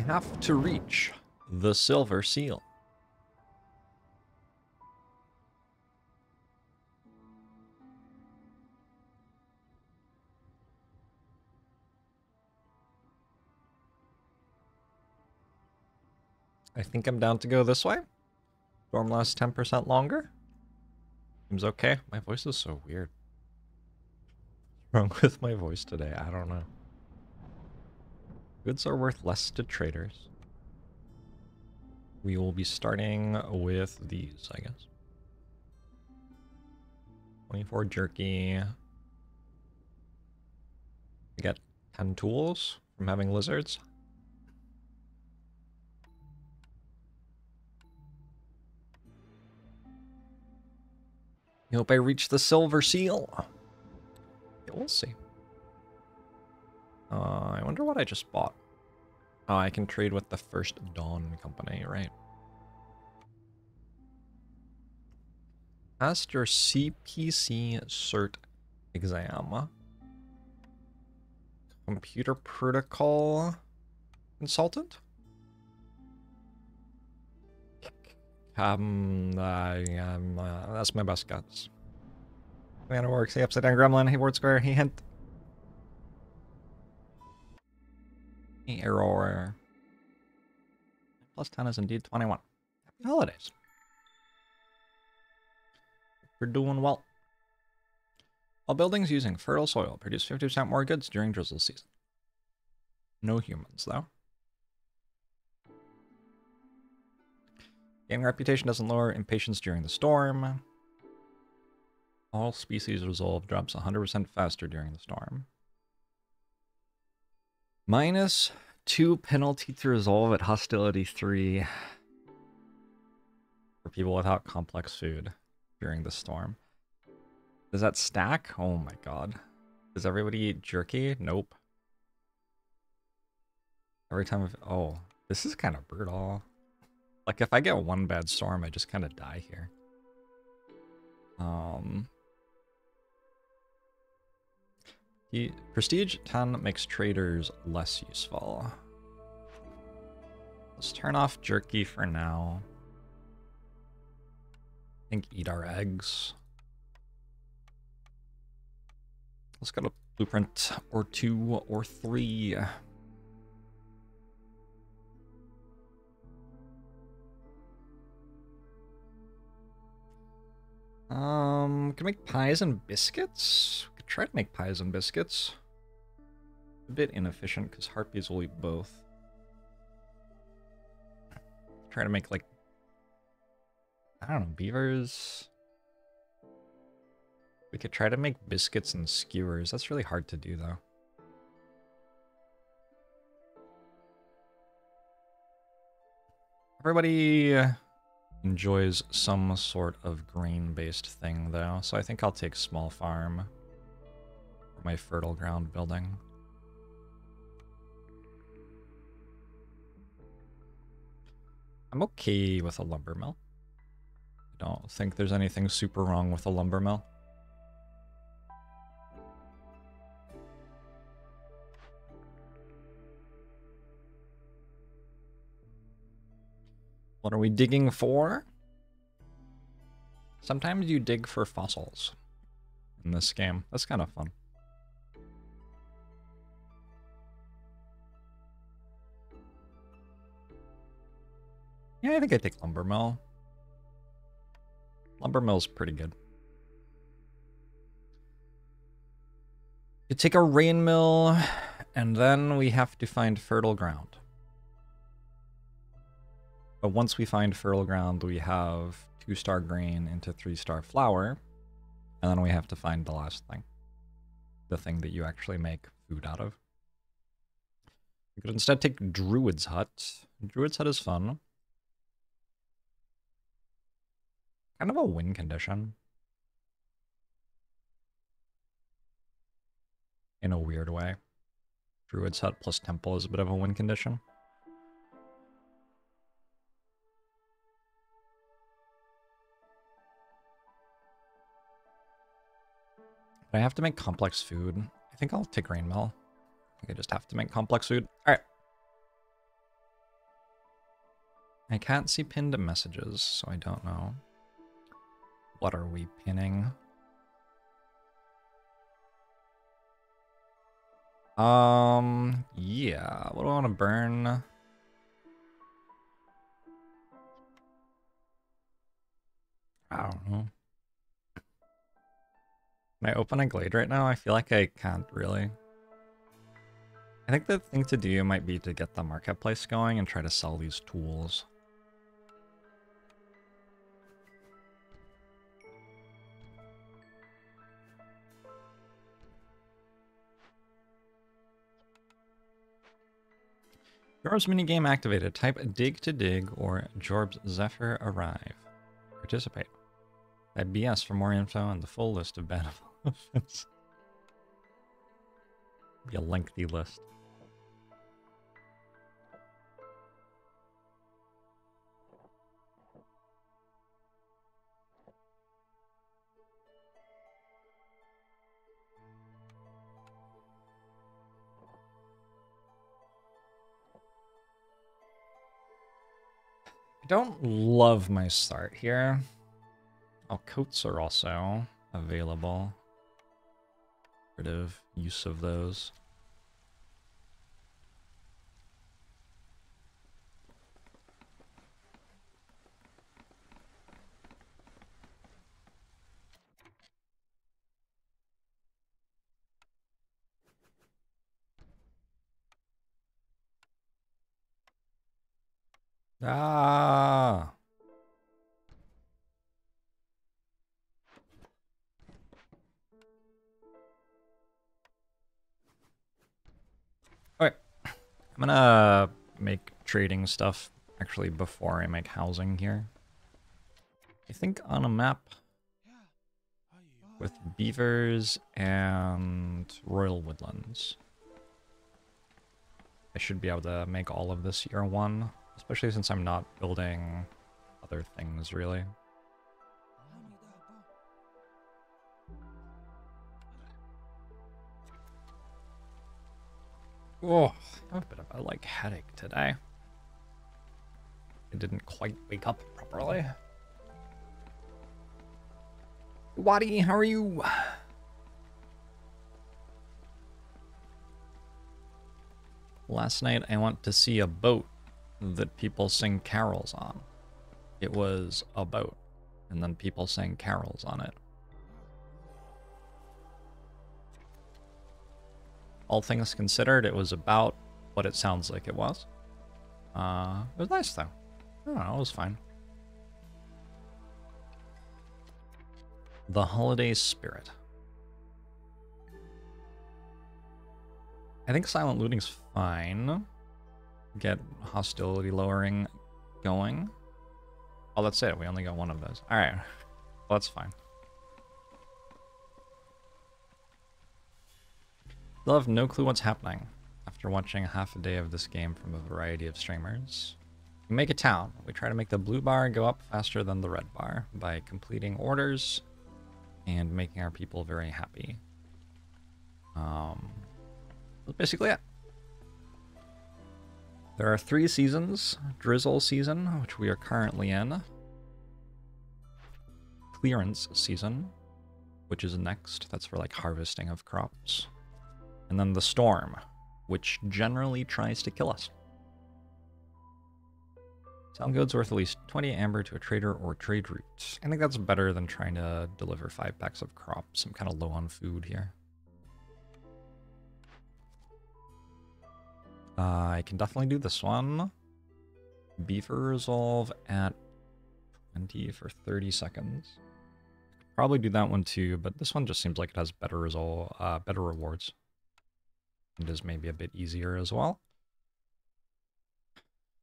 have to reach the silver seal. I think I'm down to go this way. Storm lasts 10% longer. Seems okay. My voice is so weird. What's wrong with my voice today? I don't know. Goods are worth less to traders. We will be starting with these, I guess. 24 jerky. We get 10 tools from having lizards. I hope I reach the silver seal. Yeah, we'll see. I wonder what I just bought. Oh, I can trade with the First Dawn company, right? Passed your CPC cert exam. Computer protocol consultant? That's my best guess. Commander works, the upside down gremlin, hey word square, hey hint. Hey error. Plus 10 is indeed 21. Happy holidays. We're doing well. All buildings using fertile soil produce 50% more goods during drizzle season. No humans, though. Gaining reputation doesn't lower impatience during the storm. All species resolve drops 100% faster during the storm. -2 penalty to resolve at hostility 3 for people without complex food during the storm. Does that stack? Oh my god. Does everybody eat jerky? Nope. Every time oh, this is kind of brutal. Like if I get one bad storm, I just kind of die here. Prestige 10 makes traders less useful. Let's turn off jerky for now. I think eat our eggs. Let's go to blueprint or 2 or 3. Can make pies and biscuits? We could try to make pies and biscuits. A bit inefficient because harpies will eat both. Try to make like, I don't know, beavers. We could try to make biscuits and skewers. That's really hard to do though. Everybody enjoys some sort of grain-based thing, though, so I think I'll take small farm for my fertile ground building. I'm okay with a lumber mill. I don't think there's anything super wrong with a lumber mill. What are we digging for? Sometimes you dig for fossils in this game. That's kind of fun. Yeah, I think I take lumber mill. Lumber mill's pretty good. You take a rain mill, and then we have to find fertile ground. But once we find fertile ground, we have 2-star grain into 3-star flour, and then we have to find the last thing. The thing that you actually make food out of. We could instead take Druid's Hut. Druid's Hut is fun. Kind of a win condition. In a weird way. Druid's Hut plus Temple is a bit of a win condition. But I have to make complex food. I think I'll take grain mill. I think I just have to make complex food. Alright. I can't see pinned messages, so I don't know. What are we pinning? Yeah, what do I want to burn? I don't know. Can I open a glade right now? I feel like I can't really. I think the thing to do might be to get the marketplace going and try to sell these tools. JORBS minigame activated. Type dig to dig or JORBS Zephyr arrive. Participate. Type BS for more info and the full list of bannable offenses. Be a lengthy list. I don't love my start here. Oh, coats are also available. Rid of use of those. Ah. Okay. I'm gonna make trading stuff actually before I make housing here. I think on a map with beavers and royal woodlands, I should be able to make all of this year one, especially since I'm not building other things really. Oh, I have a bit of a like headache today. I didn't quite wake up properly. Waddy, how are you? Last night I went to see a boat that people sing carols on. It was a boat, and then people sang carols on it. All things considered, it was about what it sounds like it was. It was nice though. I don't know, it was fine. The holiday spirit. I think silent looting's fine. Get hostility lowering going. Oh, that's it. We only got one of those. All right. Well, that's fine. They'll have no clue what's happening after watching half a day of this game from a variety of streamers. We make a town. We try to make the blue bar go up faster than the red bar by completing orders and making our people very happy. That's basically it. There are 3 seasons. Drizzle season, which we are currently in. Clearance season, which is next. That's for like harvesting of crops. And then the storm, which generally tries to kill us. Sell goods worth at least 20 amber to a trader or trade routes. I think that's better than trying to deliver 5 packs of crops. I'm kind of low on food here. I can definitely do this one. Beaver resolve at 20 for 30 seconds. Probably do that one too, but this one just seems like it has better better rewards. It is maybe a bit easier as well.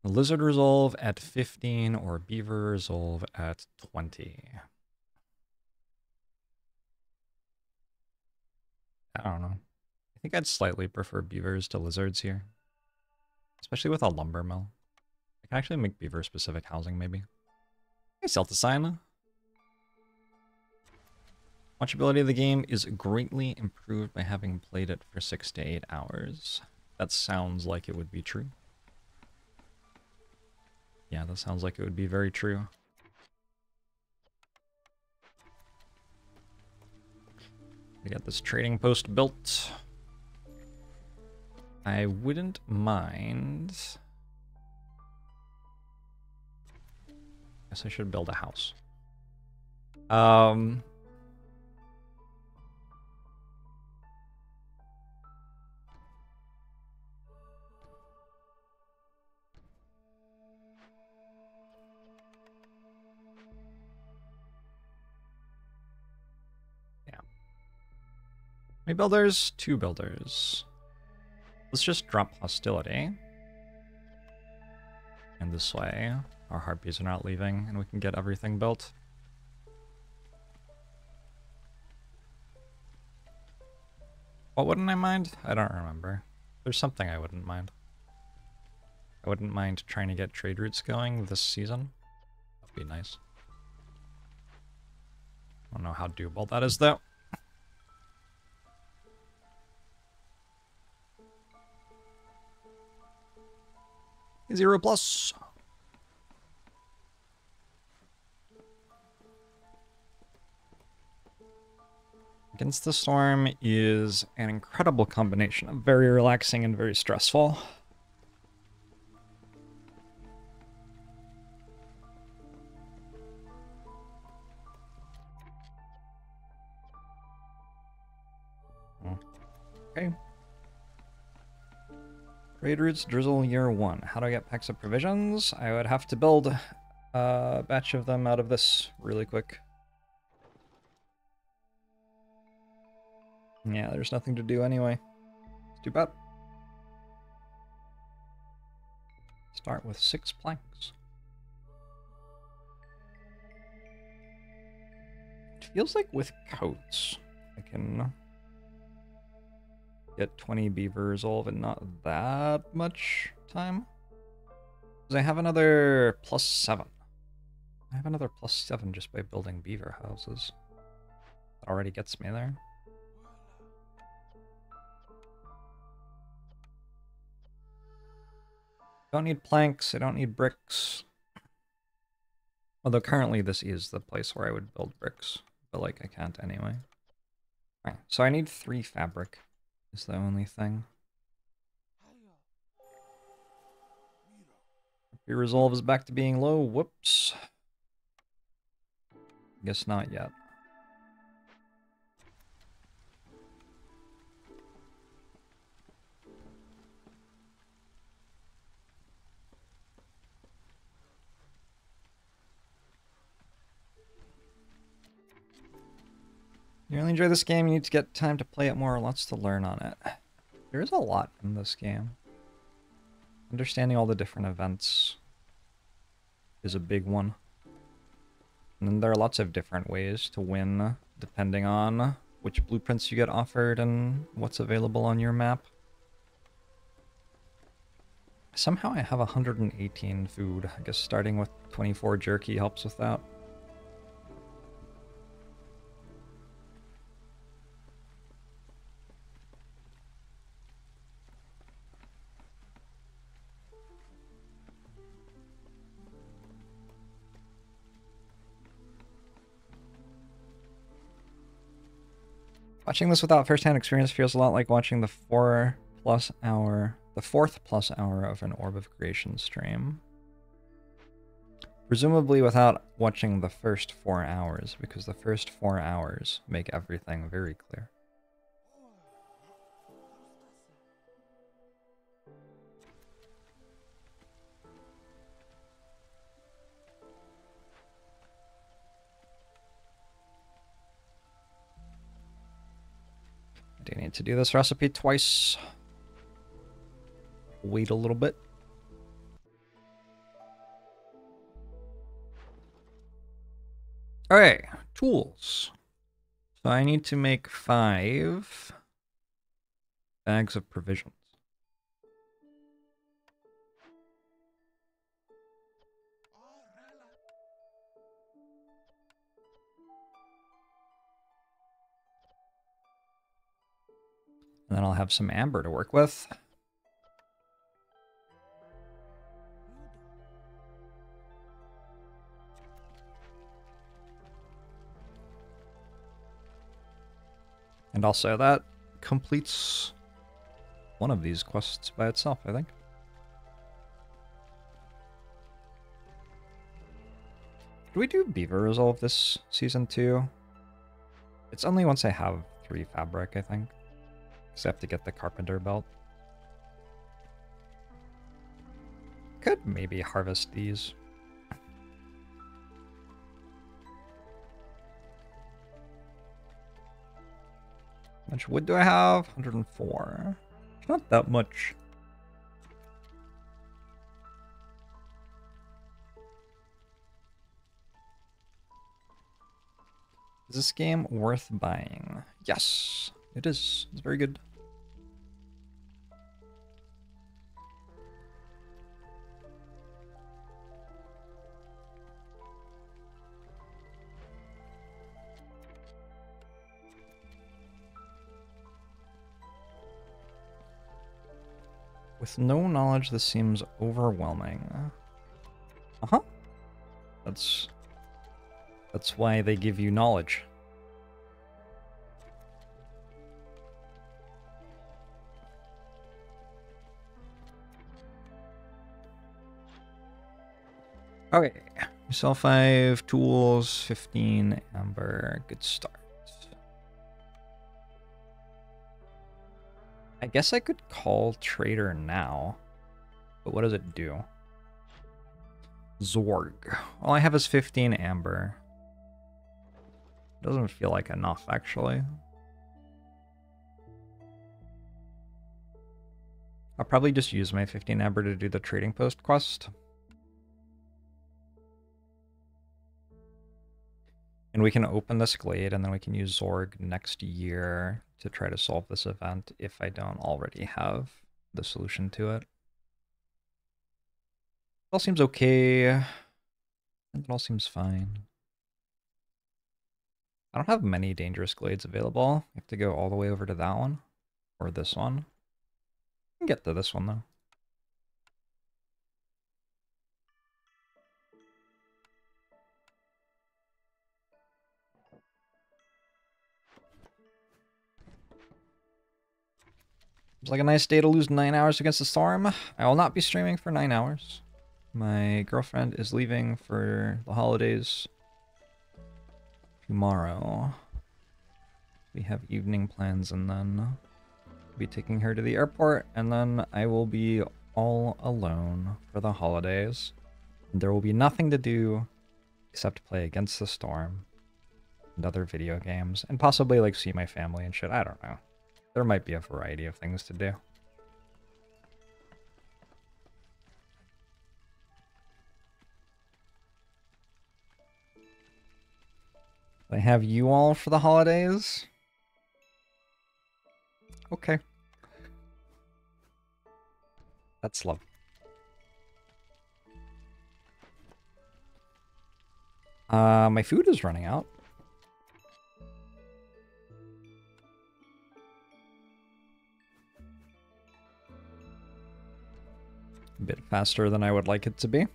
Lizard resolve at 15 or beaver resolve at 20. I don't know. I think I'd slightly prefer beavers to lizards here. Especially with a lumber mill. I can actually make beaver specific housing maybe. Hey, Celticine. Watchability of the game is greatly improved by having played it for 6 to 8 hours. That sounds like it would be true. Yeah, that sounds like it would be very true. We got this trading post built. I wouldn't mind. Guess I should build a house. Yeah. How many builders? 2 builders. Let's just drop hostility. And this way, our harpies are not leaving, and we can get everything built. What wouldn't I mind? I don't remember. There's something I wouldn't mind. I wouldn't mind trying to get trade routes going this season. That'd be nice. I don't know how doable that is, though. 0+. Against the Storm is an incredible combination of very relaxing and very stressful. Okay. Trade routes, drizzle year 1. How do I get packs of provisions? I would have to build a batch of them out of this really quick. Yeah, there's nothing to do anyway. It's too bad. Start with 6 planks. It feels like with coats, I can get 20 beaver resolve in not that much time. Because I have another +7. I have another +7 just by building beaver houses. That already gets me there. Don't need planks, I don't need bricks. Although currently this is the place where I would build bricks. But like I can't anyway. Alright, so I need 3 fabric. Is the only thing. Your resolve is back to being low. Whoops. Guess not yet. You really enjoy this game, you need to get time to play it more, lots to learn on it. There is a lot in this game. Understanding all the different events is a big one. And then there are lots of different ways to win, depending on which blueprints you get offered and what's available on your map. Somehow I have 118 food. I guess starting with 24 jerky helps with that. Watching this without first-hand experience feels a lot like watching the 4+ hour, the 4th+ hour of an Orb of Creation stream. Presumably without watching the first 4 hours, because the first 4 hours make everything very clear. I do need to do this recipe twice. Wait a little bit. Okay, tools. So I need to make 5 bags of provisions. And then I'll have some amber to work with. And also, that completes one of these quests by itself, I think. Did we do Beaver Resolve this season too? It's only once I have 3 fabric, I think. Because I have to get the Carpenter belt. Could maybe harvest these. How much wood do I have? 104. Not that much. Is this game worth buying? Yes, it is. It's very good. With no knowledge, this seems overwhelming. Uh-huh. That's why they give you knowledge. Okay. We sell 5 tools, 15 amber. Good start. I guess I could call trader now, but what does it do? Zorg. All I have is 15 amber. Doesn't feel like enough, actually. I'll probably just use my 15 amber to do the trading post quest. And we can open this glade, and then we can use Zorg next year to try to solve this event if I don't already have the solution to it. It all seems okay. And it all seems fine. I don't have many dangerous glades available. I have to go all the way over to that one. Or this one. I can get to this one, though. It's like a nice day to lose 9 hours against the storm. I will not be streaming for 9 hours. My girlfriend is leaving for the holidays tomorrow. We have evening plans, and then I'll be taking her to the airport, and then I will be all alone for the holidays. There will be nothing to do except play Against the Storm and other video games, and possibly like see my family and shit. I don't know. There might be a variety of things to do. I have you all for the holidays? Okay. That's lovely. My food is running out. A bit faster than I would like it to be.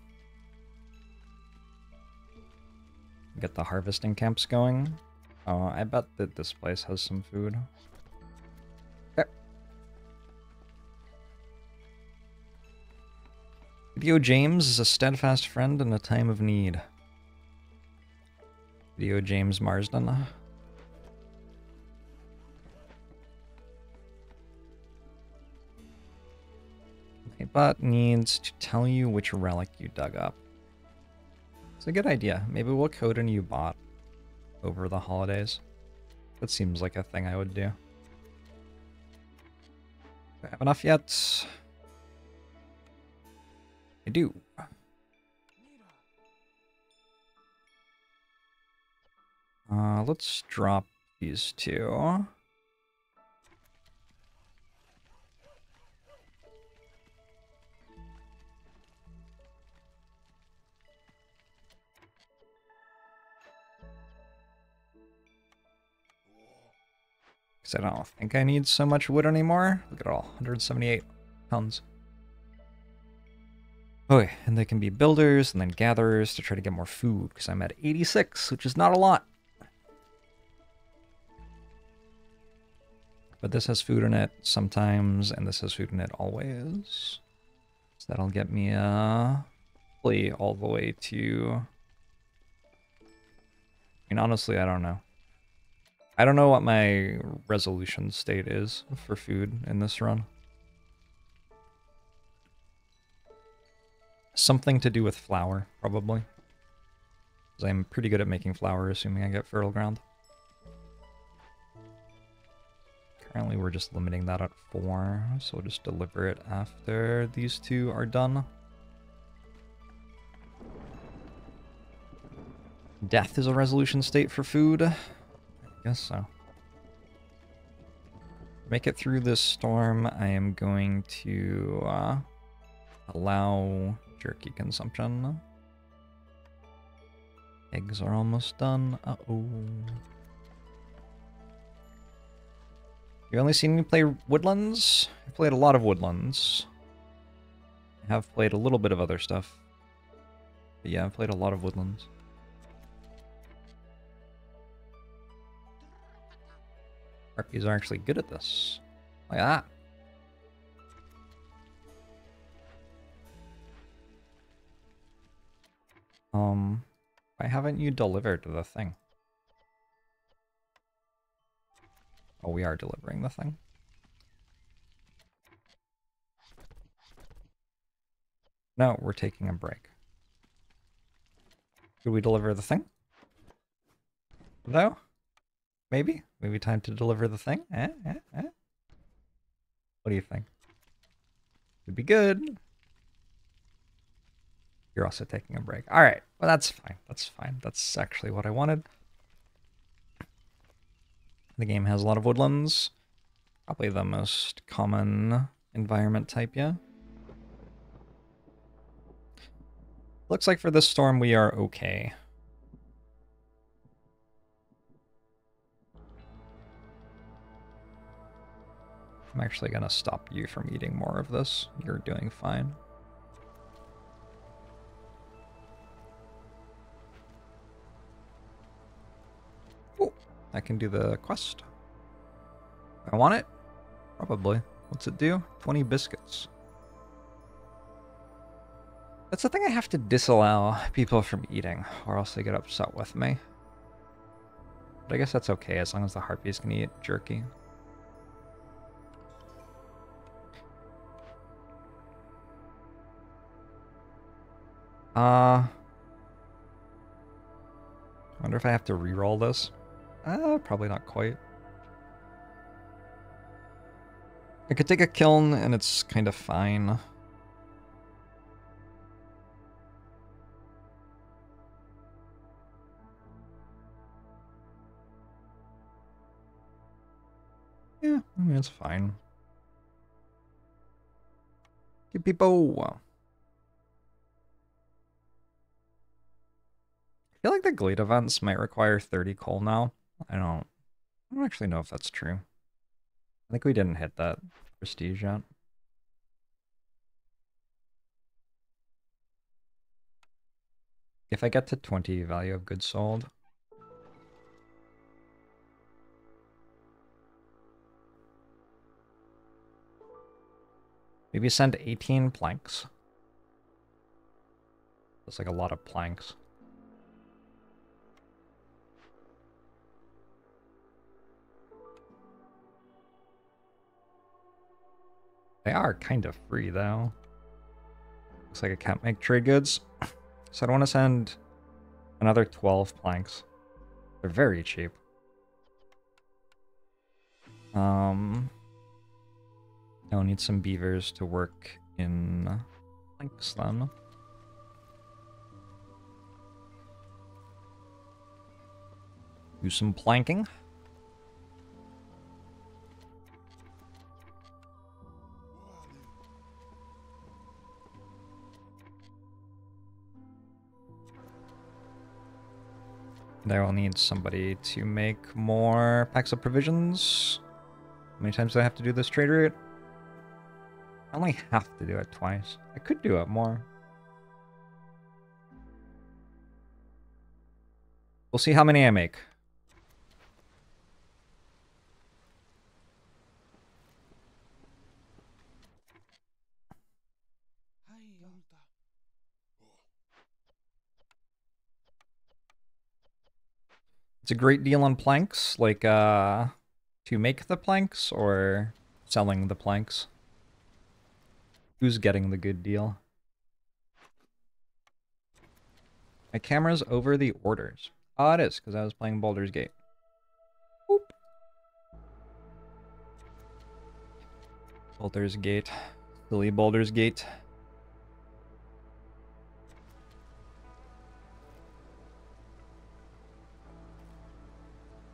Get the harvesting camps going. Oh, I bet that this place has some food. Okay. Video James is a steadfast friend in a time of need. Video James Marsden. My bot needs to tell you which relic you dug up. It's a good idea. Maybe we'll code a new bot over the holidays. That seems like a thing I would do. Do I have enough yet? I do. Let's drop these two. Because I don't think I need so much wood anymore. Look at it all, 178 tons. Okay, and they can be builders and then gatherers to try to get more food, because I'm at 86, which is not a lot. But this has food in it sometimes, and this has food in it always. So that'll get me play all the way to... I mean, honestly, I don't know. I don't know what my resolution state is for food in this run. Something to do with flour, probably. Because I'm pretty good at making flour, assuming I get fertile ground. Currently, we're just limiting that at 4, so we'll just deliver it after these two are done. Death is a resolution state for food. I guess so. Make it through this storm, I am going to allow jerky consumption. Eggs are almost done. Uh-oh. You only seen me play Woodlands? I've played a lot of Woodlands. I have played a little bit of other stuff. But yeah, I've played a lot of Woodlands. Harpies are actually good at this. Like that. Why haven't you delivered the thing? Oh, we are delivering the thing. No, we're taking a break. Should we deliver the thing? No? Maybe? Maybe time to deliver the thing? What do you think? Would be good. You're also taking a break. Alright, well that's fine. That's fine. That's actually what I wanted. The game has a lot of woodlands. Probably the most common environment type, yeah. Looks like for this storm we are okay. I'm actually gonna stop you from eating more of this. You're doing fine. Oh, I can do the quest. I want it? Probably. What's it do? 20 biscuits. That's the thing I have to disallow people from eating, or else they get upset with me. But I guess that's okay, as long as the harpies can eat jerky. I wonder if I have to re-roll this. Probably not quite. I could take a kiln, and it's kind of fine. Yeah, I mean, it's fine. Good people. I feel like the Glade events might require 30 coal now. I don't actually know if that's true. I think we didn't hit that prestige yet. If I get to 20 value of goods sold, maybe send 18 planks. That's like a lot of planks. They are kind of free, though. Looks like I can't make trade goods. So I don't want to send another 12 planks. They're very cheap. I'll need some beavers to work in planks, then. Do some planking. And I will need somebody to make more packs of provisions. How many times do I have to do this trade route? I only have to do it twice. I could do it more. We'll see how many I make. It's a great deal on planks, like, to make the planks or selling the planks? Who's getting the good deal? My camera's over the orders. Oh, it is, because I was playing Baldur's Gate. Boop. Baldur's Gate. Silly Baldur's Gate.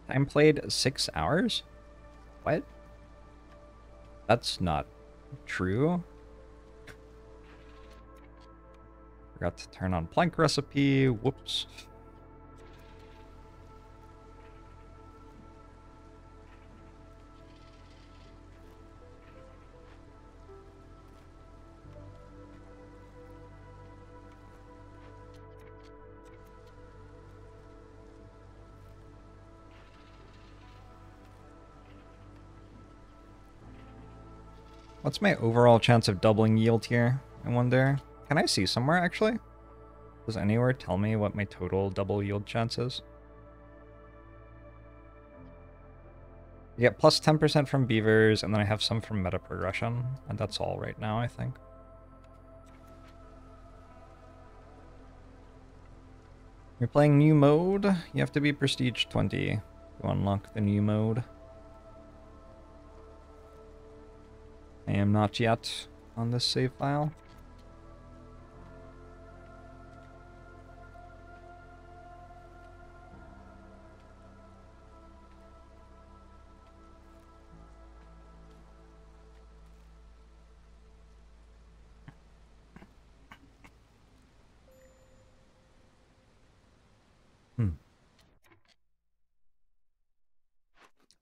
Time played 6 hours? What? That's not true. Forgot to turn on plank recipe. Whoops. What's my overall chance of doubling yield here, I wonder? Can I see somewhere, actually? Does anywhere tell me what my total double yield chance is? You get plus 10% from beavers, and then I have some from meta progression, and that's all right now, I think. You're playing new mode? You have to be prestige 20 to unlock the new mode. I am not yet on this save file.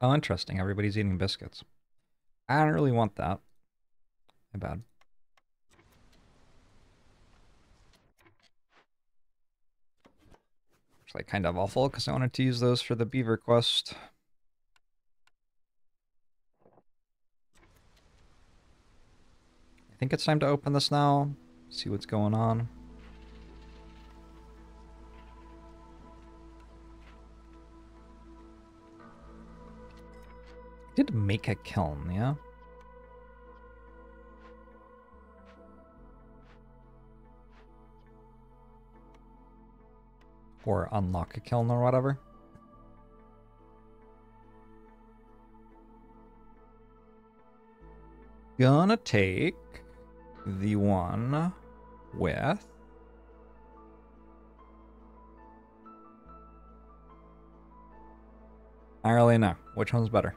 Oh, interesting. Everybody's eating biscuits. I don't really want that. My bad. It's like kind of awful because I wanted to use those for the beaver quest. I think it's time to open this now. See what's going on. I did make a kiln, yeah? Or unlock a kiln or whatever. Gonna take the one with I don't really know. Which one's better?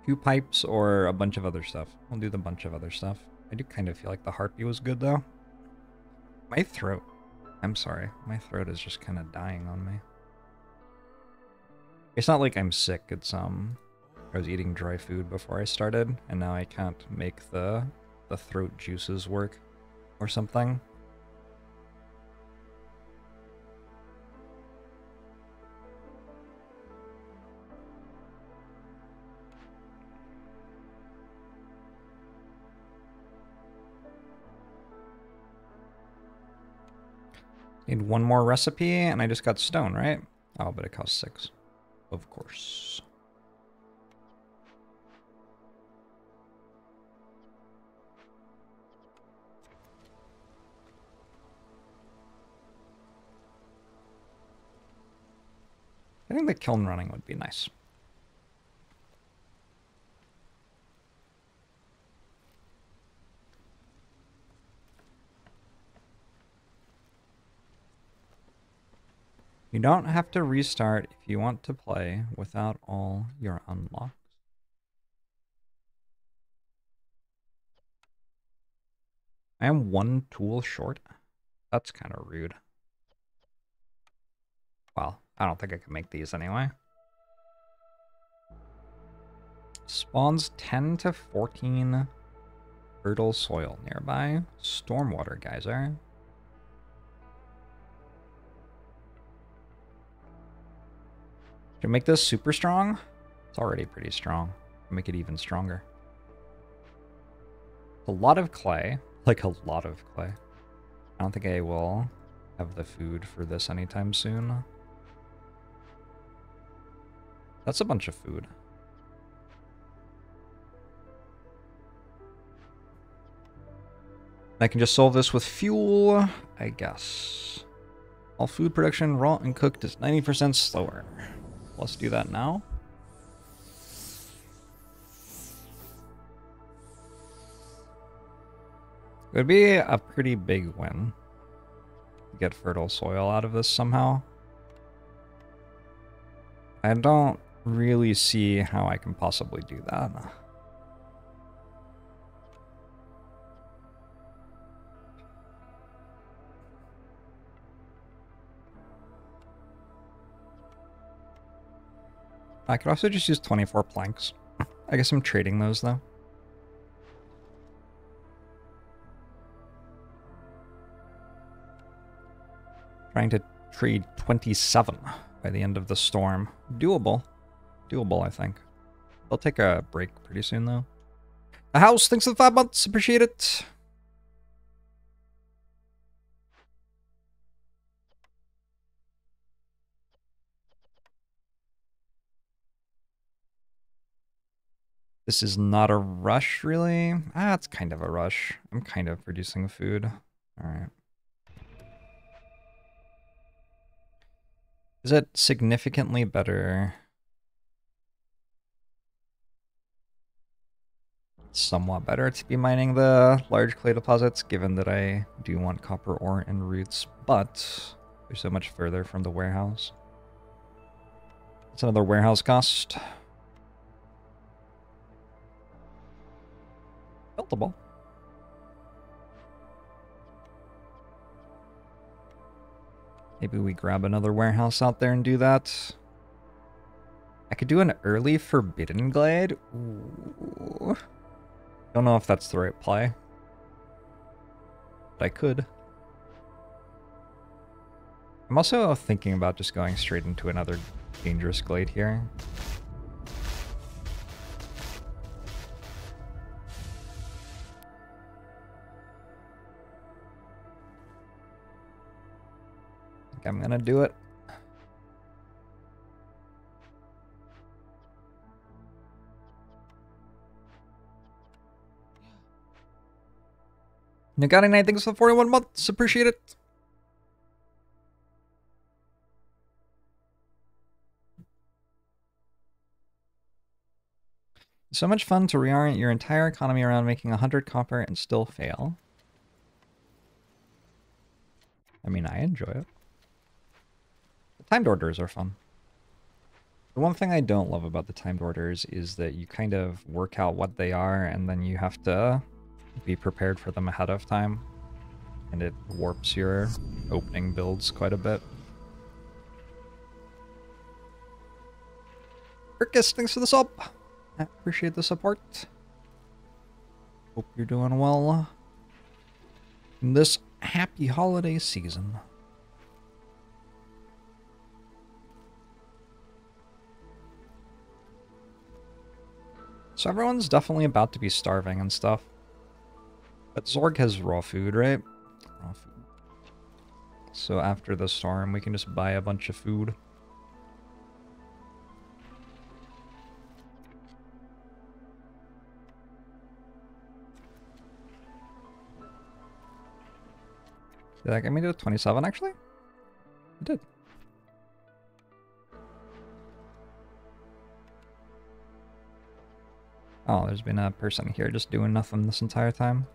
2 pipes or a bunch of other stuff? I'll do the bunch of other stuff. I do kind of feel like the heartbeat was good though. My throat. I'm sorry. My throat is just kind of dying on me. It's not like I'm sick. It's I was eating dry food before I started, and now I can't make the throat juices work or something. Need one more recipe, and I just got stone, right? Oh, but it costs 6. Of course. I think the kiln running would be nice. You don't have to restart if you want to play without all your unlocks. I am 1 tool short. That's kind of rude. Well, I don't think I can make these anyway. Spawns 10 to 14 fertile soil nearby. Stormwater geyser. Should I make this super strong? It's already pretty strong. Make it even stronger. A lot of clay. Like a lot of clay. I don't think I will have the food for this anytime soon. That's a bunch of food. I can just solve this with fuel, I guess. All food production, raw and cooked, is 90% slower. Let's do that now. It would be a pretty big win to get fertile soil out of this somehow. I don't really see how I can possibly do that. I could also just use 24 planks. I guess I'm trading those, though. Trying to trade 27 by the end of the storm. Doable. Doable, I think. I'll take a break pretty soon, though. The house, thanks for the 5 months. Appreciate it. This is not a rush, really. Ah, it's kind of a rush. I'm kind of producing food. Alright. Is it significantly better? It's somewhat better to be mining the large clay deposits, given that I do want copper ore and roots, but they're so much further from the warehouse. It's another warehouse cost. Buildable. Maybe we grab another warehouse out there and do that. I could do an early Forbidden Glade. Ooh. Don't know if that's the right play. But I could. I'm also thinking about just going straight into another dangerous glade here. I'm gonna do it. Nagani9, thanks for the 41 months. Appreciate it. So much fun to reorient your entire economy around making 100 copper and still fail. I mean, I enjoy it. The timed orders are fun. The one thing I don't love about the timed orders is that you kind of work out what they are and then you have to be prepared for them ahead of time. And it warps your opening builds quite a bit. Kirkus, thanks for the sub. I appreciate the support. Hope you're doing well in this happy holiday season. So everyone's definitely about to be starving and stuff. But Zorg has raw food, right? Raw food. So after the storm, we can just buy a bunch of food. Did that get me to 27, actually? It did. Oh, there's been a person here just doing nothing this entire time.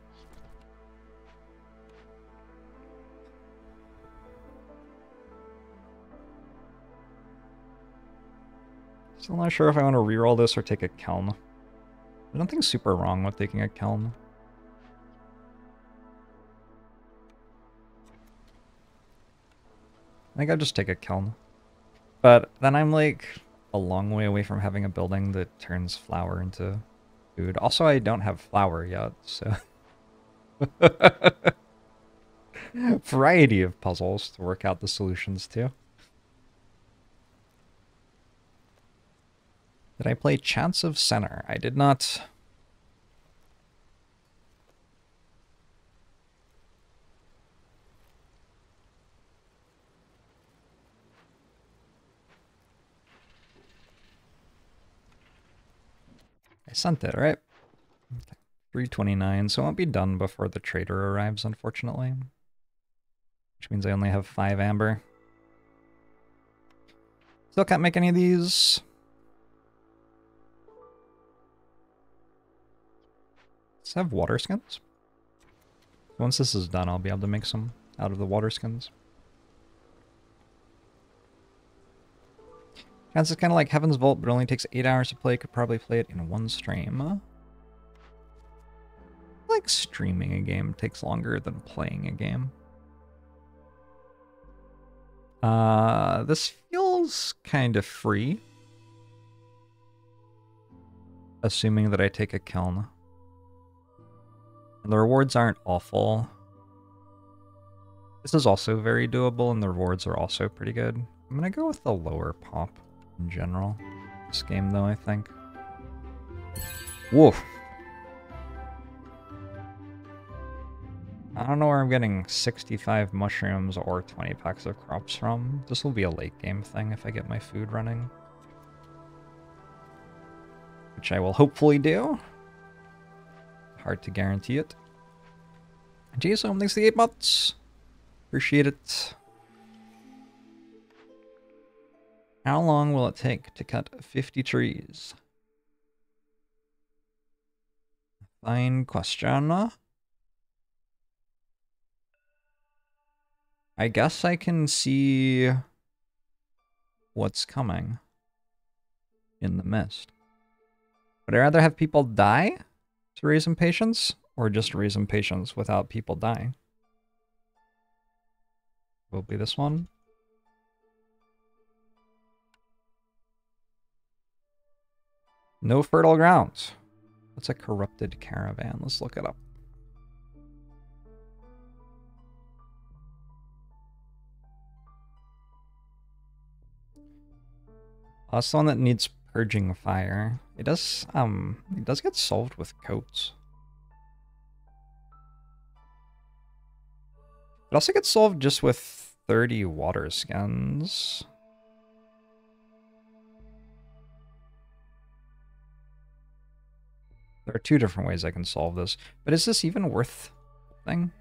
Still not sure if I want to reroll this or take a kiln. There's nothing super wrong with taking a kiln. I think I'll just take a kiln. But then I'm like a long way away from having a building that turns flour into food. Also, I don't have flour yet, so... Variety of puzzles to work out the solutions to. Did I play Chance of Center? I did not. I sent it, right? Okay. 329, so it won't be done before the trader arrives, unfortunately. Which means I only have 5 amber. Still can't make any of these. Let's have water skins. Once this is done, I'll be able to make some out of the water skins. Chance is kind of like Heaven's Vault, but it only takes 8 hours to play. Could probably play it in 1 stream. Like streaming a game takes longer than playing a game. This feels kind of free. Assuming that I take a kiln. And the rewards aren't awful. This is also very doable, and the rewards are also pretty good. I'm gonna go with the lower pop in general. This game, though, I think. Woof. I don't know where I'm getting 65 mushrooms or 20 packs of crops from. This will be a late game thing if I get my food running. Which I will hopefully do. Hard to guarantee it. Jason, thanks for the 8 months. Appreciate it. How long will it take to cut 50 trees? Fine question. I guess I can see what's coming in the mist. Would I rather have people die to raise impatience, or just raise impatience without people dying? Will be this one. No fertile grounds. What's a corrupted caravan? Let's look it up. That's the one that needs purging fire. It does get solved with coats. It also gets solved just with 30 water skins. There are 2 different ways I can solve this, but is this even worth thing?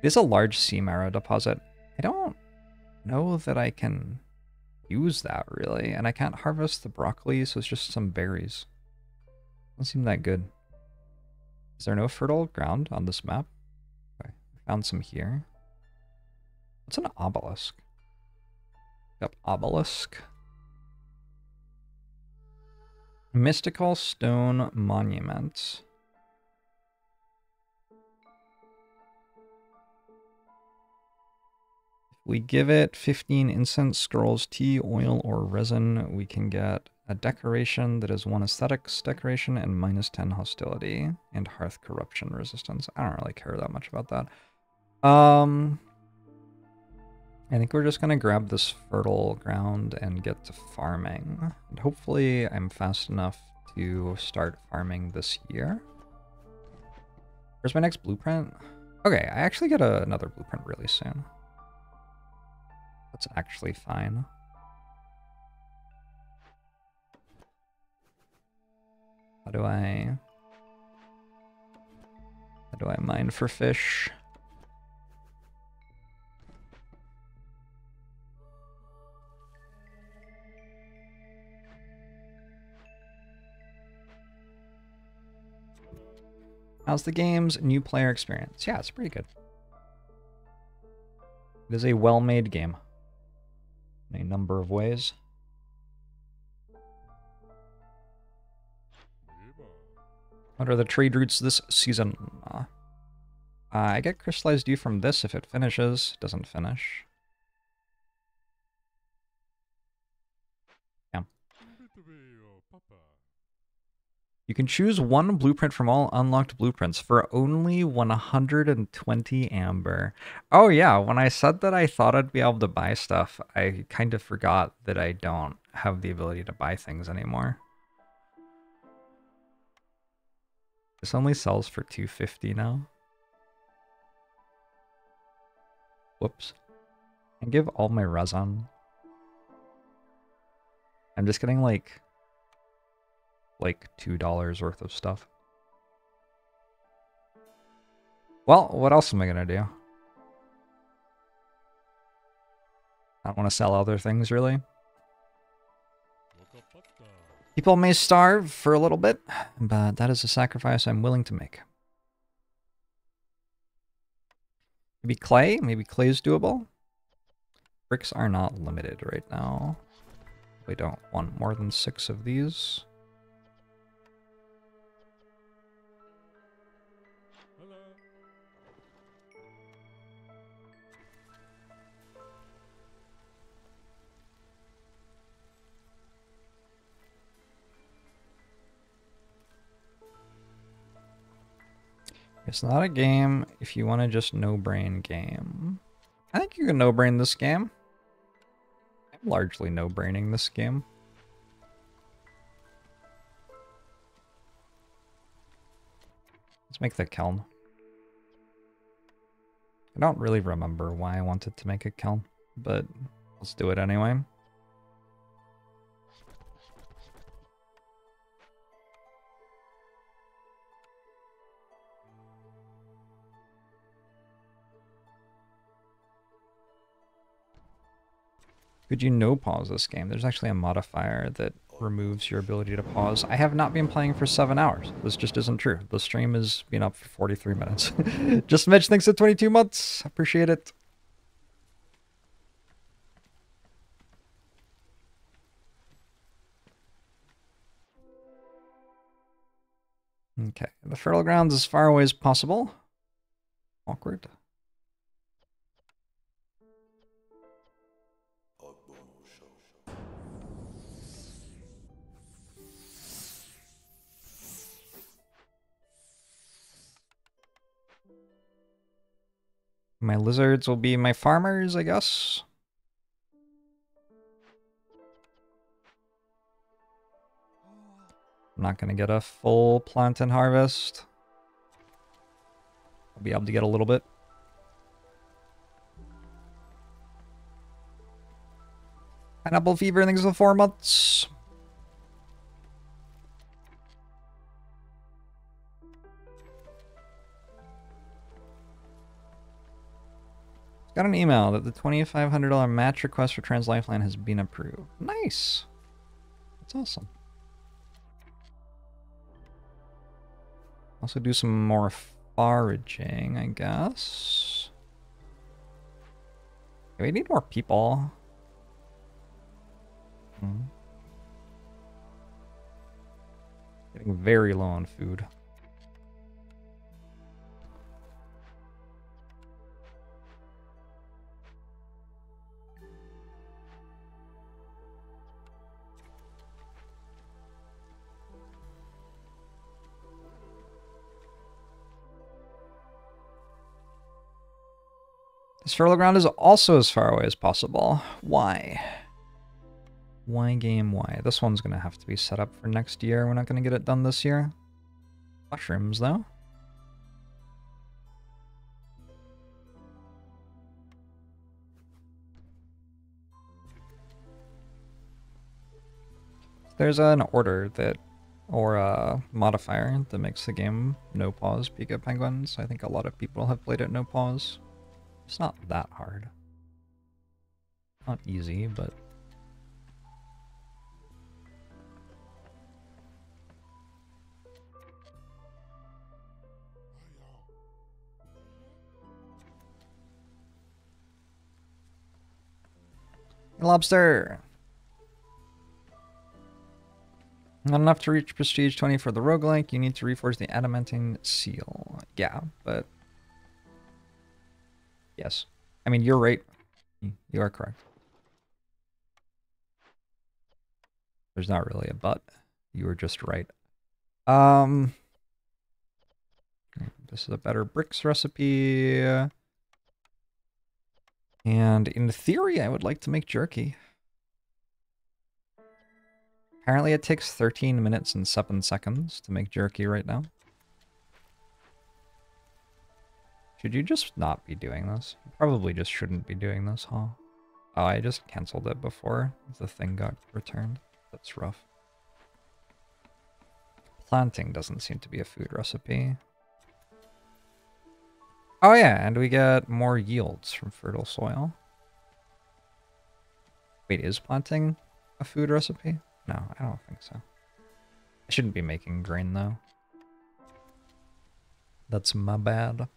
It is a large sea marrow deposit. I don't know that I can use that really, and I can't harvest the broccoli, so it's just some berries. Doesn't seem that good. Is there no fertile ground on this map? Okay, found some here. What's an obelisk? Yep, obelisk. Mystical stone monument. If we give it 15 incense, scrolls, tea, oil, or resin, we can get a decoration that is 1 aesthetics decoration and -10 hostility and hearth corruption resistance. I don't really care that much about that. I think we're just gonna grab this fertile ground and get to farming. And hopefully I'm fast enough to start farming this year. Where's my next blueprint? Okay, I actually get another blueprint really soon. That's actually fine. How do I mine for fish? How's the game's new player experience? Yeah, it's pretty good. It is a well-made game in a number of ways. What are the trade routes this season? I get crystallized dew from this if it finishes. Doesn't finish. Yeah. You can choose 1 blueprint from all unlocked blueprints for only 120 amber. Oh yeah, when I said that I thought I'd be able to buy stuff, I kind of forgot that I don't have the ability to buy things anymore. This only sells for 250 now. Whoops. And give all my resin. I'm just getting like like $2 worth of stuff. Well, what else am I gonna do? I don't want to sell other things, really. People may starve for a little bit, but that is a sacrifice I'm willing to make. Maybe clay? Maybe clay is doable? Bricks are not limited right now. We don't want more than 6 of these. It's not a game if you want to just no-brain game. I think you can no-brain this game. I'm largely no-braining this game. Let's make the kiln. I don't really remember why I wanted to make a kiln, but let's do it anyway. Could you no pause this game? There's actually a modifier that removes your ability to pause. I have not been playing for 7 hours. This just isn't true. The stream has been up for 43 minutes. Just Mitch, thanks for 22 months. Appreciate it. Okay, the fertile ground's as far away as possible. Awkward. My lizards will be my farmers, I guess. I'm not going to get a full plantain harvest. I'll be able to get a little bit. Pineapple fever, things for 4 months. Got an email that the $2,500 match request for Trans Lifeline has been approved. Nice. That's awesome. Also do some more foraging, I guess. We need more people. Getting very low on food. This fertile ground is also as far away as possible. Why? Why game, why? This one's going to have to be set up for next year. We're not going to get it done this year. Mushrooms, though. There's an order that, or a modifier that makes the game no pause Pika Penguins. I think a lot of people have played it no pause. It's not that hard. Not easy, but... Lobster! Not enough to reach Prestige 20 for the roguelike. You need to reforge the adamantine seal. Yeah, but... Yes. I mean, you're right. You are correct. There's not really a but. You were just right. This is a better bricks recipe. And in theory, I would like to make jerky. Apparently it takes 13 minutes and 7 seconds to make jerky right now. Should you just not be doing this? You probably just shouldn't be doing this, huh? Oh, I just canceled it before the thing got returned. That's rough. planting doesn't seem to be a food recipe. Oh yeah, and we get more yields from fertile soil. Wait, is planting a food recipe? No, I don't think so. I shouldn't be making grain though. That's my bad.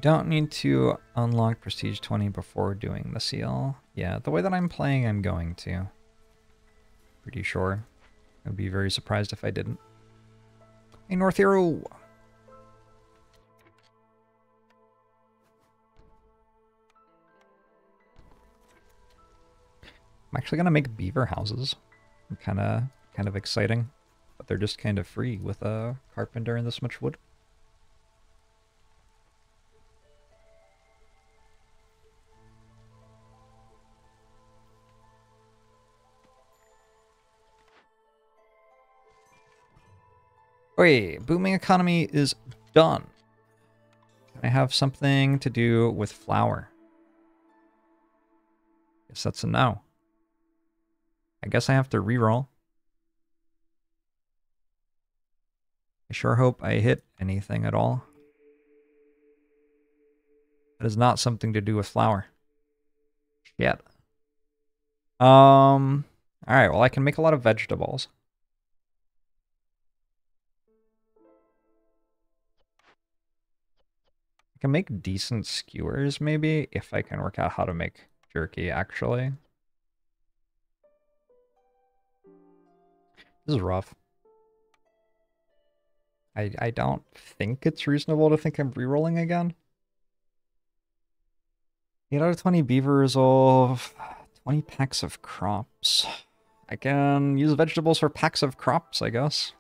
Don't need to unlock Prestige 20 before doing the seal. Yeah, the way that I'm playing, I'm going to. Pretty sure. I'd be very surprised if I didn't. Hey, North Hero! I'm actually gonna make beaver houses. Kind of exciting, but they're just kind of free with a carpenter and this much wood. Wait, booming economy is done. I have something to do with flour. Guess that's a no. I guess I have to reroll. I sure hope I hit anything at all. That is not something to do with flour. Shit. Alright, well I can make a lot of vegetables. I can make decent skewers, maybe, if I can work out how to make jerky, actually. This is rough. I don't think it's reasonable to think I'm rerolling again. 8 out of 20 beavers of 20 packs of crops. I can use vegetables for packs of crops, I guess.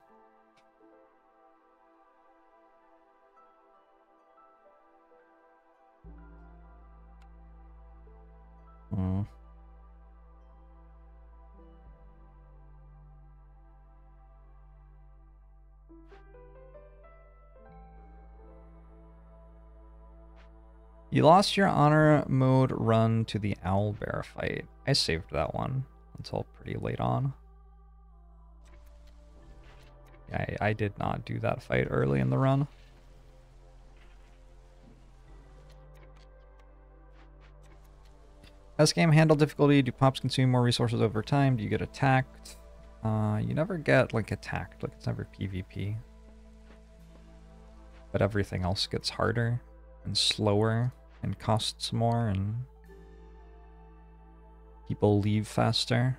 Hmm. You lost your honor mode run to the owlbear fight. I saved that one until pretty late on. I did not do that fight early in the run. As game handle difficulty, do pops consume more resources over time? Do you get attacked? You never get, like, attacked. Like, it's never PvP. But everything else gets harder and slower and costs more and people leave faster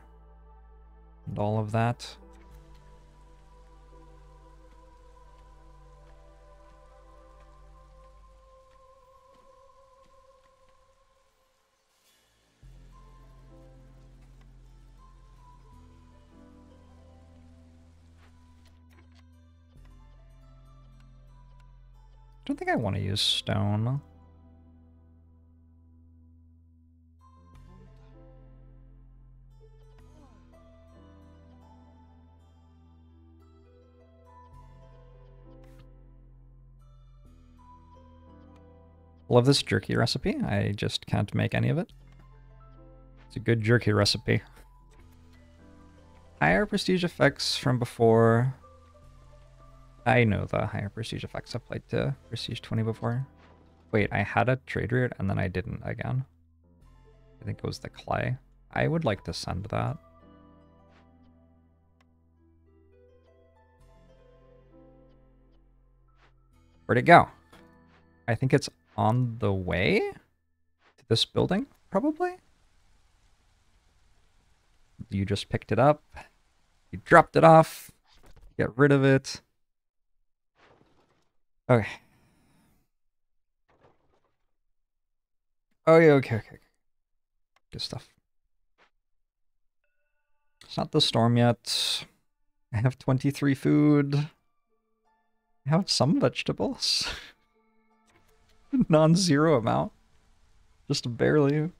and all of that. I don't think I want to use stone. Love this jerky recipe. I just can't make any of it. It's a good jerky recipe. Higher prestige effects from before. I know the higher prestige effects applied to Prestige 20 before. Wait, I had a trade route and then I didn't again. I think it was the clay. I would like to send that. Where'd it go? I think it's on the way to this building, probably? You just picked it up. You dropped it off. Get rid of it. Okay. Oh, yeah, okay. Good stuff. It's not the storm yet. I have 23 food. I have some vegetables. Non-zero amount. Just barely.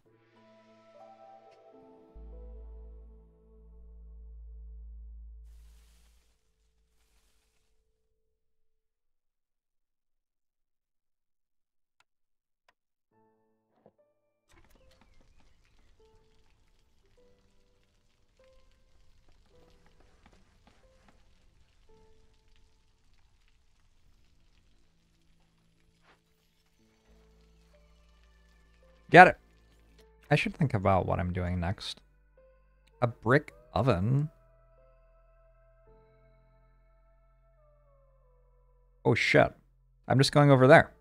Get it. I should think about what I'm doing next. A brick oven? Oh shit. I'm just going over there.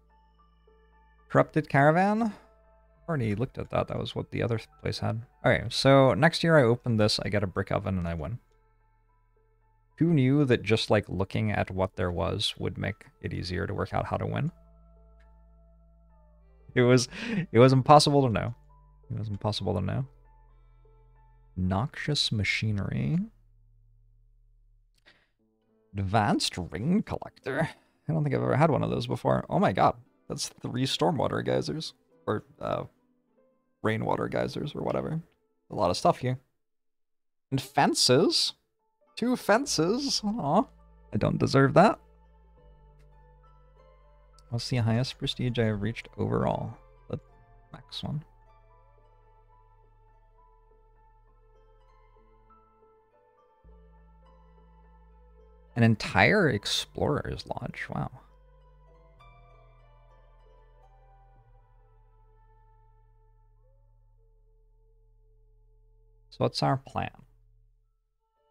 Corrupted caravan? Already looked at that. That was what the other place had. Okay, so next year I open this, I get a brick oven, and I win. Who knew that just like looking at what there was would make it easier to work out how to win? It was impossible to know. It was impossible to know. Noxious machinery. Advanced ring collector. I don't think I've ever had one of those before. Oh my god. That's 3 stormwater geysers. Or rainwater geysers or whatever. A lot of stuff here. And fences. 2 fences. Aw. I don't deserve that. What's the highest prestige I have reached overall? The max one. An entire explorer's lodge. Wow. So what's our plan?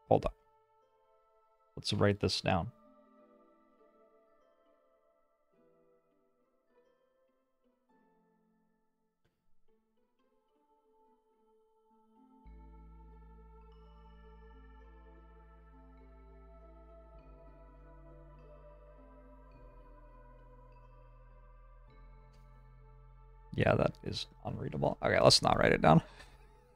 Hold up. Let's write this down. Yeah, that is unreadable. Okay, let's not write it down.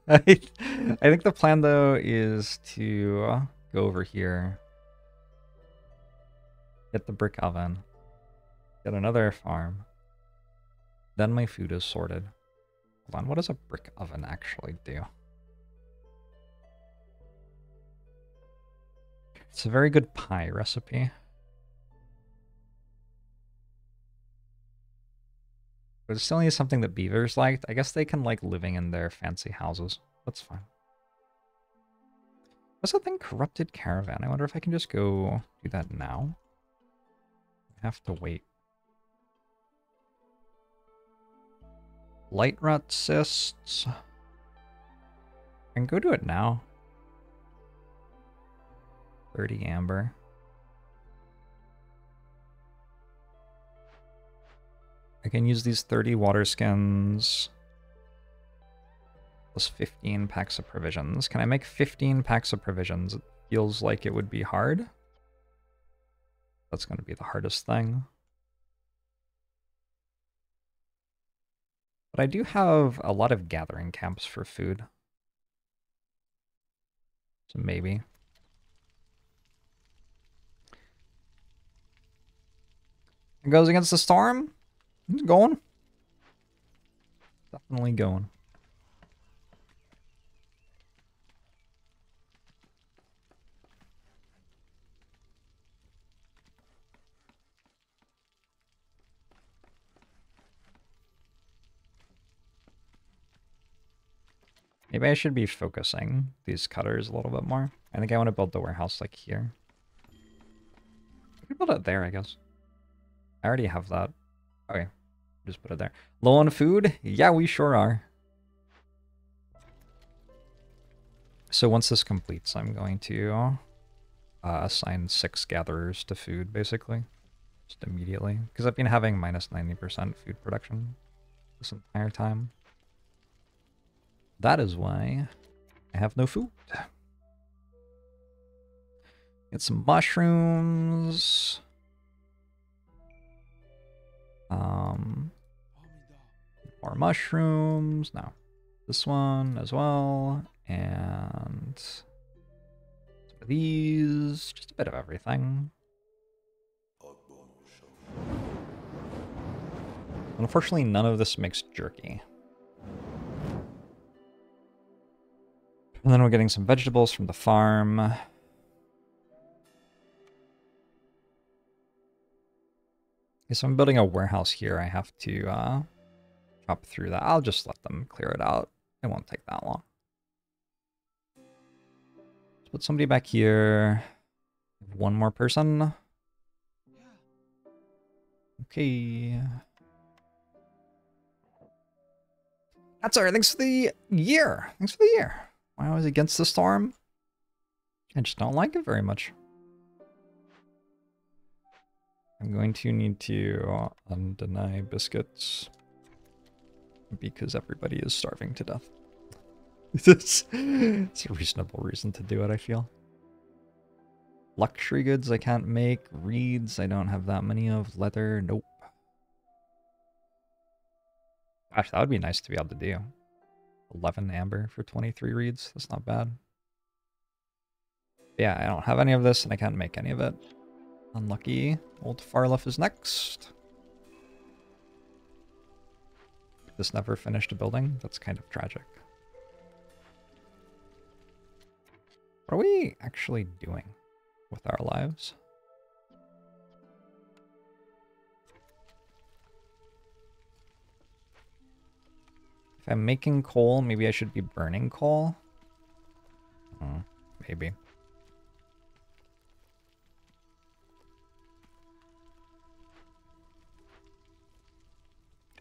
I think the plan, though, is to go over here, get the brick oven, get another farm, then my food is sorted. Hold on, what does a brick oven actually do? It's a very good pie recipe. But it still needs something that beavers liked. I guess they can like living in their fancy houses. That's fine. What's that thing? Corrupted caravan. I wonder if I can just go do that now. I have to wait. Light rot cysts. I can go do it now. 30 amber. I can use these 30 water skins plus 15 packs of provisions. Can I make 15 packs of provisions? It feels like it would be hard. That's going to be the hardest thing. But I do have a lot of gathering camps for food. So maybe. It goes against the storm? It's going. Definitely going. Maybe I should be focusing these cutters a little bit more. I think I want to build the warehouse like here. I could build it there, I guess. I already have that. Okay, just put it there. Low on food? Yeah, we sure are. So once this completes, I'm going to assign 6 gatherers to food, basically. Just immediately. Because I've been having minus 90% food production this entire time. That is why I have no food. Get some mushrooms. More mushrooms. No. This one as well. And some of these. Just a bit of everything. Unfortunately, none of this makes jerky. And then we're getting some vegetables from the farm. Okay, so I'm building a warehouse here. I have to chop through that. I'll just let them clear it out. It won't take that long. Let's put somebody back here. One more person. Okay. That's all right. Thanks for the year. Thanks for the year. Why always against the storm? I just don't like it very much. I'm going to need to undeny biscuits because everybody is starving to death. It's a reasonable reason to do it, I feel. Luxury goods I can't make. Reeds I don't have that many of. Leather, nope. Gosh, that would be nice to be able to do. 11 amber for 23 reeds. That's not bad. Yeah, I don't have any of this and I can't make any of it. Unlucky. Old Farlef is next. This never finished a building? That's kind of tragic. What are we actually doing with our lives? If I'm making coal, maybe I should be burning coal? Maybe.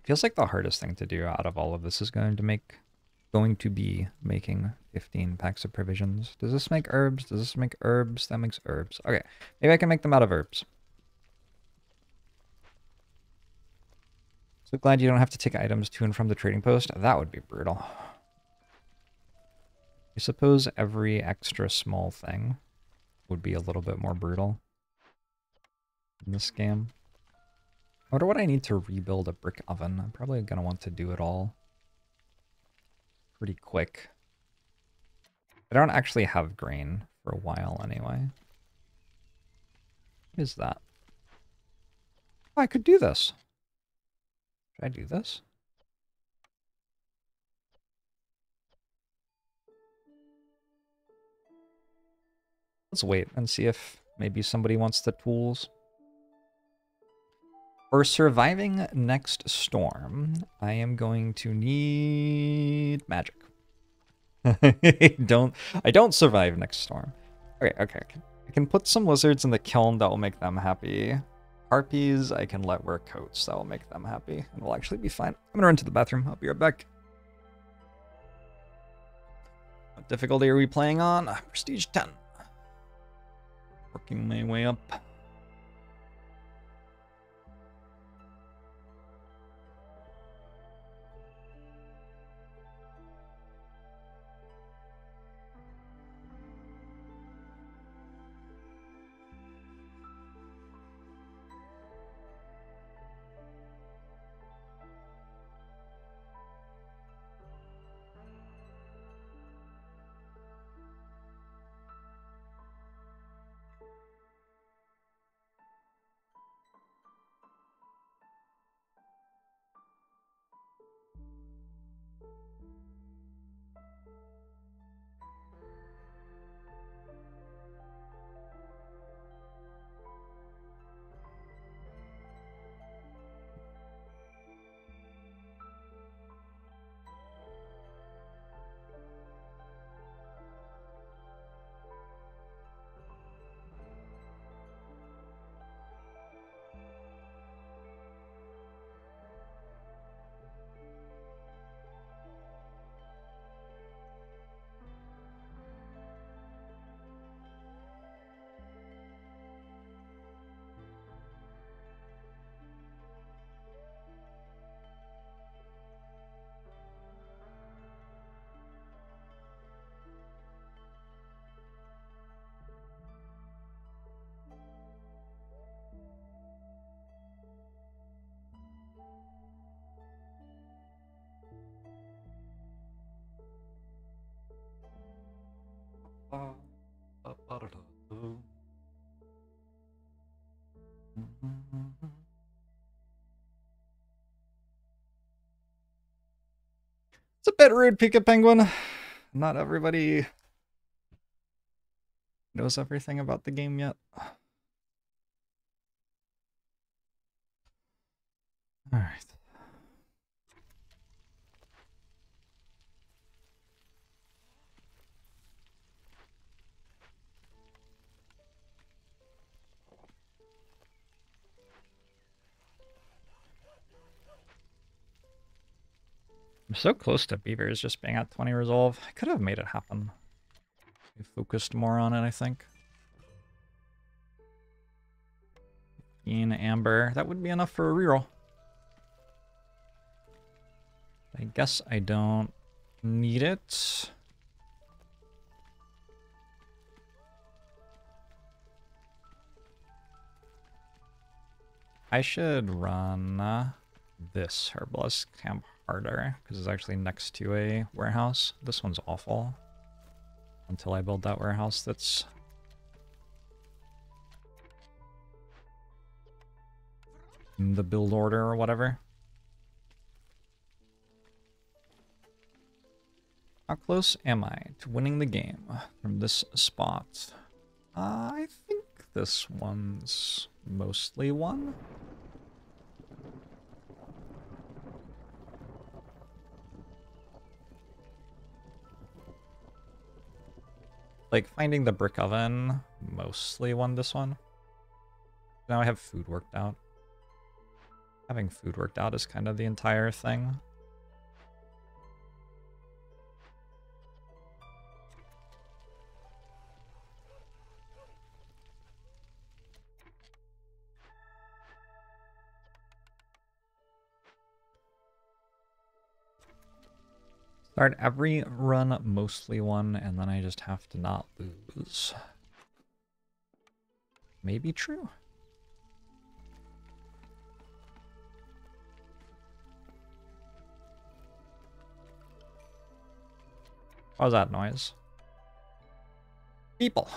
Feels like the hardest thing to do out of all of this is going to be making 15 packs of provisions. Does this make herbs? Does this make herbs? That makes herbs. Okay, maybe I can make them out of herbs. So glad you don't have to take items to and from the trading post. That would be brutal. I suppose every extra small thing would be a little bit more brutal in this game. I wonder what I need to rebuild a brick oven. I'm probably going to want to do it all pretty quick. I don't actually have grain for a while anyway. What is that? Oh, I could do this. Should I do this? Let's wait and see if maybe somebody wants the tools. For surviving next storm, I am going to need magic. I don't survive next storm. Okay. I can put some lizards in the kiln that will make them happy. Harpies, I can let wear coats that will make them happy, and we'll actually be fine. I'm gonna run to the bathroom. I'll be right back. What difficulty are we playing on? Prestige 10. Working my way up. It's a bit rude, Pika Penguin. Not everybody knows everything about the game yet. All right. I'm so close to beavers just being at 20 resolve. I could have made it happen. We focused more on it, I think. In amber. That would be enough for a reroll. I guess I don't need it. I should run this Herbalist Camp harder because it's actually next to a warehouse. This one's awful until I build that warehouse that's in the build order or whatever. How close am I to winning the game from this spot? I think this one's mostly won. Like, finding the brick oven mostly won this one. Now I have food worked out. Having food worked out is kind of the entire thing. Start every run mostly won, and then I just have to not lose. Maybe true. What was that noise? People.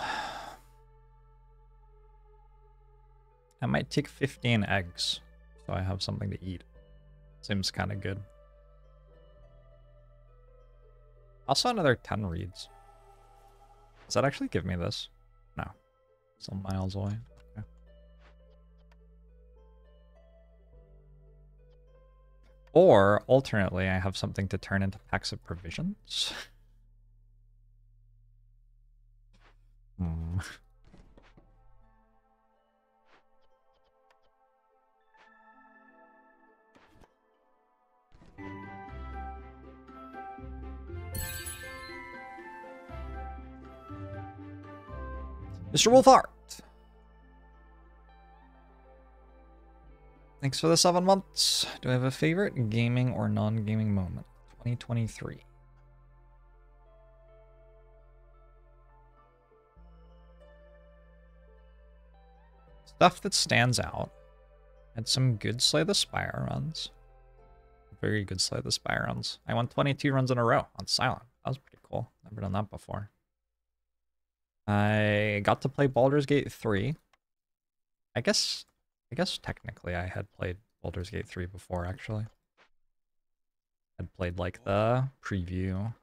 I might take 15 eggs, so I have something to eat. Seems kind of good. Also another 10 reeds. Does that actually give me this? No. Some miles away. Okay. Or, alternately, I have something to turn into packs of provisions. Mr. Wolfhart. Thanks for the 7 months. Do I have a favorite gaming or non-gaming moment? 2023. Stuff that stands out. Had some good Slay the Spire runs. Very good Slay the Spire runs. I won 22 runs in a row on Silent. That was pretty cool. Never done that before. I got to play Baldur's Gate 3. I guess technically I had played Baldur's Gate 3 before, actually. I'd played like the preview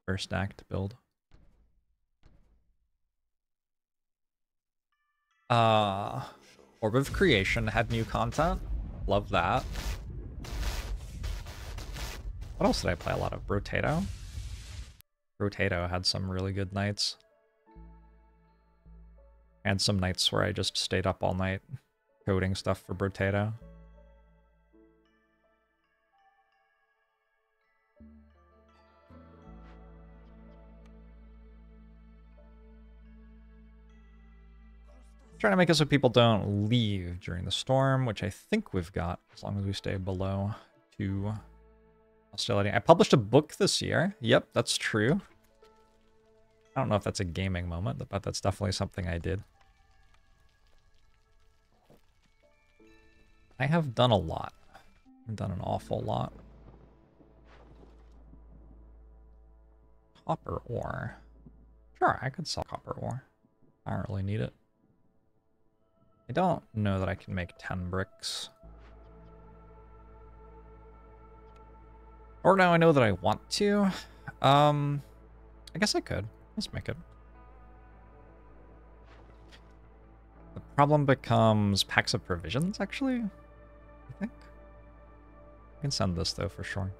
first act build. Orb of Creation had new content. Love that. What else did I play a lot of? Brotato? Brotato had some really good nights. And some nights where I just stayed up all night coding stuff for Brotato. Trying to make it so people don't leave during the storm, which I think we've got, as long as we stay below 2 hostility. I published a book this year. Yep, that's true. I don't know if that's a gaming moment, but that's definitely something I did. I have done a lot. I've done an awful lot. Copper ore. Sure, I could sell copper ore. I don't really need it. I don't know that I can make 10 bricks. Or now I know that I want to. I guess I could. Let's make it. The problem becomes packs of provisions, actually. I think. I can send this, though, for sure.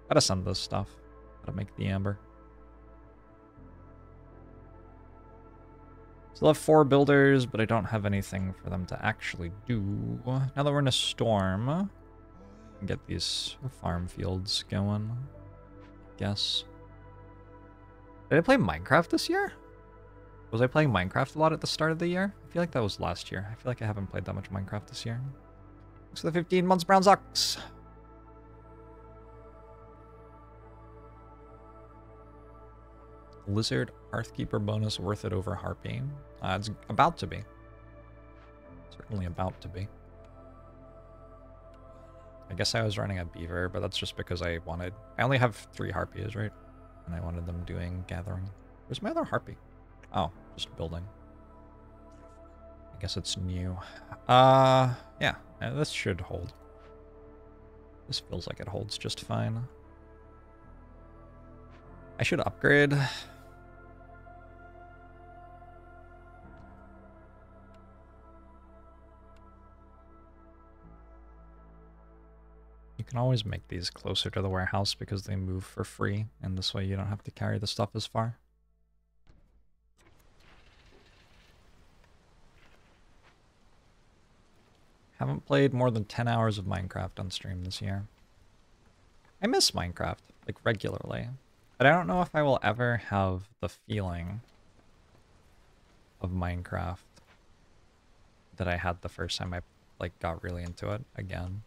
Gotta send this stuff. Gotta make the amber. Still have 4 builders, but I don't have anything for them to actually do. Now that we're in a storm, Get these farm fields going. Guess. Did I play Minecraft this year? Was I playing Minecraft a lot at the start of the year? I feel like that was last year. I feel like I haven't played that much Minecraft this year. Thanks for the 15 months, Brown Socks. Lizard Hearthkeeper bonus worth it over Harpy? It's about to be. Certainly about to be. I guess I was running a beaver, but that's just because I only have 3 harpies, right? And I wanted them doing gathering. Where's my other harpy? Oh, just building. I guess it's new. Yeah, this should hold. This feels like it holds just fine. I should upgrade. You can always make these closer to the warehouse because they move for free, and this way you don't have to carry the stuff as far. Haven't played more than 10 hours of Minecraft on stream this year. I miss Minecraft, like, regularly. But I don't know if I will ever have the feeling of Minecraft that I had the first time I, like, got really into it again.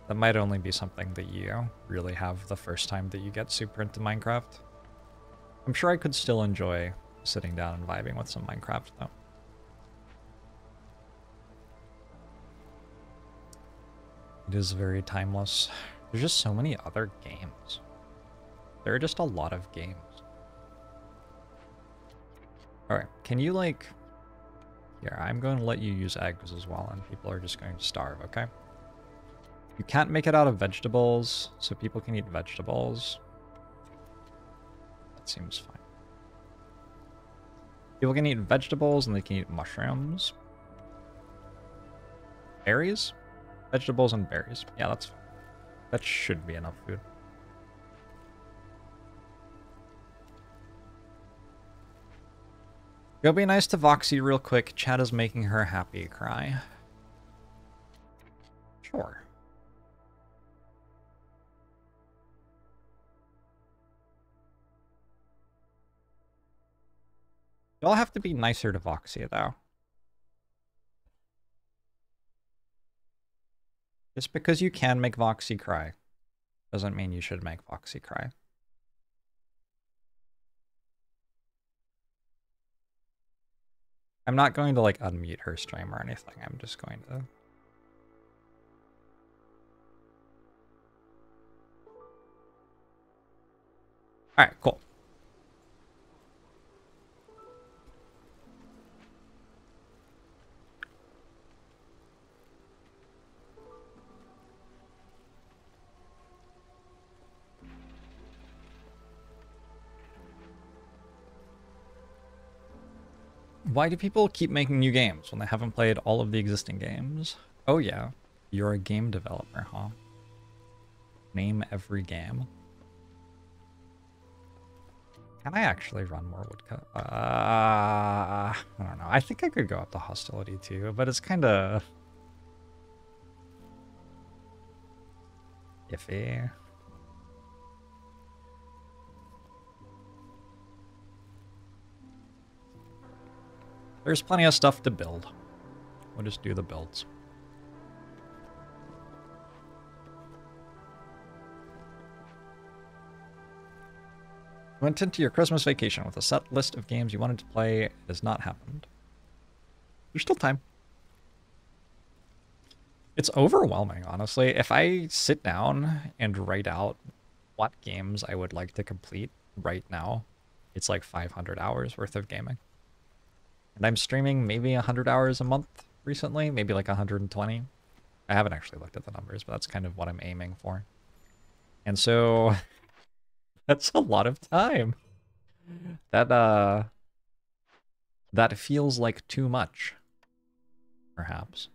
That might only be something that you really have the first time that you get super into Minecraft. I'm sure I could still enjoy sitting down and vibing with some Minecraft, though. It is very timeless. There's just so many other games. There are just a lot of games. Alright, can you, like... Here, I'm going to let you use eggs as well, and people are just going to starve, okay? You can't make it out of vegetables, so people can eat vegetables. That seems fine. People can eat vegetables, and they can eat mushrooms. Berries? Vegetables and berries. Yeah, that should be enough food. Go be nice to Voxy real quick. Chat is making her happy cry. Sure. Y'all have to be nicer to Voxy, though. Just because you can make Voxy cry doesn't mean you should make Voxy cry. I'm not going to, like, unmute her stream or anything. I'm just going to... Alright, cool. Why do people keep making new games when they haven't played all of the existing games? Oh yeah, you're a game developer, huh? Name every game. Can I actually run more woodcut? I don't know. I think I could go up to hostility too, but it's kind of iffy. There's plenty of stuff to build. We'll just do the builds. Went into your Christmas vacation with a set list of games you wanted to play. It has not happened. There's still time. It's overwhelming, honestly. If I sit down and write out what games I would like to complete right now, it's like 500 hours worth of gaming. And I'm streaming maybe 100 hours a month recently, maybe like 120. I haven't actually looked at the numbers, but that's kind of what I'm aiming for. And so that's a lot of time. That feels like too much, perhaps.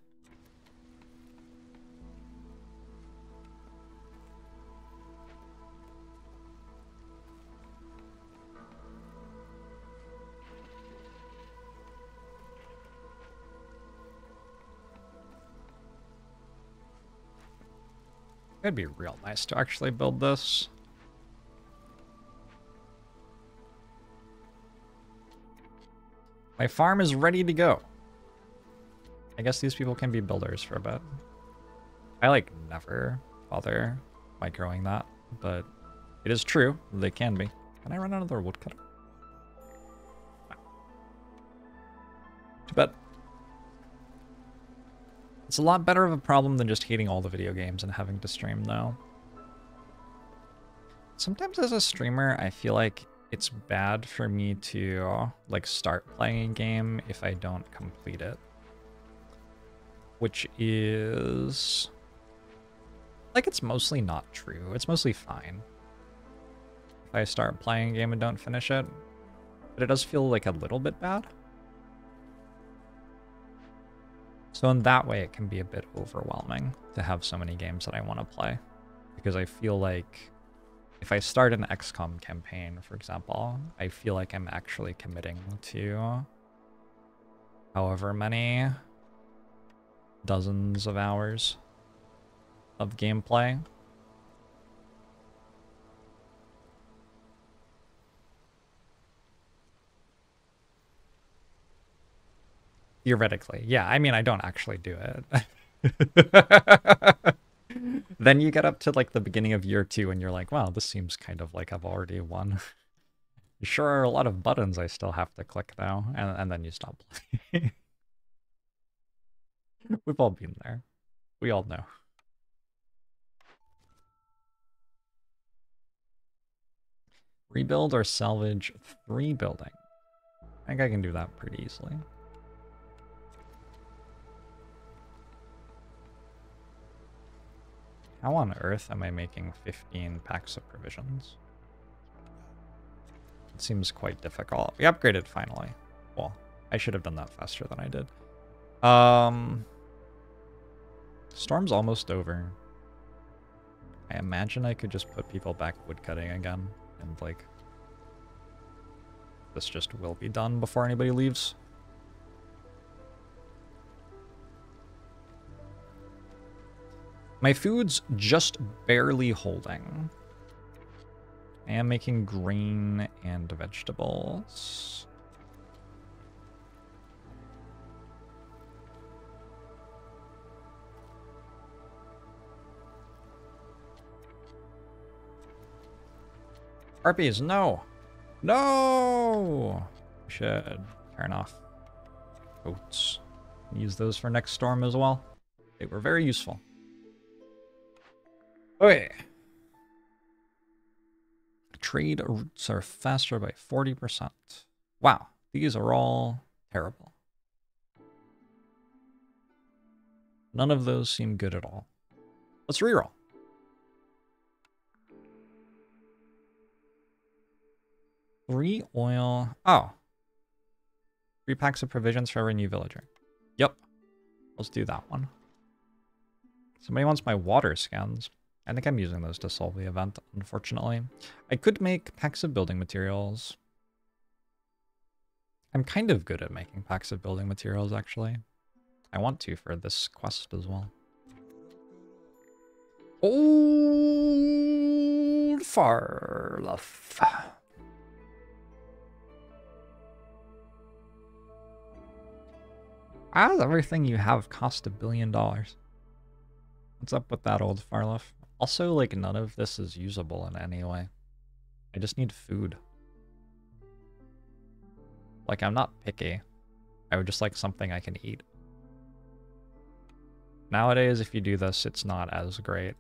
It'd be real nice to actually build this. My farm is ready to go. I guess these people can be builders for a bit. I like never bother microing that, but it is true. They can be. Can I run another woodcutter? No. Too bad. It's a lot better of a problem than just hating all the video games and having to stream, though. Sometimes as a streamer, I feel like it's bad for me to, like, start playing a game if I don't complete it. Which is... like, it's mostly not true. It's mostly fine if I start playing a game and don't finish it. But it does feel like a little bit bad. So in that way, it can be a bit overwhelming to have so many games that I want to play. Because I feel like if I start an XCOM campaign, for example, I feel like I'm actually committing to however many dozens of hours of gameplay. Theoretically, yeah. I mean, I don't actually do it. Then you get up to like the beginning of year 2 and you're like, wow, this seems kind of like I've already won. Sure are a lot of buttons I still have to click now, and then you stop playing. We've all been there. We all know. Rebuild or salvage 3 building. I think I can do that pretty easily. How on earth am I making 15 packs of provisions? It seems quite difficult. We upgraded finally. Well, I should have done that faster than I did. Storm's almost over. I imagine I could just put people back woodcutting again. And like, this just will be done before anybody leaves. My food's just barely holding. I am making grain and vegetables. Harpies, no! No! Should turn off oats. Use those for next storm as well. They were very useful. Okay. Trade routes are faster by 40%. Wow, these are all terrible. None of those seem good at all. Let's reroll. Three oil. Oh. 3 packs of provisions for every new villager. Yep. Let's do that one. Somebody wants my water scans. I think I'm using those to solve the event, unfortunately. I could make packs of building materials. I'm kind of good at making packs of building materials, actually. I want to for this quest as well. Old Farluff. How does everything you have cost $1 billion? What's up with that, Old Farluff? Also, like, none of this is usable in any way. I just need food. Like, I'm not picky. I would just like something I can eat. Nowadays, if you do this, it's not as great.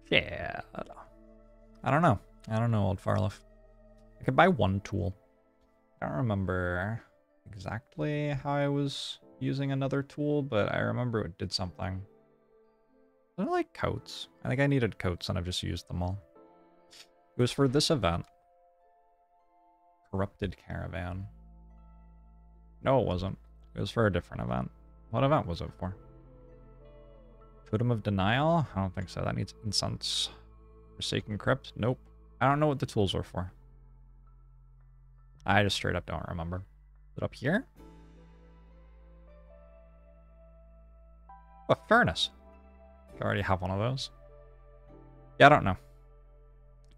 Yeah. I don't know. I don't know, Old Farluff. I could buy 1 tool. I don't remember exactly how I was using another tool, but I remember it did something. I like coats. I think I needed coats and I've just used them all. It was for this event. Corrupted Caravan. No, it wasn't. It was for a different event. What event was it for? Totem of Denial? I don't think so. That needs incense. Forsaken Crypt? Nope. I don't know what the tools were for. I just straight up don't remember. Is it up here? Oh, a furnace. I already have one of those. Yeah, I don't know.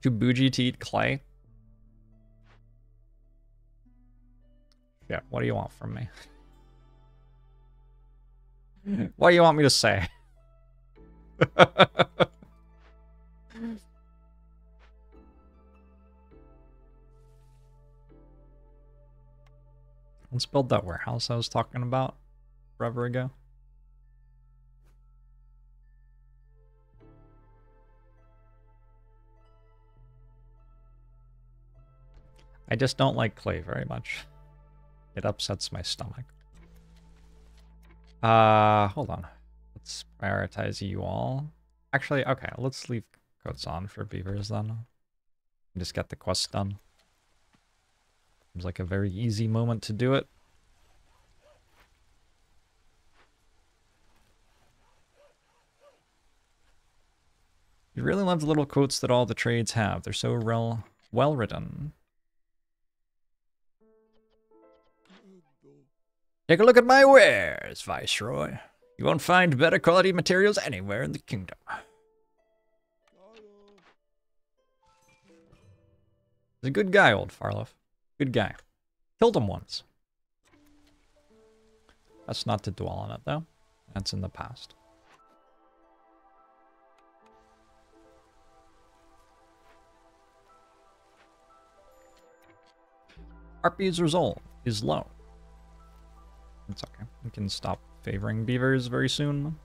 Too bougie to eat clay? Yeah, what do you want from me? What do you want me to say? Let's build that warehouse I was talking about forever ago. I just don't like clay very much. It upsets my stomach. Hold on. Let's prioritize you all. Actually, okay, let's leave coats on for beavers then. Just get the quest done. Seems like a very easy moment to do it. You really love the little quotes that all the trades have. They're so well written. Take a look at my wares, Viceroy. You won't find better quality materials anywhere in the kingdom. He's a good guy, old Farloff. Good guy. Killed him once. That's not to dwell on it, though. That's in the past. RP's result is low. It's okay. We can stop favoring beavers very soon.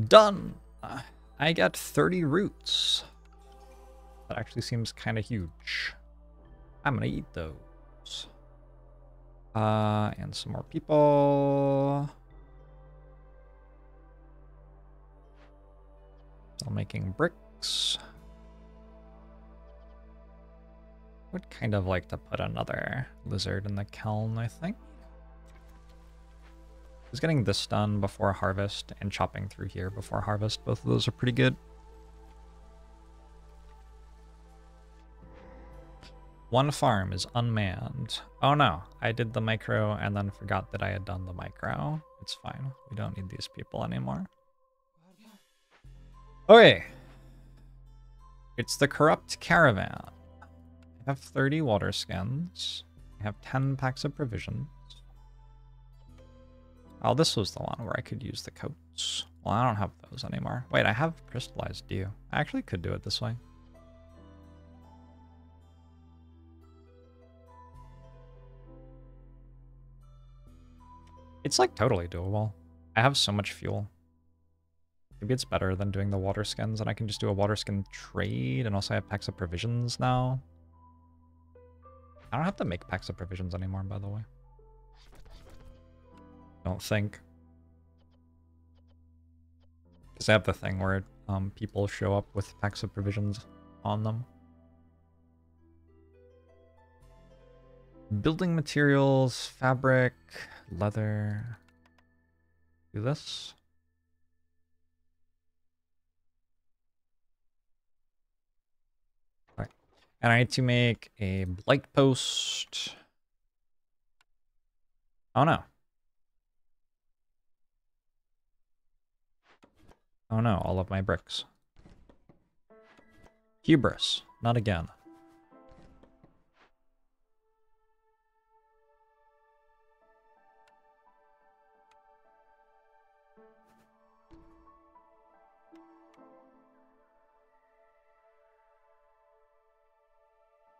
Done! I got 30 roots. That actually seems kind of huge. I'm gonna eat those. And some more people. Still making bricks. Would kind of like to put another lizard in the kiln, I think. I was getting this done before harvest and chopping through here before harvest. Both of those are pretty good. One farm is unmanned. Oh no, I did the micro and then forgot that I had done the micro. It's fine. We don't need these people anymore. Okay. It's the corrupt caravan. I have 30 water skins. I have 10 packs of provisions. Oh, this was the one where I could use the coats. Well, I don't have those anymore. Wait, I have crystallized dew. I actually could do it this way. It's like totally doable. I have so much fuel. Maybe it's better than doing the water skins, and I can just do a water skin trade, and also I have packs of provisions now. I don't have to make packs of provisions anymore, by the way. Don't think. Because I have the thing where people show up with packs of provisions on them. Building materials, fabric, leather. Do this. All right. And I need to make a blight post. Oh no. Oh no, all of my bricks. Hubris, not again.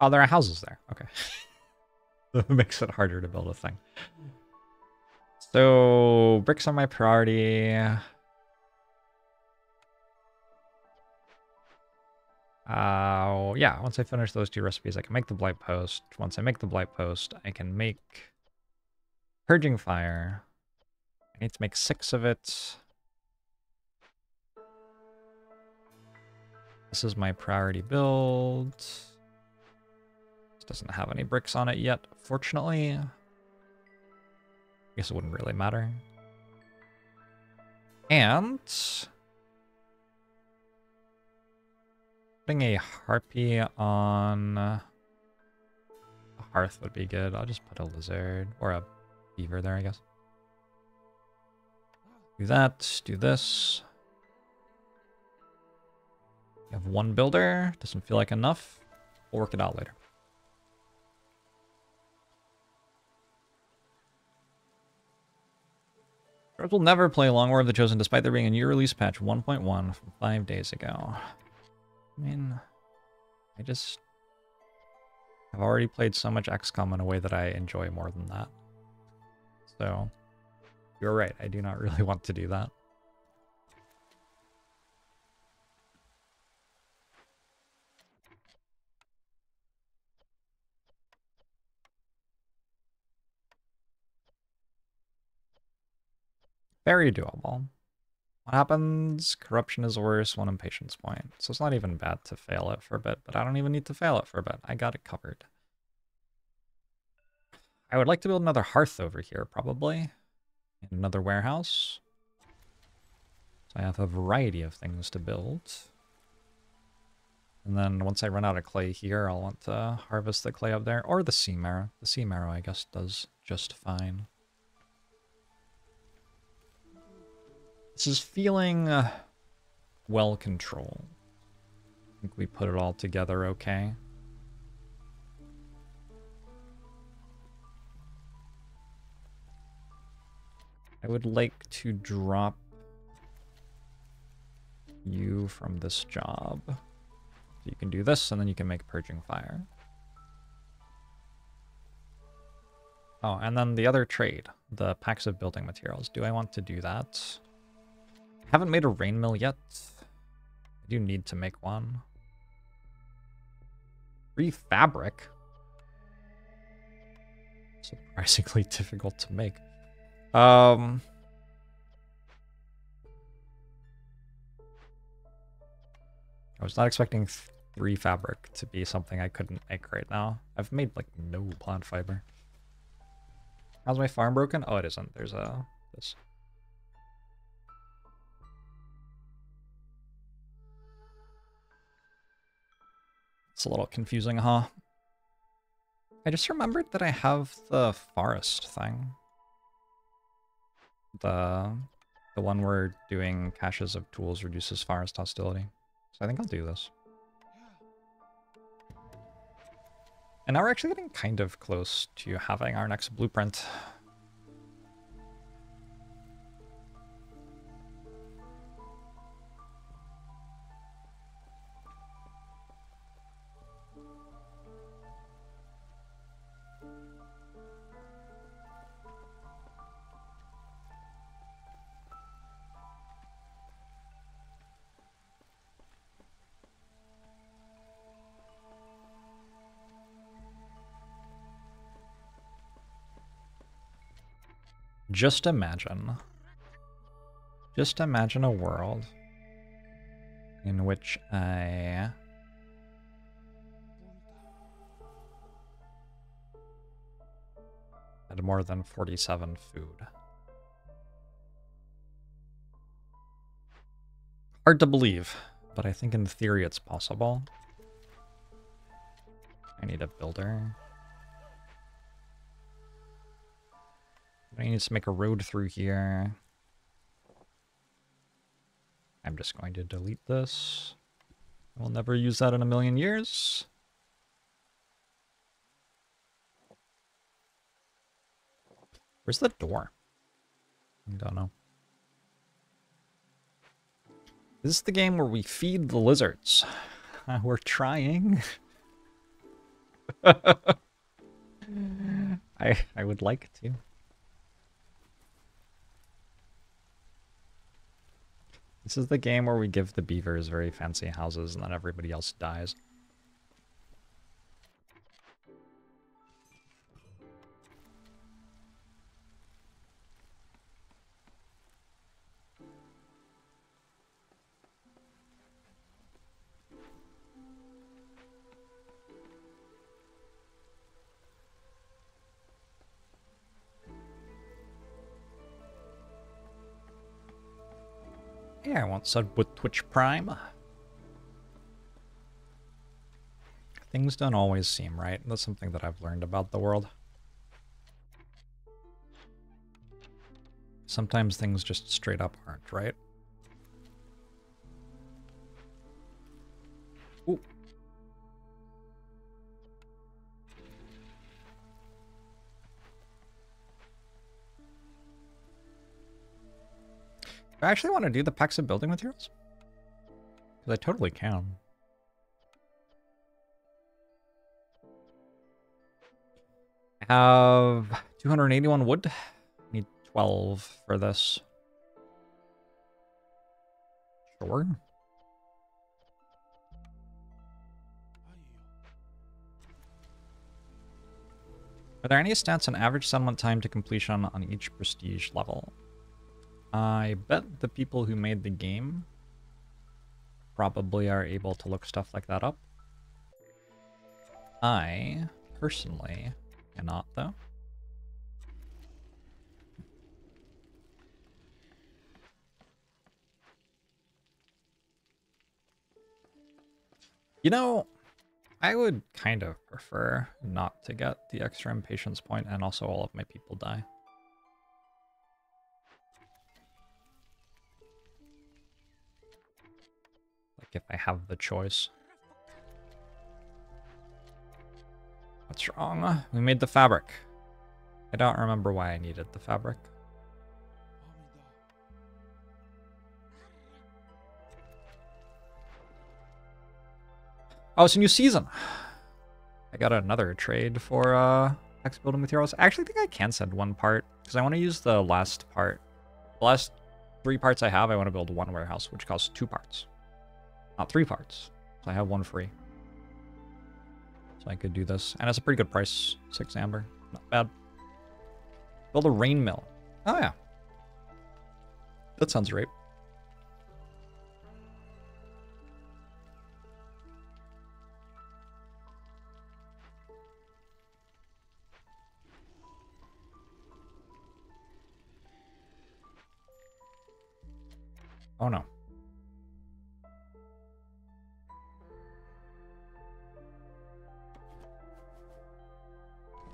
Oh, there are houses there. Okay. That makes it harder to build a thing. So, bricks are my priority. Yeah, once I finish those two recipes, I can make the blight post. Once I make the blight post, I can make purging fire. I need to make 6 of it. This is my priority build. This doesn't have any bricks on it yet, fortunately. I guess it wouldn't really matter. And Putting a harpy on a hearth would be good. I'll just put a lizard or a beaver there, I guess. Do that, do this. You have one builder, doesn't feel like enough. We'll work it out later. JORBS will never play Long War of the Chosen despite there being a new release patch 1.1 from 5 days ago. I mean, I just have already played so much XCOM in a way that I enjoy more than that. So, you're right, I do not really want to do that. Very doable. What happens? Corruption is worse, 1 impatience point. So it's not even bad to fail it for a bit, but I don't even need to fail it for a bit. I got it covered. I would like to build another hearth over here, probably. And another warehouse. So I have a variety of things to build. And then once I run out of clay here, I'll want to harvest the clay up there. Or the sea marrow. The sea marrow, I guess, does just fine. This is feeling well controlled. I think we put it all together okay. I would like to drop you from this job. So you can do this, and then you can make Purging Fire. Oh, and then the other trade, the packs of building materials. Do I want to do that? Haven't made a rain mill yet. I do need to make one. Free fabric. Surprisingly difficult to make. I was not expecting 3 fabric to be something I couldn't make right now. I've made like no plant fiber. How's my farm broken? Oh, it isn't. There's this. It's a little confusing, huh? I just remembered that I have the forest thing. The one where doing caches of tools reduces forest hostility. So I think I'll do this. And now we're actually getting kind of close to having our next blueprint. Just imagine a world in which I had more than 47 food. Hard to believe, but I think in theory it's possible. I need a builder. I need to make a road through here. I'm just going to delete this. We'll never use that in a million years. Where's the door? I don't know. This is the game where we feed the lizards. We're trying. I would like to. This is the game where we give the beavers very fancy houses and then everybody else dies. Yeah, I want sub with Twitch Prime. Things don't always seem right. That's something that I've learned about the world. Sometimes things just straight up aren't right. Ooh. Do I actually want to do the packs of building materials? Because I totally can. I have 281 wood. Need 12 for this. Sure. Are there any stats on average settlement time to completion on each prestige level? I bet the people who made the game probably are able to look stuff like that up. I, personally, cannot, though. You know, I would kind of prefer not to get the extra impatience point and also all of my people die. Like if I have the choice. What's wrong? We made the fabric. I don't remember why I needed the fabric. Oh, it's a new season. I got another trade for X building materials. I actually think I can send one part because I want to use the last part. The last 3 parts I have, I want to build 1 warehouse, which costs 2 parts. Not 3 parts. So I have 1 free. So I could do this. And it's a pretty good price. 6 amber. Not bad. Build a rain mill. Oh, yeah. That sounds right. Oh, no.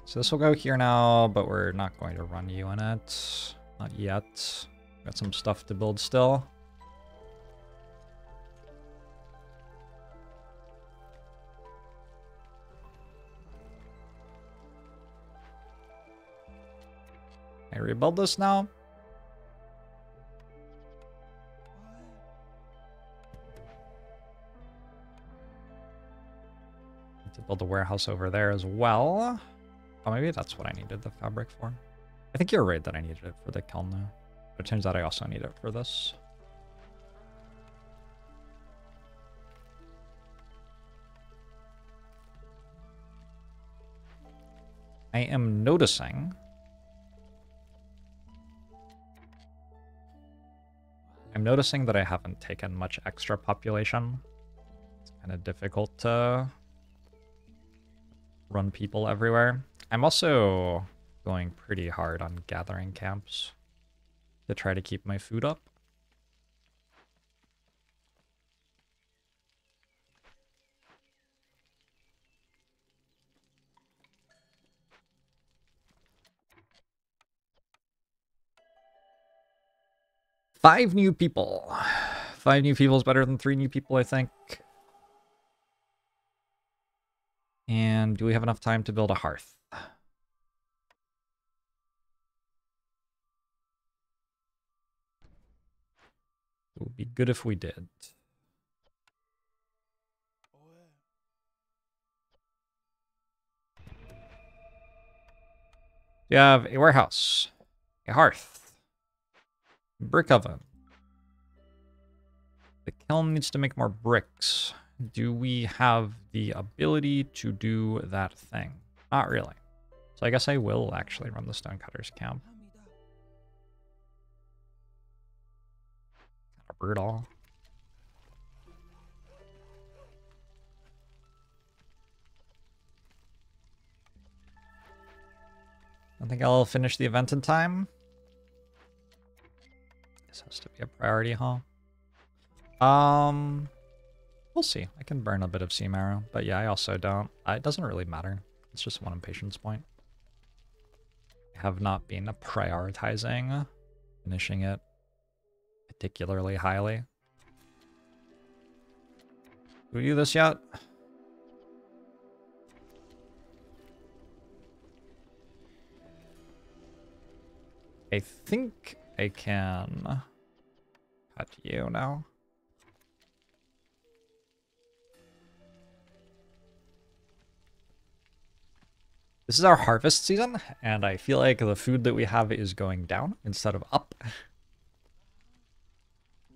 So this will go here now, but we're not going to run you in it. Not yet. Got some stuff to build still. Can I rebuild this now? Need to build a warehouse over there as well. Oh, maybe that's what I needed the fabric for. I think you're right that I needed it for the kiln now. But it turns out I also need it for this. I am noticing that I haven't taken much extra population. It's kind of difficult to run people everywhere. I'm also going pretty hard on gathering camps to try to keep my food up. Five new people. 5 new people is better than 3 new people, I think. And do we have enough time to build a hearth? It would be good if we did. You have a warehouse, a hearth, brick oven. The kiln needs to make more bricks. Do we have the ability to do that thing? Not really. So I guess I will actually run the stonecutters camp. Kind of brutal. I think I'll finish the event in time. This has to be a priority, huh? We'll see. I can burn a bit of sea marrow, but yeah, I also don't. It doesn't really matter. It's just one impatience point. I have not been prioritizing finishing it particularly highly. Do we do this yet? I think I can cut you now. This is our harvest season, and I feel like the food that we have is going down instead of up.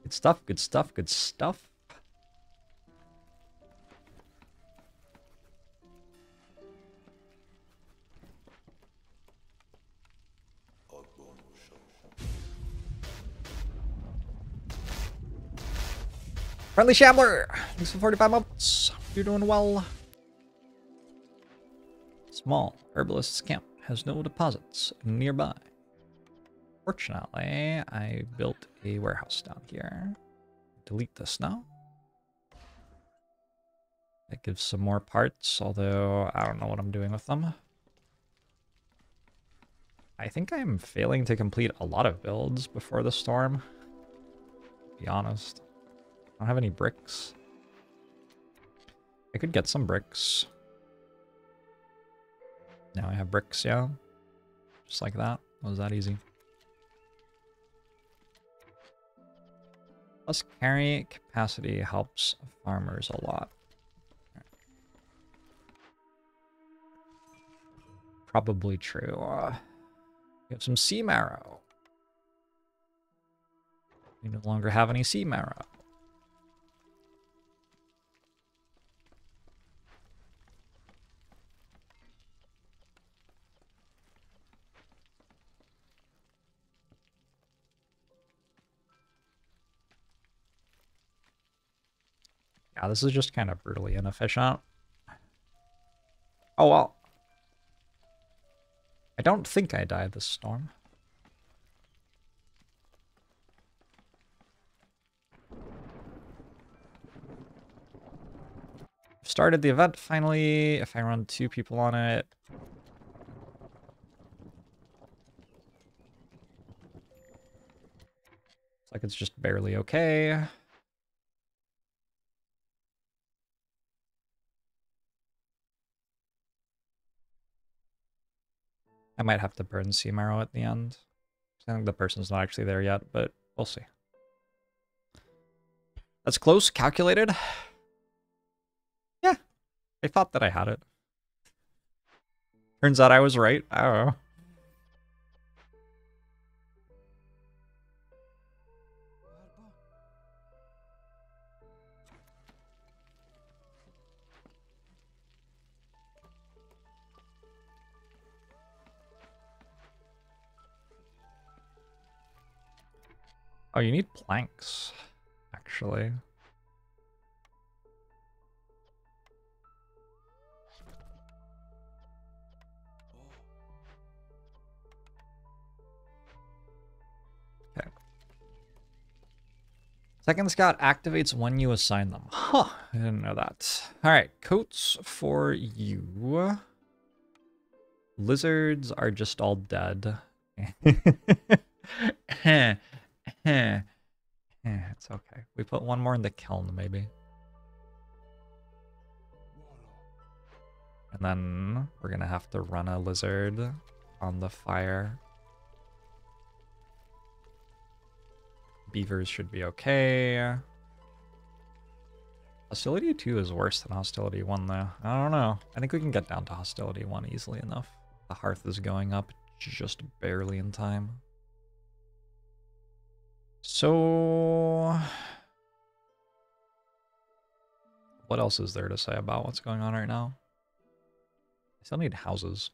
Good stuff, good stuff, good stuff. Friendly Shambler! Thanks for 45 months. You're doing well. Small herbalist's camp has no deposits nearby. Fortunately, I built a warehouse down here. Delete this now. That gives some more parts, although I don't know what I'm doing with them. I think I'm failing to complete a lot of builds before the storm, to be honest. I don't have any bricks. I could get some bricks. Now I have bricks, yeah. Just like that. It was that easy. Plus carry capacity helps farmers a lot. Probably true. We have some sea marrow. We no longer have any sea marrow. Yeah, this is just kind of brutally inefficient. Oh well. I don't think I died this storm. Started the event finally. If I run 2 people on it. It's like it's just barely okay. I might have to burn sea marrow at the end. I think the person's not actually there yet, but we'll see. That's close, calculated. Yeah, I thought that I had it. Turns out I was right. I don't know. Oh, you need planks, actually. Okay. Second Scout activates when you assign them. Huh, I didn't know that. Alright, coats for you. Lizards are just all dead. It's okay. We put one more in the kiln, maybe. And then we're gonna have to run a lizard on the fire. Beavers should be okay. Hostility 2 is worse than Hostility 1, though. I don't know. I think we can get down to Hostility 1 easily enough. The hearth is going up just barely in time. So, what else is there to say about what's going on right now? I still need houses.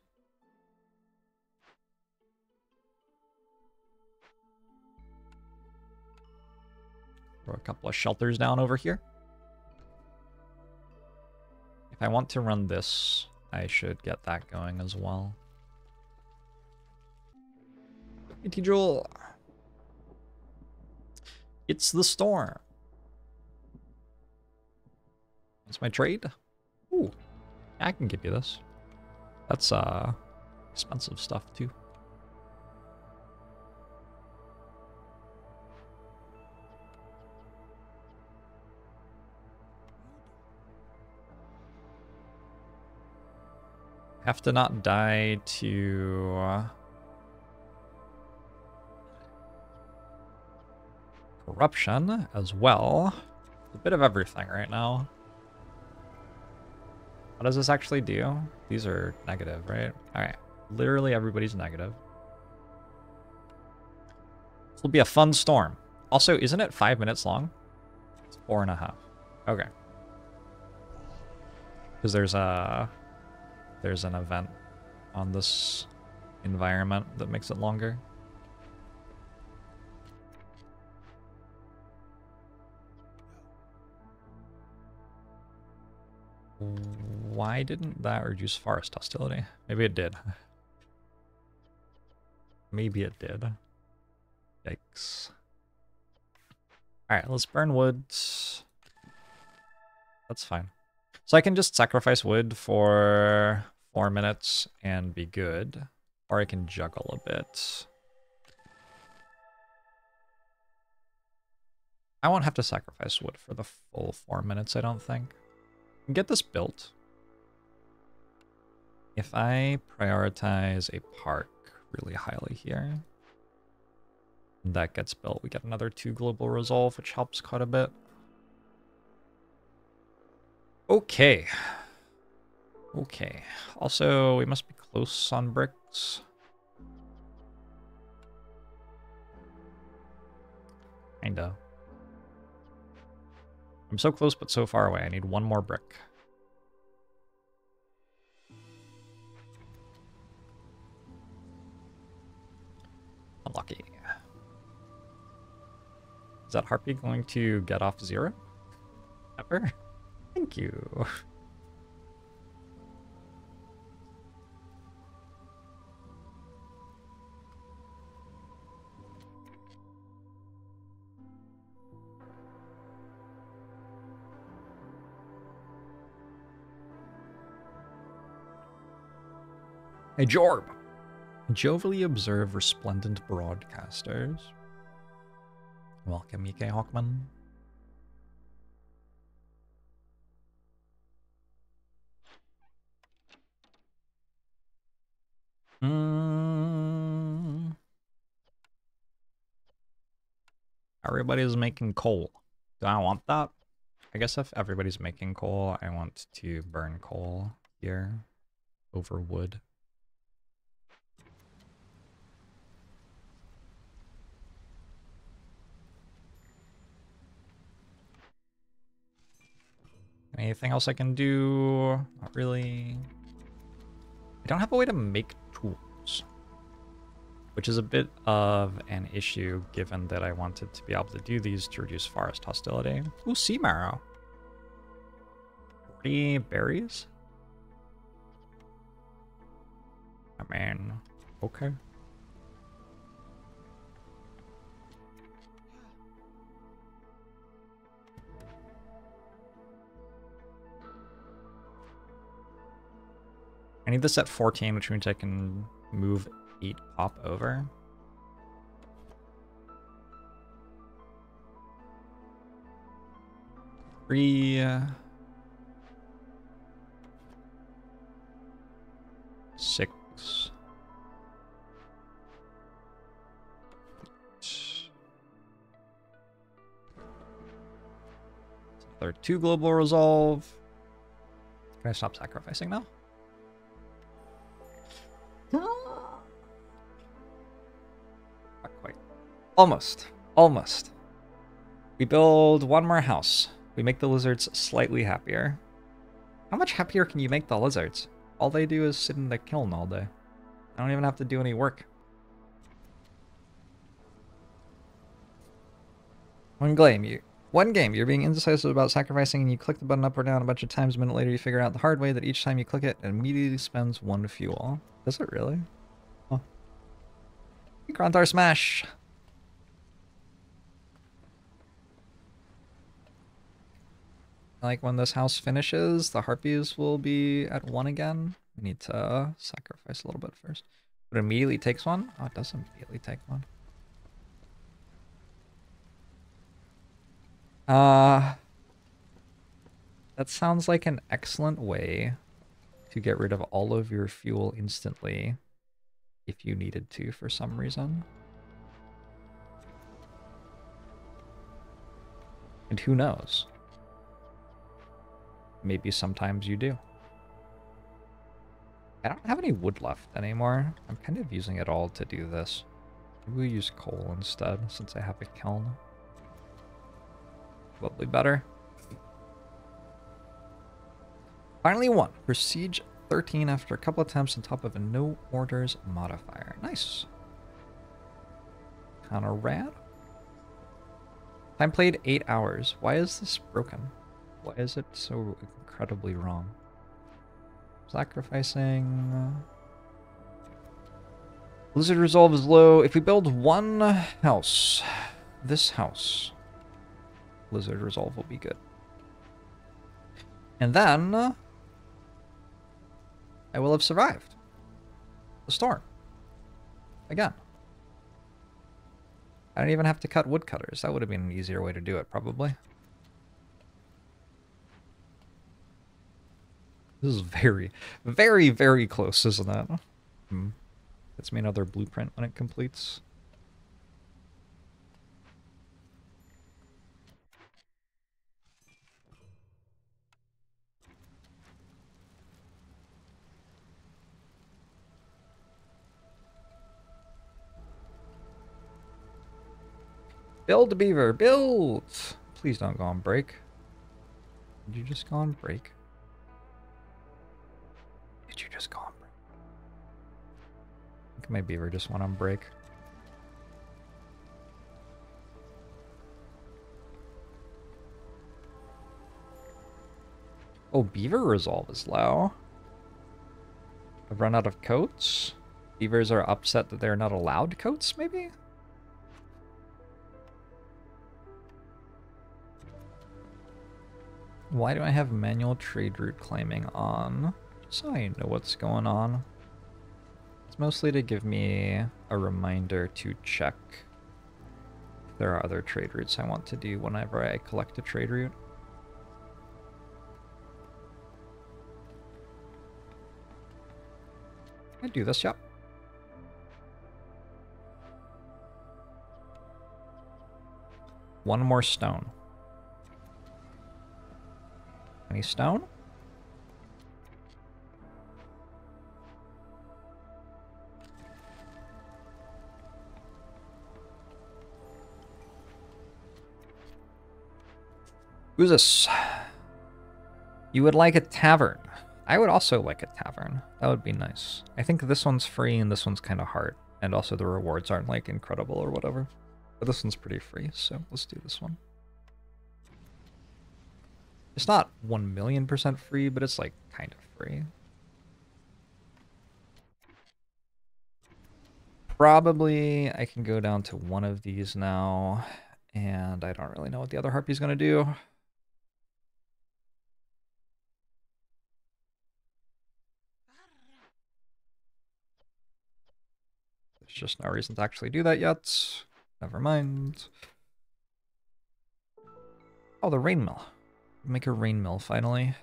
Throw a couple of shelters down over here. If I want to run this, I should get that going as well. Hey, T-Jewel. It's the storm. What's my trade? Ooh, I can give you this. That's expensive stuff too. Have to not die to corruption as well. A bit of everything right now. What does this actually do? These are negative, right? Alright. Literally everybody's negative. This will be a fun storm. Also, isn't it 5 minutes long? It's 4.5. Okay. Because there's an event on this environment that makes it longer. Why didn't that reduce forest hostility? Maybe it did. Maybe it did. Yikes. Alright, let's burn wood. That's fine. So I can just sacrifice wood for 4 minutes and be good. Or I can juggle a bit. I won't have to sacrifice wood for the full 4 minutes, I don't think. Get this built. If I prioritize a park really highly here, that gets built. We get another 2 global resolve, which helps quite a bit. Okay. Okay. Also, we must be close on bricks. Kinda. I'm so close, but so far away. I need 1 more brick. Unlucky. Is that harpy going to get off 0? Ever? Thank you. Hey, Jorb! Jovially observe resplendent broadcasters. Welcome, Mike Hawkman. Everybody's making coal. Do I want that? I guess if everybody's making coal, I want to burn coal here over wood. Anything else I can do? Not really. I don't have a way to make tools, which is a bit of an issue given that I wanted to be able to do these to reduce forest hostility. Ooh, sea marrow. 40 berries? I mean, okay. I need this at 14, which means I can move 8 pop over. Three, 6. There are 2 global resolve. Can I stop sacrificing now? Not quite. Almost. Almost. We build 1 more house. We make the lizards slightly happier. How much happier can you make the lizards? All they do is sit in the kiln all day. I don't even have to do any work. One game, you're being indecisive about sacrificing and you click the button up or down a bunch of times. A minute later, you figure out the hard way that each time you click it, it immediately spends 1 fuel. Does it really? Oh. Grantar Smash! Like when this house finishes, the harpies will be at 1 again. We need to sacrifice a little bit first. But it immediately takes one? Oh, it does immediately take one. That sounds like an excellent way to get rid of all of your fuel instantly if you needed to for some reason. And who knows? Maybe sometimes you do. I don't have any wood left anymore. I'm kind of using it all to do this. Maybe we use coal instead since I have a kiln. Probably better. Finally won. Prestige 13 after a couple attempts on top of a no orders modifier. Nice. Kinda rad. Time played 8 hours. Why is this broken? Why is it so incredibly wrong? Sacrificing. Blizzard resolve is low. If we build one house, this house, blizzard resolve will be good. And then I will have survived the storm again. I don't even have to cut woodcutters. That would have been an easier way to do it, probably. This is very, very, very close, isn't it? Gets me another blueprint when it completes. Build, beaver, build! Please don't go on break. Did you just go on break? Did you just go on break? I think my beaver just went on break. Oh, beaver resolve is low. I've run out of coats. Beavers are upset that they're not allowed coats, maybe? Why do I have manual trade route claiming on? Just so I know what's going on. It's mostly to give me a reminder to check if there are other trade routes I want to do whenever I collect a trade route. Can I do this? Yep. One more stone. Any stone? Who's this? You would like a tavern. I would also like a tavern. That would be nice. I think this one's free and this one's kind of hard. And also the rewards aren't like incredible or whatever. But this one's pretty free, so let's do this one. It's not 1,000,000% free, but it's like kind of free. Probably I can go down to one of these now, and I don't really know what the other harpy's gonna do. There's just no reason to actually do that yet. Never mind. Oh, the rain mill. Make a rain mill finally.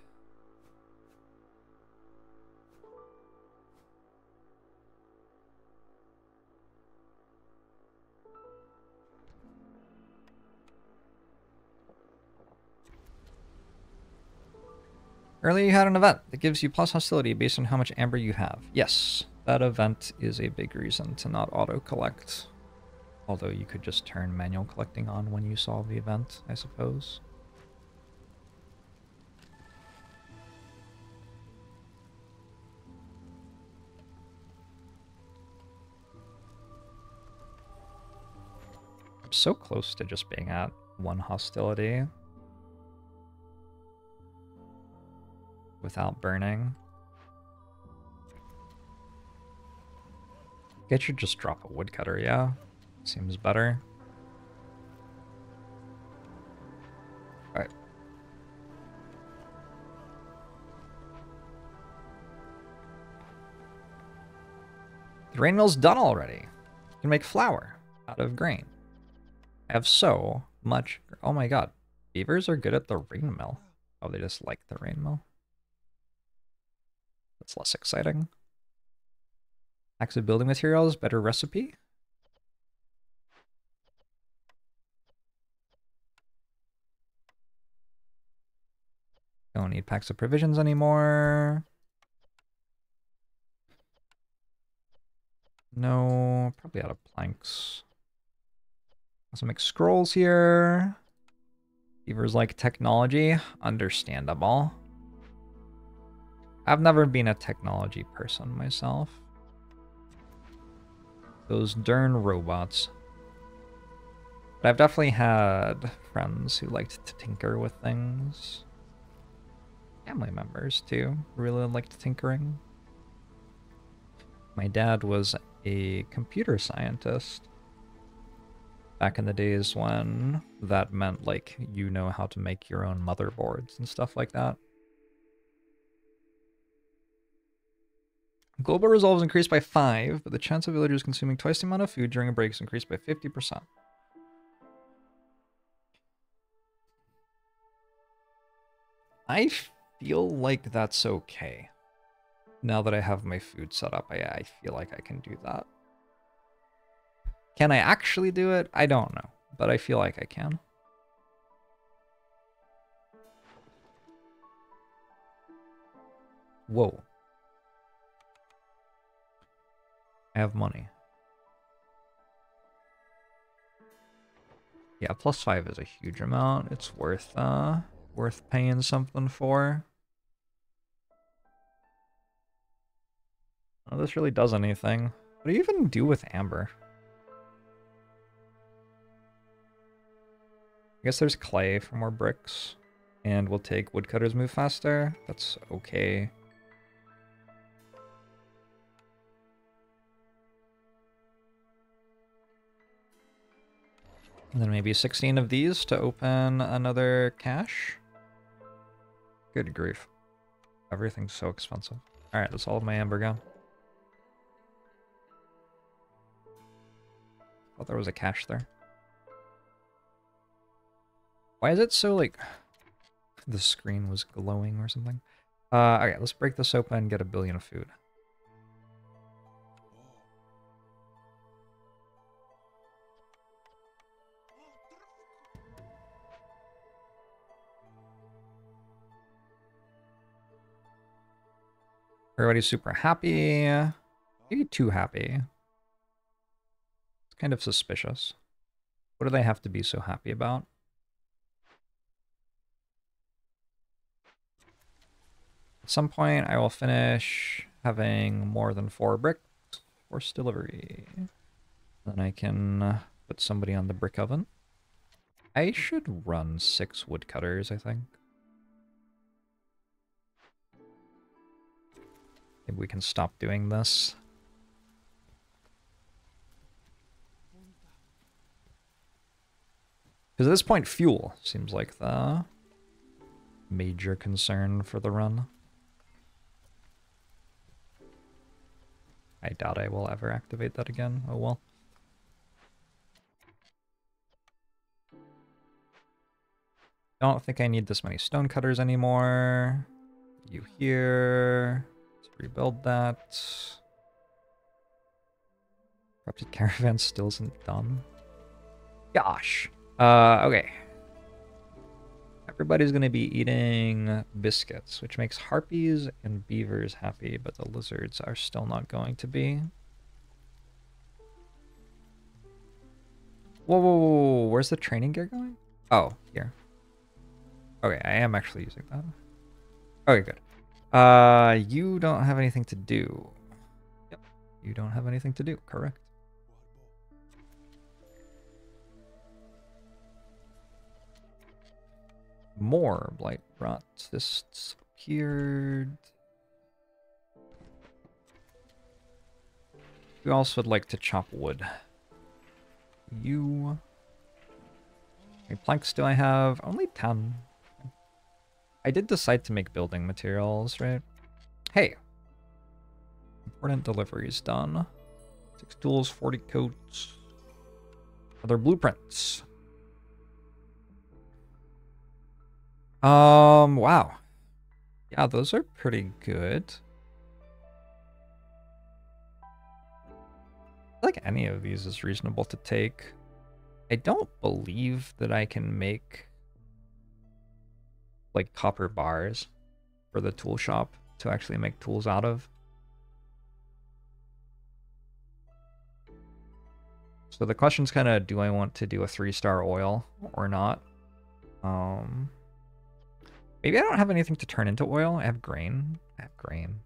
Earlier you had an event that gives you plus hostility based on how much amber you have. Yes, that event is a big reason to not auto-collect. Although you could just turn manual collecting on when you solve the event, I suppose. I'm so close to just being at 1 hostility. Without burning. Get you just drop a woodcutter, yeah? Seems better. Alright. Grain mill's done already. You can make flour out of grain. I have so much. Oh my god. Beavers are good at the rain mill. Oh, they just like the rain mill. That's less exciting. Active building materials, better recipe. Don't need packs of provisions anymore. No, probably out of planks. Also make scrolls here. Beavers like technology. Understandable. I've never been a technology person myself. Those darn robots. But I've definitely had friends who liked to tinker with things. Family members, too, really liked tinkering. My dad was a computer scientist. Back in the days when that meant, like, you know how to make your own motherboards and stuff like that. Global resolve is increased by 5, but the chance of villagers consuming twice the amount of food during a break is increased by 50%. I feel like that's okay. Now that I have my food set up, I feel like I can do that. Can I actually do it? I don't know, but I feel like I can. Whoa. I have money. Yeah, +5 is a huge amount. It's worth paying something for. Oh, this really does anything. What do you even do with amber? I guess there's clay for more bricks. And we'll take woodcutters move faster. That's okay. And then maybe 16 of these to open another cache. Good grief. Everything's so expensive. Alright, that's all of my amber gone. Thought there was a cache there. Why is it so, like, the screen was glowing or something? Okay, let's break this open and get 1 billion of food. Everybody's super happy. Maybe too happy. It's kind of suspicious. What do they have to be so happy about? At some point, I will finish having more than 4 bricks. Forced delivery. Then I can put somebody on the brick oven. I should run 6 woodcutters, I think. Maybe we can stop doing this. Because at this point, fuel seems like the major concern for the run. I doubt I will ever activate that again. Oh well. Don't think I need this many stonecutters anymore. You here. Let's rebuild that. Corrupted caravan still isn't done. Gosh. Okay. Everybody's gonna be eating biscuits, which makes harpies and beavers happy, but the lizards are still not going to be. Whoa, whoa, whoa, where's the training gear going? Oh, here. Okay, I am actually using that. Okay, good. You don't have anything to do. Yep, you don't have anything to do, correct. More blight rot cysts appeared. We also would like to chop wood. You. How many planks do I have? Only 10. I did decide to make building materials, right? Hey. Important deliveries done. 6 tools, 40 coats. Other blueprints. Wow. Yeah, those are pretty good. I feel like any of these is reasonable to take. I don't believe that I can make like copper bars for the tool shop to actually make tools out of. So the question's kind of, do I want to do a 3-star oil or not? Maybe I don't have anything to turn into oil. I have grain. I have grain.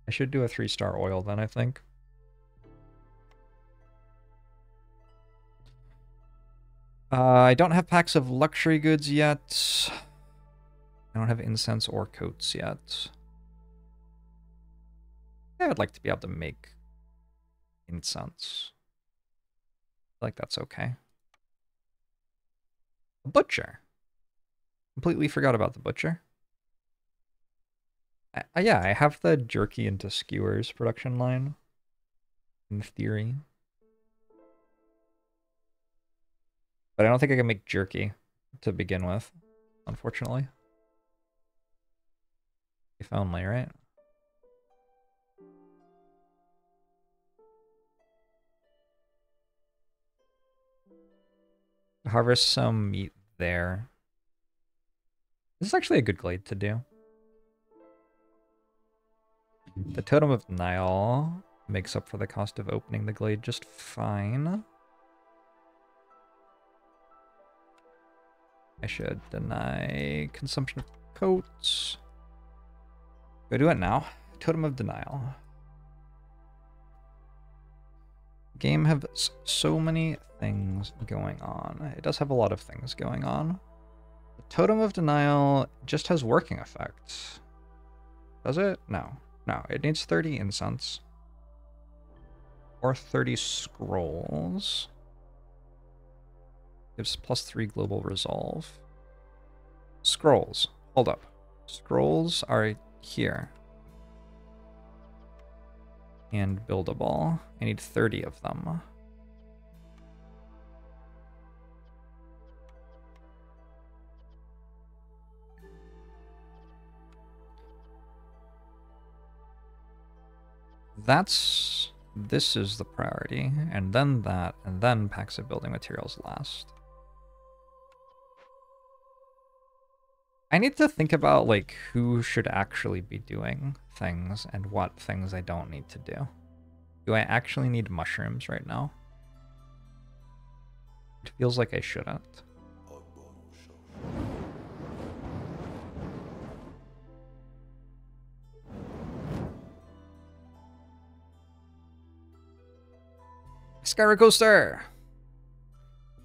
I should do a 3-star oil then, I think. I don't have packs of luxury goods yet. I don't have incense or coats yet. I would like to be able to make incense. I feel like that's okay. A butcher. Completely forgot about the butcher. Yeah, I have the jerky into skewers production line. In theory. But I don't think I can make jerky to begin with, unfortunately. If only, right? Harvest some meat there. This is actually a good glade to do. The Totem of Nile makes up for the cost of opening the glade just fine. I should deny consumption of coats. Go do it now. Totem of Denial. Game has so many things going on. It does have a lot of things going on. The Totem of Denial just has working effects. Does it? No. No, it needs 30 incense. Or 30 scrolls. Gives +3 global resolve. Scrolls. Hold up. Scrolls are here. And buildable. I need 30 of them. This is the priority, and then that, and then packs of building materials last. I need to think about, like, who should actually be doing things and what things I don't need to do. Do I actually need mushrooms right now? It feels like I shouldn't. Skyrocoaster!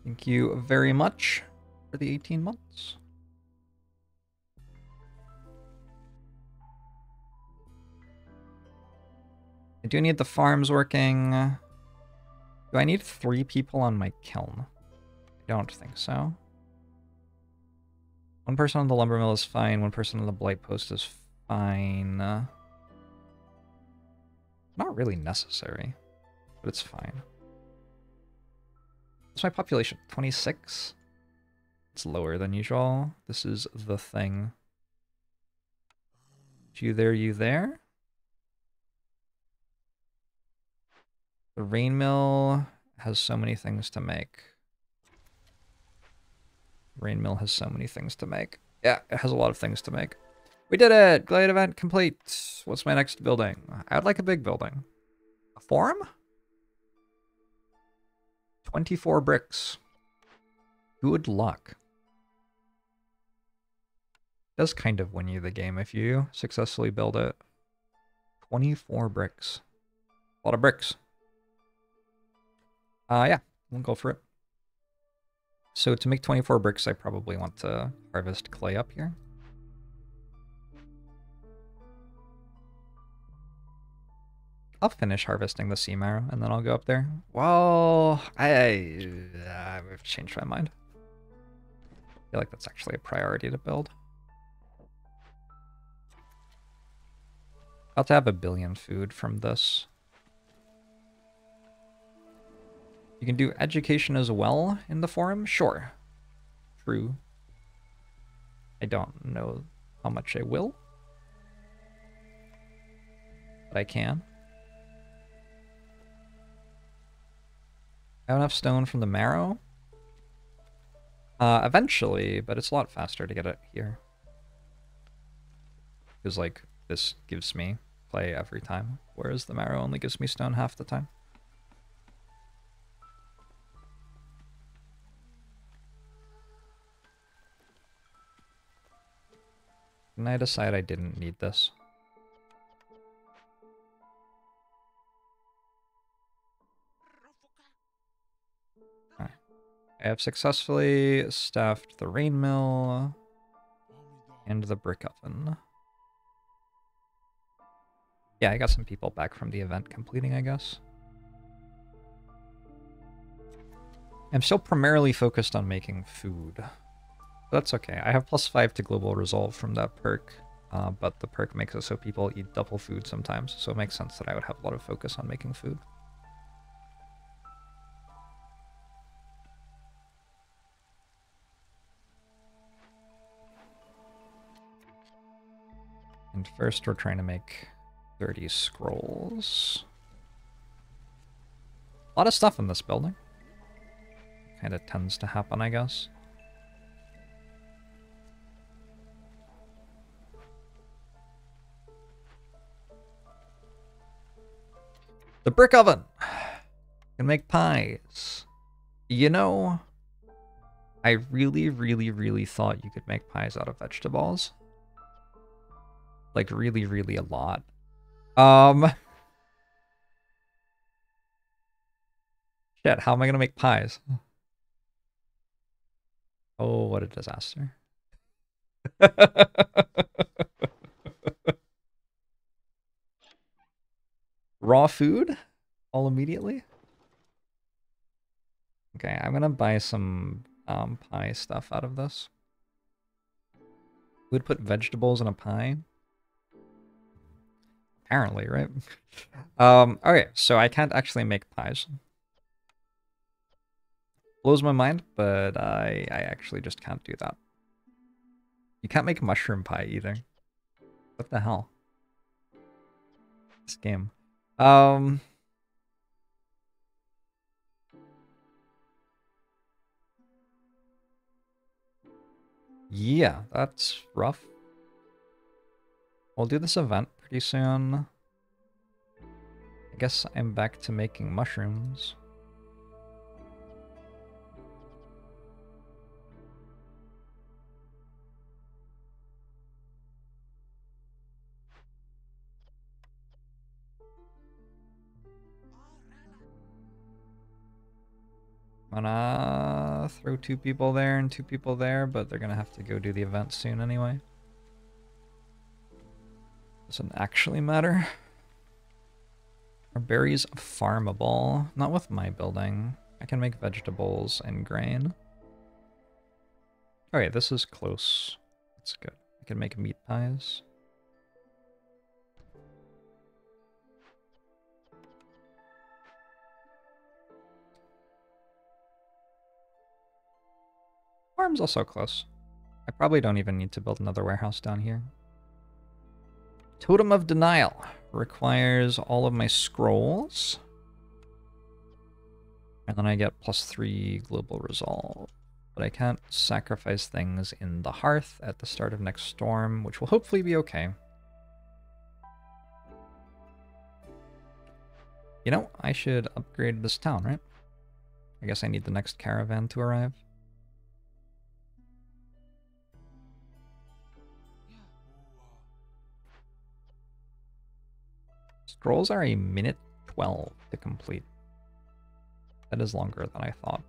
Thank you very much for the 18 months. I do need the farms working. Do I need 3 people on my kiln? I don't think so. 1 person on the lumber mill is fine. 1 person on the blight post is fine. Not really necessary, but it's fine. What's my population? 26? It's lower than usual. This is the thing. You there, you there? The rain mill has so many things to make. Rain mill has so many things to make. Yeah, it has a lot of things to make. We did it! Glade event complete. What's my next building? I would like a big building. A forum? 24 bricks. Good luck. It does kind of win you the game if you successfully build it. 24 bricks. A lot of bricks. Yeah, we'll go for it. So to make 24 bricks, I probably want to harvest clay up here. I'll finish harvesting the sea marrow and then I'll go up there. Well, I've changed my mind. I feel like that's actually a priority to build. About to have 1 billion food from this. You can do education as well in the forum? Sure. True. I don't know how much I will. But I can. I have enough stone from the marrow. Eventually, but it's a lot faster to get it here. Because, like, this gives me clay every time, whereas the marrow only gives me stone half the time. Didn't I decide I didn't need this? Right. I have successfully staffed the rain mill and the brick oven. Yeah, I got some people back from the event completing, I guess. I'm still primarily focused on making food. But that's okay. I have +5 to global resolve from that perk, but the perk makes it so people eat double food sometimes, so it makes sense that I would have a lot of focus on making food. And first we're trying to make 30 scrolls. A lot of stuff in this building. Kind of tends to happen, I guess. The brick oven! Can make pies. You know, I really thought you could make pies out of vegetables. Like, really a lot. Shit, how am I gonna make pies? Oh, what a disaster. Raw food? All immediately? Okay, I'm gonna buy some pie stuff out of this. Who would put vegetables in a pie? Apparently, right? Okay, so I can't actually make pies. Blows my mind, but I actually just can't do that. You can't make mushroom pie either. What the hell? This game. Yeah, that's rough. We'll do this event pretty soon. I guess I'm back to making mushrooms. I'm gonna throw 2 people there and 2 people there, but they're gonna have to go do the event soon anyway. Doesn't actually matter. Are berries farmable? Not with my building. I can make vegetables and grain. Okay, this is close. That's good. I can make meat pies. Farm's also close. I probably don't even need to build another warehouse down here. Totem of Denial requires all of my scrolls. And then I get +3 global resolve. But I can't sacrifice things in the hearth at the start of next storm, which will hopefully be okay. You know, I should upgrade this town, right? I guess I need the next caravan to arrive. Scrolls are 1:12 to complete. That is longer than I thought.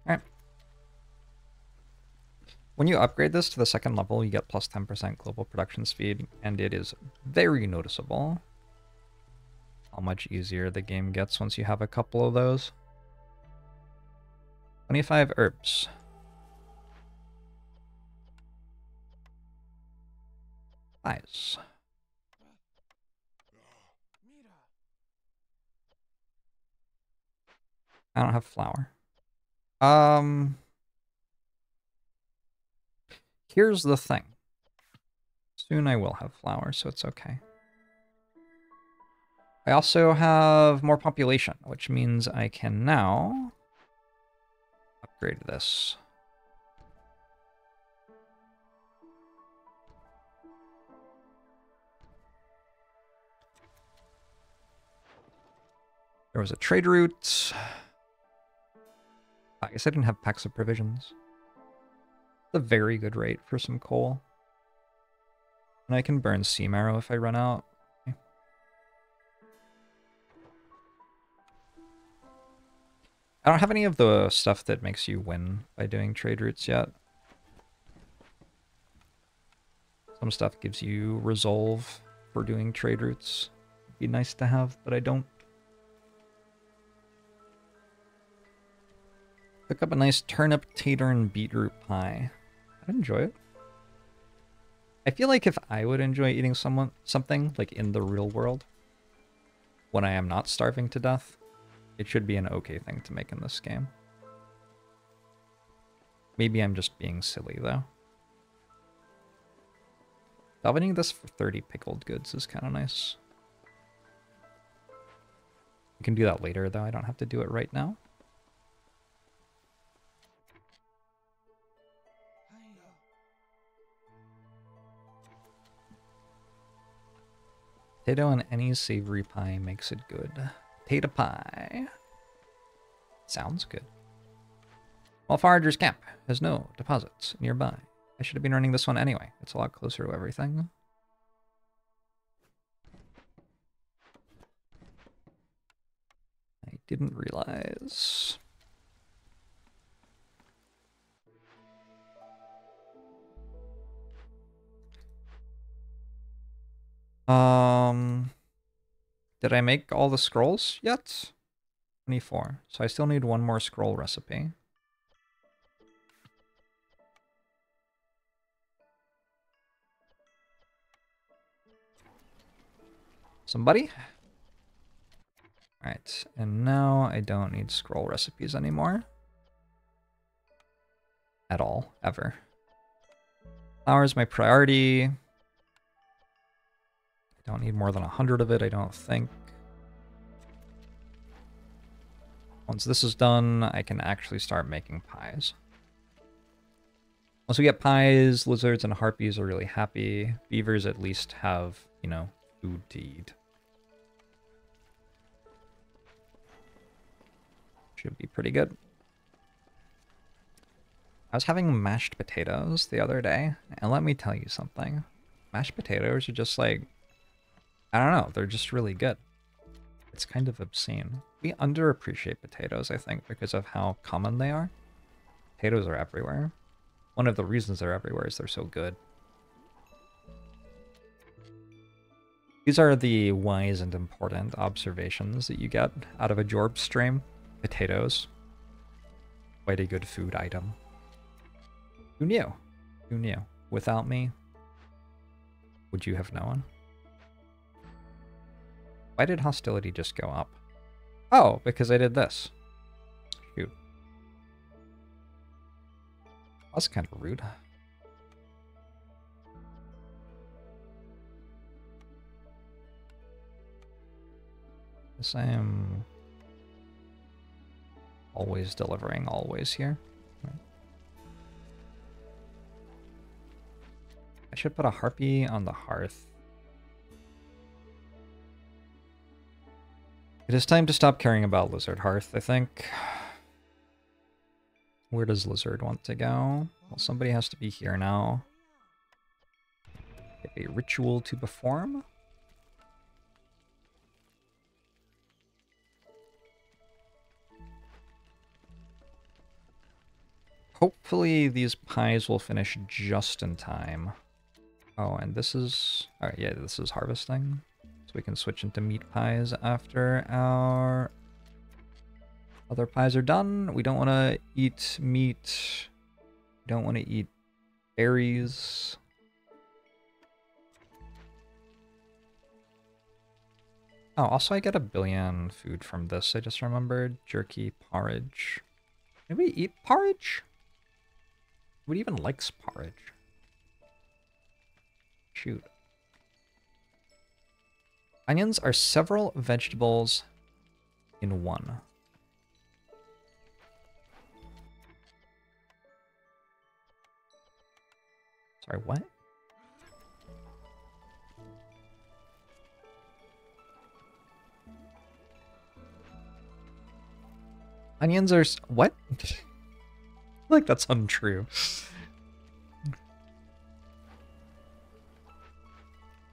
Alright. When you upgrade this to the 2nd level, you get +10% global production speed, and it is very noticeable how much easier the game gets once you have a couple of those. 25 herbs. Pies. I don't have flour. Here's the thing. Soon I will have flour, so it's okay. I also have more population, which means I can now upgrade this. There was a trade route. I guess I didn't have packs of provisions. It's a very good rate for some coal. And I can burn sea marrow if I run out. Okay. I don't have any of the stuff that makes you win by doing trade routes yet. Some stuff gives you resolve for doing trade routes. It'd be nice to have, but I don't. Pick up a nice turnip, tater, and beetroot pie. I'd enjoy it. I feel like if I would enjoy eating something like in the real world, when I am not starving to death, it should be an okay thing to make in this game. Maybe I'm just being silly, though. Salvaging this for 30 pickled goods is kind of nice. You can do that later, though. I don't have to do it right now. Potato and any savory pie makes it good. Potato pie. Sounds good. While Forager's Camp has no deposits nearby. I should have been running this one anyway. It's a lot closer to everything. I didn't realize. Did I make all the scrolls yet? 24. So I still need one more scroll recipe. Somebody? Alright, and now I don't need scroll recipes anymore. At all, ever. Flour is my priority. Don't need more than 100 of it, I don't think. Once this is done, I can actually start making pies. Once we get pies, lizards and harpies are really happy. Beavers at least have, you know, food to eat. Should be pretty good. I was having mashed potatoes the other day, and let me tell you something. Mashed potatoes are just like, I don't know, they're just really good. It's kind of obscene. We underappreciate potatoes, I think, because of how common they are. Potatoes are everywhere. One of the reasons they're everywhere is they're so good. These are the wise and important observations that you get out of a JORBS stream. Potatoes. Quite a good food item. Who knew? Who knew? Without me, would you have known? Why did hostility just go up? Oh, because I did this. Shoot. That's kind of rude. Guess I am always delivering always here. Right. I should put a harpy on the hearth. It is time to stop caring about Lizard Hearth, I think. Where does Lizard want to go? Well, somebody has to be here now. Get a ritual to perform. Hopefully these pies will finish just in time. Oh, and this is... Alright, yeah, this is harvesting. So we can switch into meat pies after our other pies are done. We don't want to eat meat. We don't want to eat berries. Oh, also I get 1 billion food from this, I just remembered. Jerky, porridge. Maybe eat porridge? Who even likes porridge? Shoot. Onions are several vegetables in one. Sorry, what? Onions are... What? Like, that's untrue.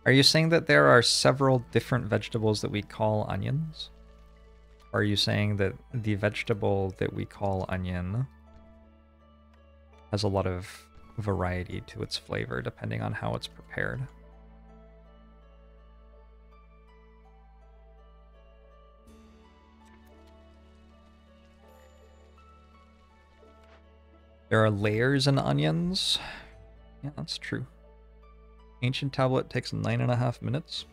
Are you saying that there are several different vegetables that we call onions? Or are you saying that the vegetable that we call onion has a lot of variety to its flavor depending on how it's prepared? There are layers in onions. Yeah, that's true. Ancient tablet takes 9.5 minutes.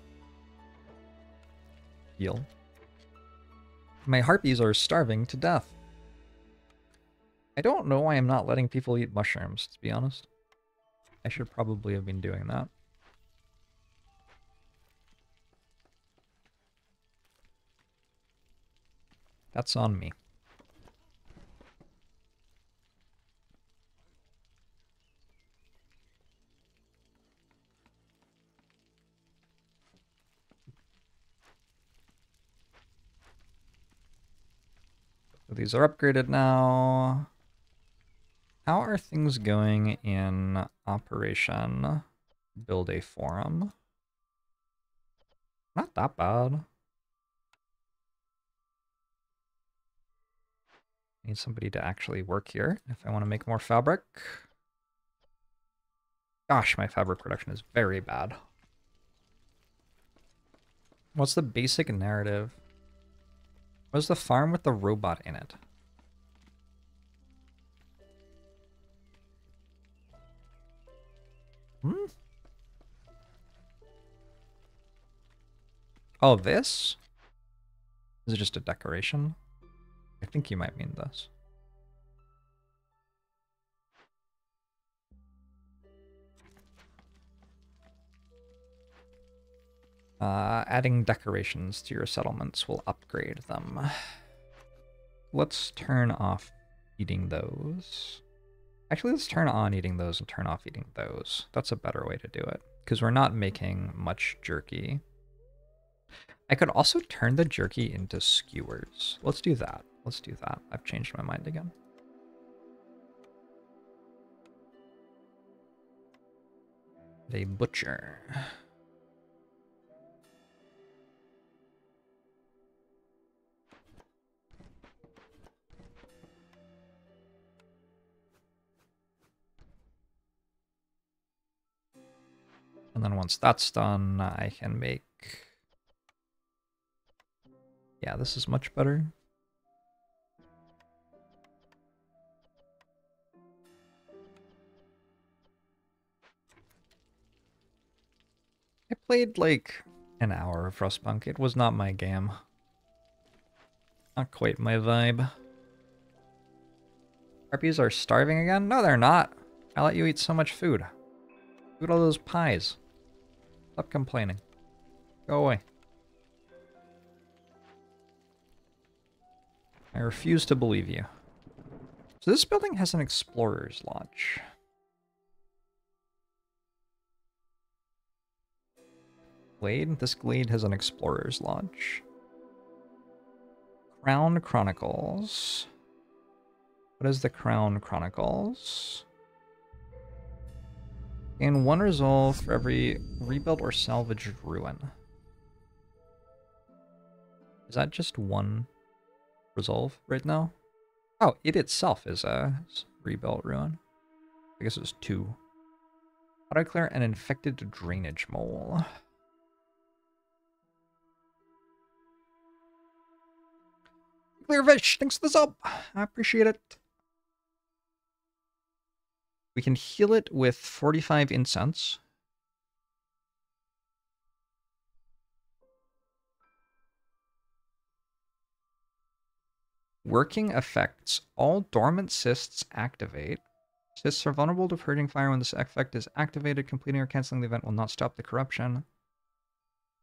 Heal. My harpies are starving to death. I don't know why I'm not letting people eat mushrooms, to be honest. I should probably have been doing that. That's on me. So these are upgraded now. How are things going in Operation Build a Forum? Not that bad. Need somebody to actually work here if I want to make more fabric. Gosh, my fabric production is very bad. What's the basic narrative? What's the farm with the robot in it? Hmm? Oh, this? Is it just a decoration? I think you might mean this. Adding decorations to your settlements will upgrade them. Let's turn off eating those. Actually, let's turn on eating those and turn off eating those. That's a better way to do it, because we're not making much jerky. I could also turn the jerky into skewers. Let's do that. Let's do that. I've changed my mind again. A butcher. And then once that's done, I can make... Yeah, this is much better. I played like an hour of Frostpunk. It was not my game. Not quite my vibe. Harpies are starving again? No, they're not. I let you eat so much food. Look at all those pies. Stop complaining. Go away. I refuse to believe you. So this building has an explorer's lodge. Glade? This glade has an explorer's lodge. Crown Chronicles. What is the Crown Chronicles? Gain 1 resolve for every rebuilt or salvaged ruin. Is that just 1 resolve right now? Oh, it itself is a rebuilt ruin. I guess it's 2. How do I clear an infected drainage mole? Clear fish, thanks for the sub. I appreciate it. We can heal it with 45 incense. working effects. All dormant cysts activate. Cysts are vulnerable to purging fire when this effect is activated. Completing or canceling the event will not stop the corruption.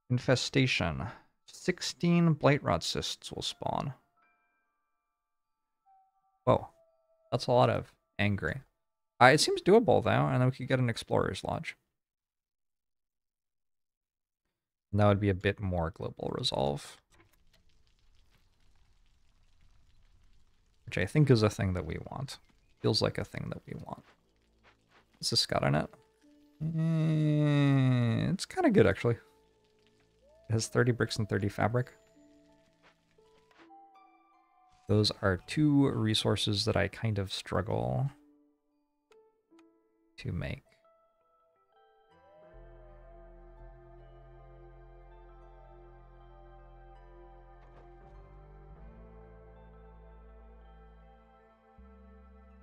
Infestation. 16 blight rot cysts will spawn. Whoa. That's a lot of angry. It seems doable, though, and then we could get an Explorer's Lodge. And that would be a bit more global resolve. Which I think is a thing that we want. Feels like a thing that we want. Is this got in it? It's kind of good, actually. It has 30 bricks and 30 fabric. Those are two resources that I kind of struggle to make.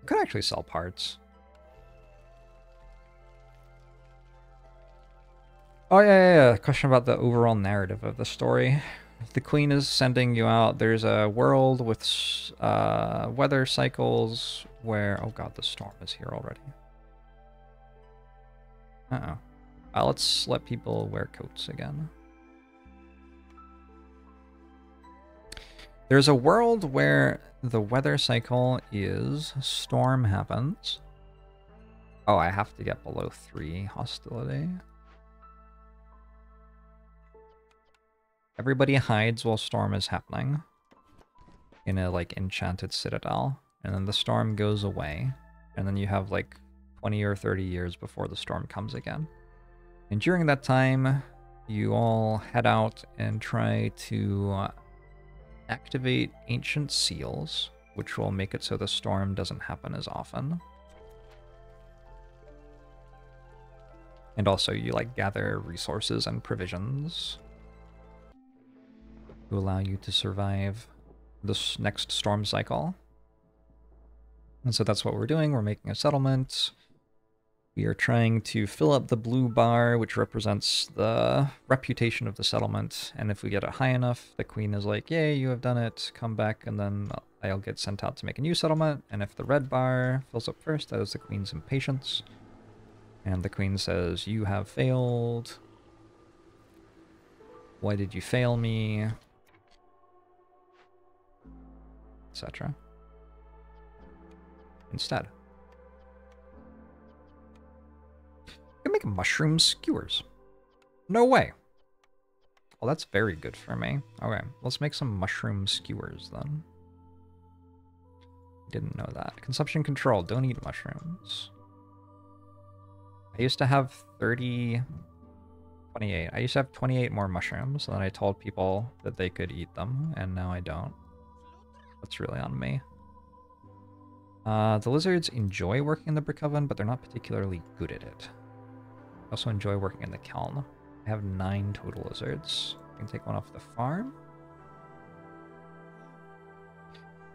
I could actually sell parts. Oh, yeah. Question about the overall narrative of the story. The queen is sending you out. There's a world with weather cycles where... Oh god, the storm is here already. Uh-oh. Let's let people wear coats again. There's a world where the weather cycle is storm happens. Oh, I have to get below 3 hostility. Everybody hides while storm is happening in a, like, enchanted citadel. And then the storm goes away. And then you have, like, 20 or 30 years before the storm comes again. And during that time, you all head out and try to activate ancient seals, which will make it so the storm doesn't happen as often. And also you, like, gather resources and provisions to allow you to survive this next storm cycle. And so that's what we're doing. We're making a settlement. We are trying to fill up the blue bar, which represents the reputation of the settlement. And if we get it high enough, the queen is like, yay, you have done it, come back, and then I'll get sent out to make a new settlement. And if the red bar fills up first, that is the queen's impatience. And the queen says, you have failed. Why did you fail me? Etc. Instead. You can make mushroom skewers. No way. Well, that's very good for me. Okay, let's make some mushroom skewers then. Didn't know that. Consumption control. Don't eat mushrooms. I used to have 28. I used to have 28 more mushrooms, and then I told people that they could eat them, and now I don't. That's really on me. The lizards enjoy working in the brick oven, but they're not particularly good at it. I also enjoy working in the kiln. I have 9 total lizards. I can take one off the farm.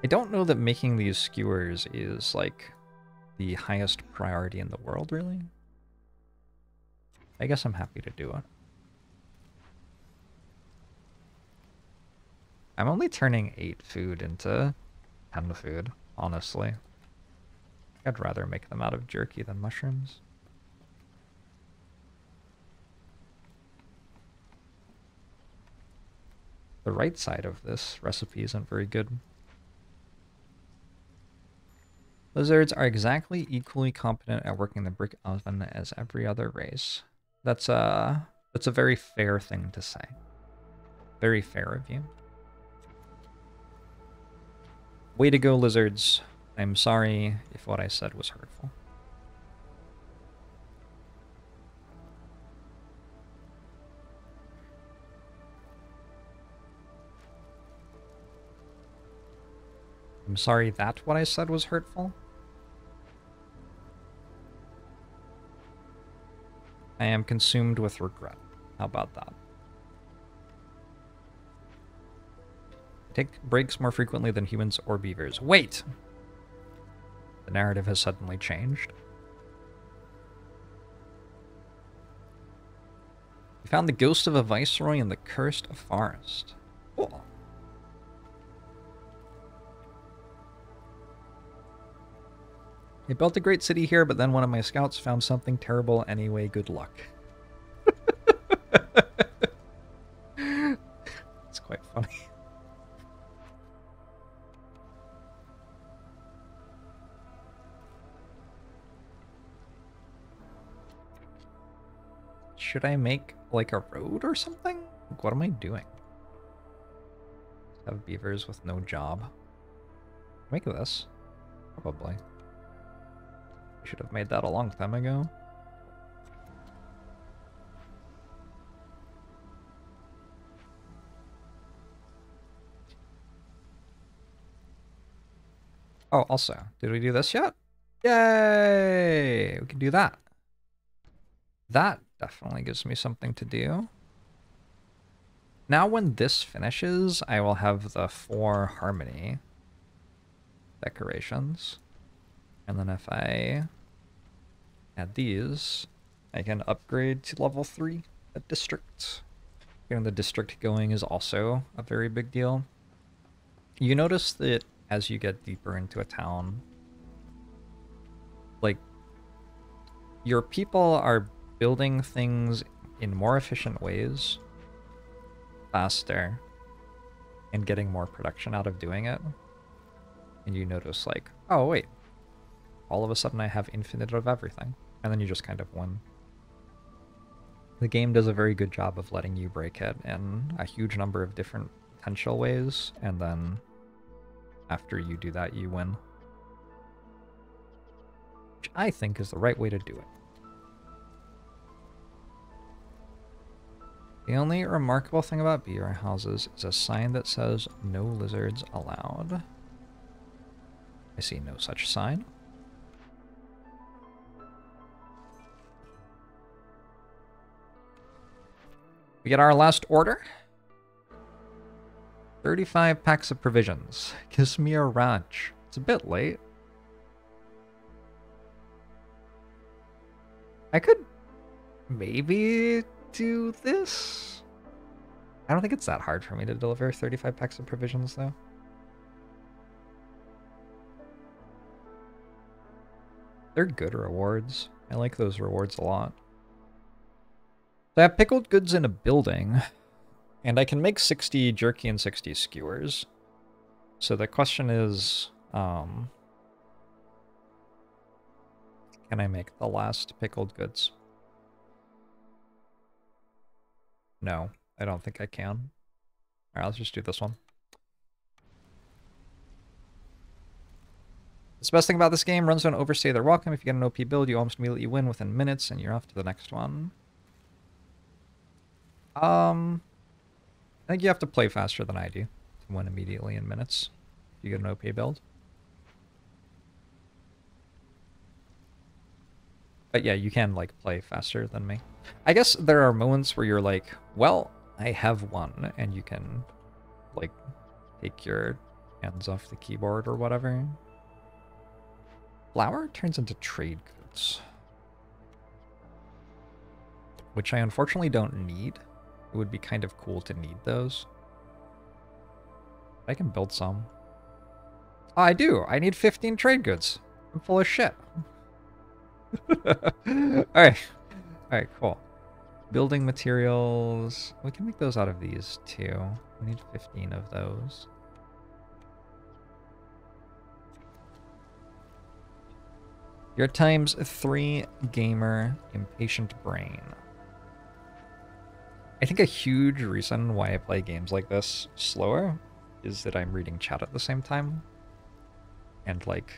I don't know that making these skewers is, like, the highest priority in the world, really. I guess I'm happy to do it. I'm only turning 8 food into 10 food, honestly. I'd rather make them out of jerky than mushrooms. The right side of this recipe isn't very good. Lizards are exactly equally competent at working the brick oven as every other race. That's a very fair thing to say. Very fair of you. Way to go, lizards. I'm sorry if what I said was hurtful. I'm sorry that what I said was hurtful. I am consumed with regret. How about that? Take breaks more frequently than humans or beavers. Wait! The narrative has suddenly changed. We found the ghost of a viceroy in the cursed forest. Cool. I built a great city here, but then one of my scouts found something terrible anyway. Good luck. It's quite funny. Should I make like a road or something? Like, what am I doing? Have beavers with no job. Make this. Probably. I should have made that a long time ago. Oh, also, did we do this yet? Yay! We can do that. That definitely gives me something to do. Now when this finishes, I will have the 4 harmony decorations. And then if I add these, I can upgrade to level 3 at district. Getting the district going is also a very big deal. You notice that as you get deeper into a town, like, your people are building things in more efficient ways, faster, and getting more production out of doing it. And you notice, like, oh wait, all of a sudden I have infinite of everything. And then you just kind of win. The game does a very good job of letting you break it in a huge number of different potential ways, and then after you do that, you win. Which I think is the right way to do it. The only remarkable thing about beaver houses is a sign that says no lizards allowed. I see no such sign. We get our last order. 35 packs of provisions. Gives me a ranch. It's a bit late. I could maybe do this. I don't think it's that hard for me to deliver 35 packs of provisions, though. They're good rewards. I like those rewards a lot. So I have pickled goods in a building, and I can make 60 jerky and 60 skewers. So the question is, can I make the last pickled goods? No, I don't think I can. Alright, let's just do this one. The best thing about this game, runs don't overstay their welcome. If you get an OP build, you almost immediately win within minutes, and you're off to the next one. I think you have to play faster than I do to win immediately in minutes if you get an OP build. But yeah, you can, like, play faster than me. I guess there are moments where you're like, well, I have one, and you can, like, take your hands off the keyboard or whatever. Flour turns into trade goods, which I unfortunately don't need. It would be kind of cool to need those. I can build some. Oh, I do. I need 15 trade goods. I'm full of shit. Alright. Alright, cool. Building materials. We can make those out of these too. We need 15 of those. Your times 3 gamer impatient brain. I think a huge reason why I play games like this slower is that I'm reading chat at the same time. And, like,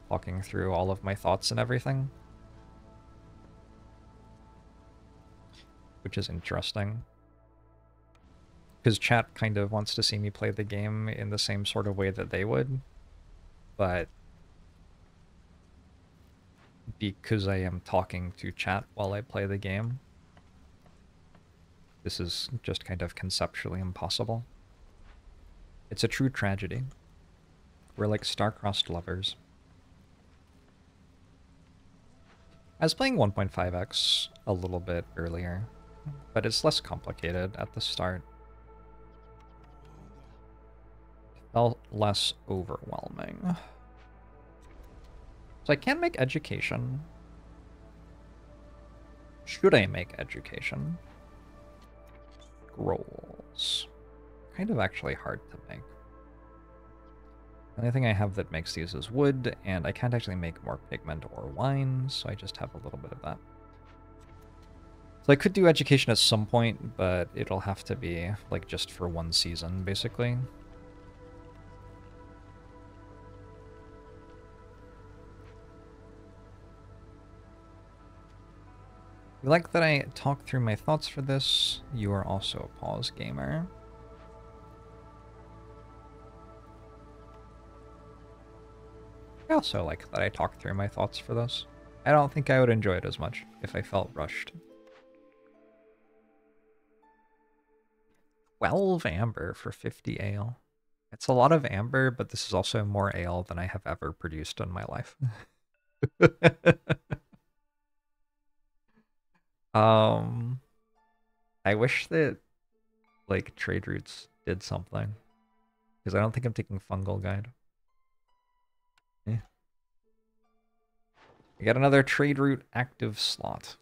talking through all of my thoughts and everything. Which is interesting. Because chat kind of wants to see me play the game in the same sort of way that they would. But because I am talking to chat while I play the game, this is just kind of conceptually impossible. It's a true tragedy. We're like star-crossed lovers. I was playing 1.5x a little bit earlier, but it's less complicated at the start. It felt less overwhelming. So I can make education. Should I make education? Scrolls. Kind of actually hard to make. The only thing I have that makes these is wood, and I can't actually make more pigment or wine, so I just have a little bit of that. So I could do education at some point, but it'll have to be, like, just for one season, basically. You like that I talk through my thoughts for this? You are also a pause gamer. I also like that I talk through my thoughts for this. I don't think I would enjoy it as much if I felt rushed. 12 amber for 50 ale. It's a lot of amber, but this is also more ale than I have ever produced in my life. I wish that, like, trade routes did something. Because I don't think I'm taking fungal guide. Yeah. I got another trade route active slot.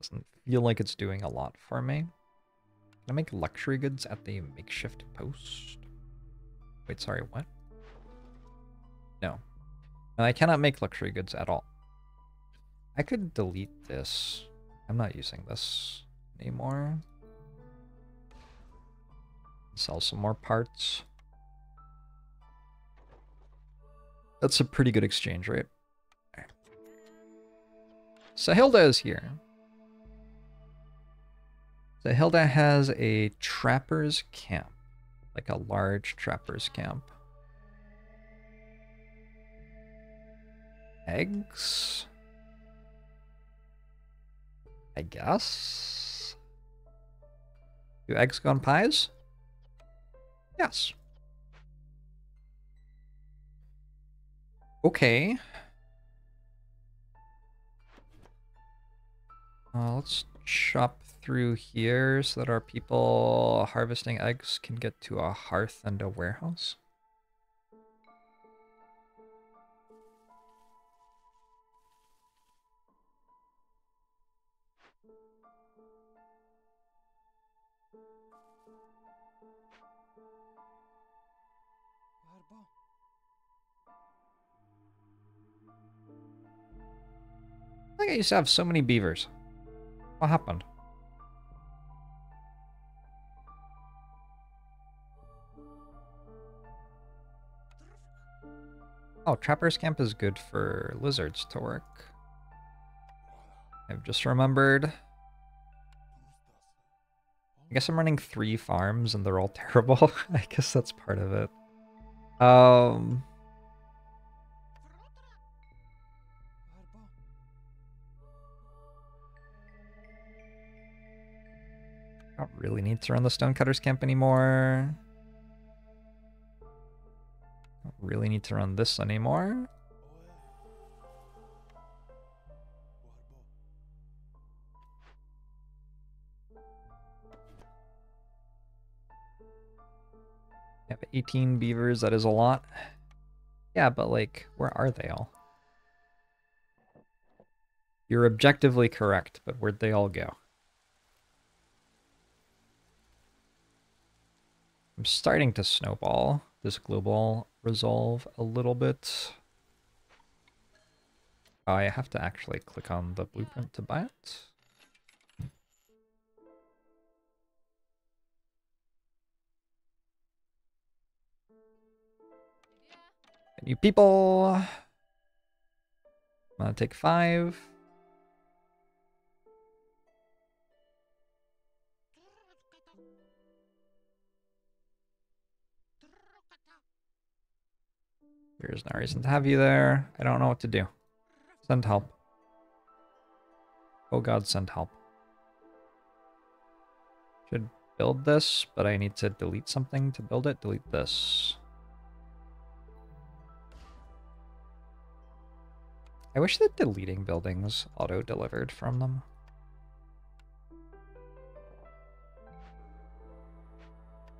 Doesn't feel like it's doing a lot for me. Can I make luxury goods at the makeshift post? Wait, sorry, what? No. And I cannot make luxury goods at all. I could delete this. I'm not using this anymore. Sell some more parts. That's a pretty good exchange rate. Right. Sahilda is here. Sahilda has a trapper's camp. Like a large trapper's camp. Eggs? I guess? Do eggs go on pies? Yes. Okay. Let's chop through here so that our people harvesting eggs can get to a hearth and a warehouse. I think I used to have so many beavers. What happened? Oh, Trapper's Camp is good for lizards to work. I've just remembered. I guess I'm running 3 farms and they're all terrible. I guess that's part of it. I don't really need to run the Stonecutter's Camp anymore. Don't really need to run this anymore. I have 18 beavers, that is a lot. Yeah, but like, where are they all? You're objectively correct, but where'd they all go? I'm starting to snowball this global resolve a little bit. I have to actually click on the blueprint to buy it. New people. I'm gonna take 5. There's no reason to have you there. I don't know what to do. Send help. Oh god, send help. Should build this, but I need to delete something to build it. Delete this. I wish that deleting buildings auto-delivered from them.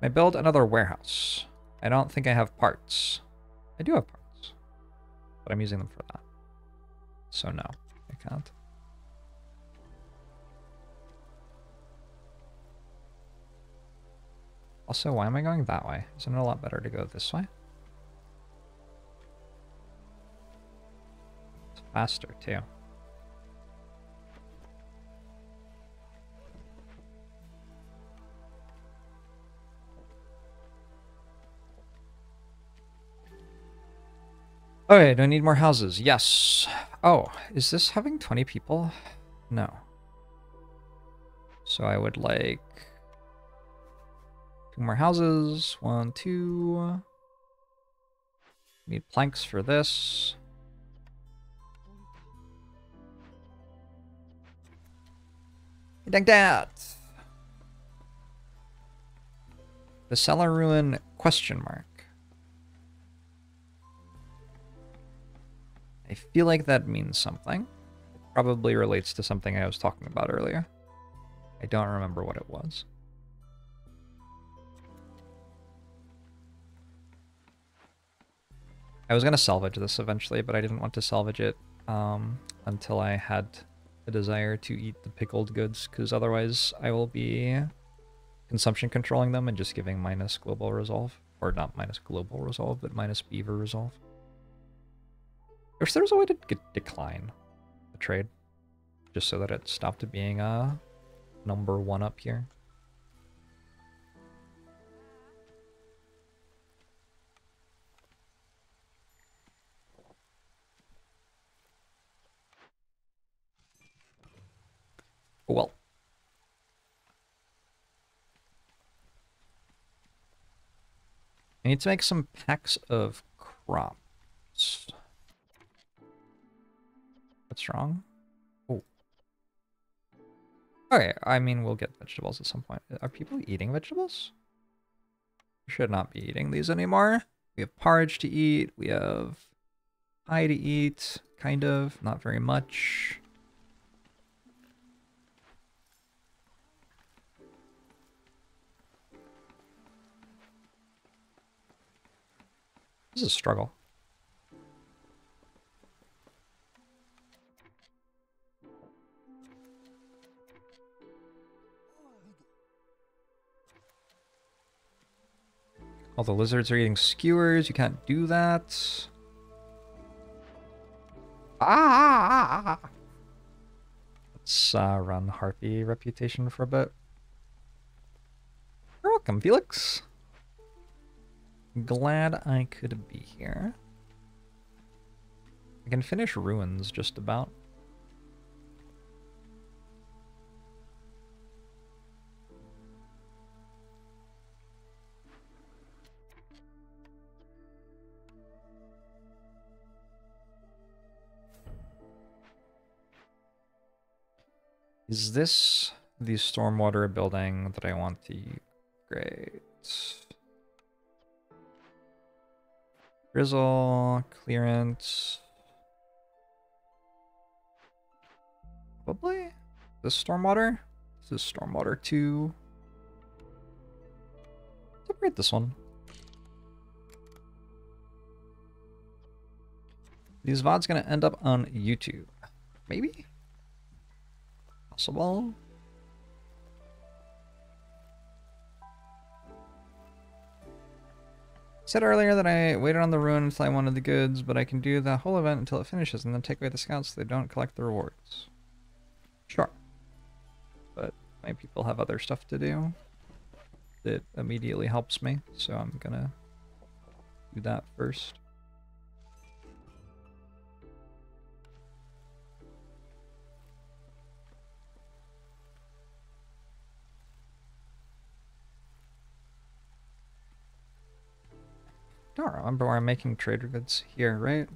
I build another warehouse. I don't think I have parts. I do have parts. but I'm using them for that. So no, I can't. Also, why am I going that way? Isn't it a lot better to go this way? It's faster, too. Okay, do I need more houses? Yes. Oh, is this having 20 people? No. So I would like 2 more houses. 1, 2. Need planks for this. Like that. The cellar ruin ? I feel like that means something. It probably relates to something I was talking about earlier. I don't remember what it was. I was going to salvage this eventually, but I didn't want to salvage it until I had the desire to eat the pickled goods, because otherwise I will be consumption controlling them and just giving minus global resolve. Or not minus global resolve, but minus beaver resolve. I wish there was a way to decline the trade, just so that it stopped being a number 1 up here. Well. I need to make some packs of crops. What's wrong? Oh. Okay, I mean, we'll get vegetables at some point. Are people eating vegetables? We should not be eating these anymore. We have porridge to eat. We have pie to eat. Kind of. Not very much. This is a struggle. All the lizards are eating skewers. You can't do that. Ah! Let's run Harpy reputation for a bit. You're welcome, Felix. Glad I could be here. I can finish ruins just about. Is this the stormwater building that I want to upgrade? Drizzle, clearance. Probably? This stormwater? This is stormwater 2. Let's upgrade this one. These VODs gonna end up on YouTube. Maybe? Possible? I said earlier that I waited on the ruin until I wanted the goods, but I can do the whole event until it finishes and then take away the scouts so they don't collect the rewards. Sure. But my people have other stuff to do that immediately helps me, so I'm gonna do that first. Don't remember where I'm making trader goods. Here, right?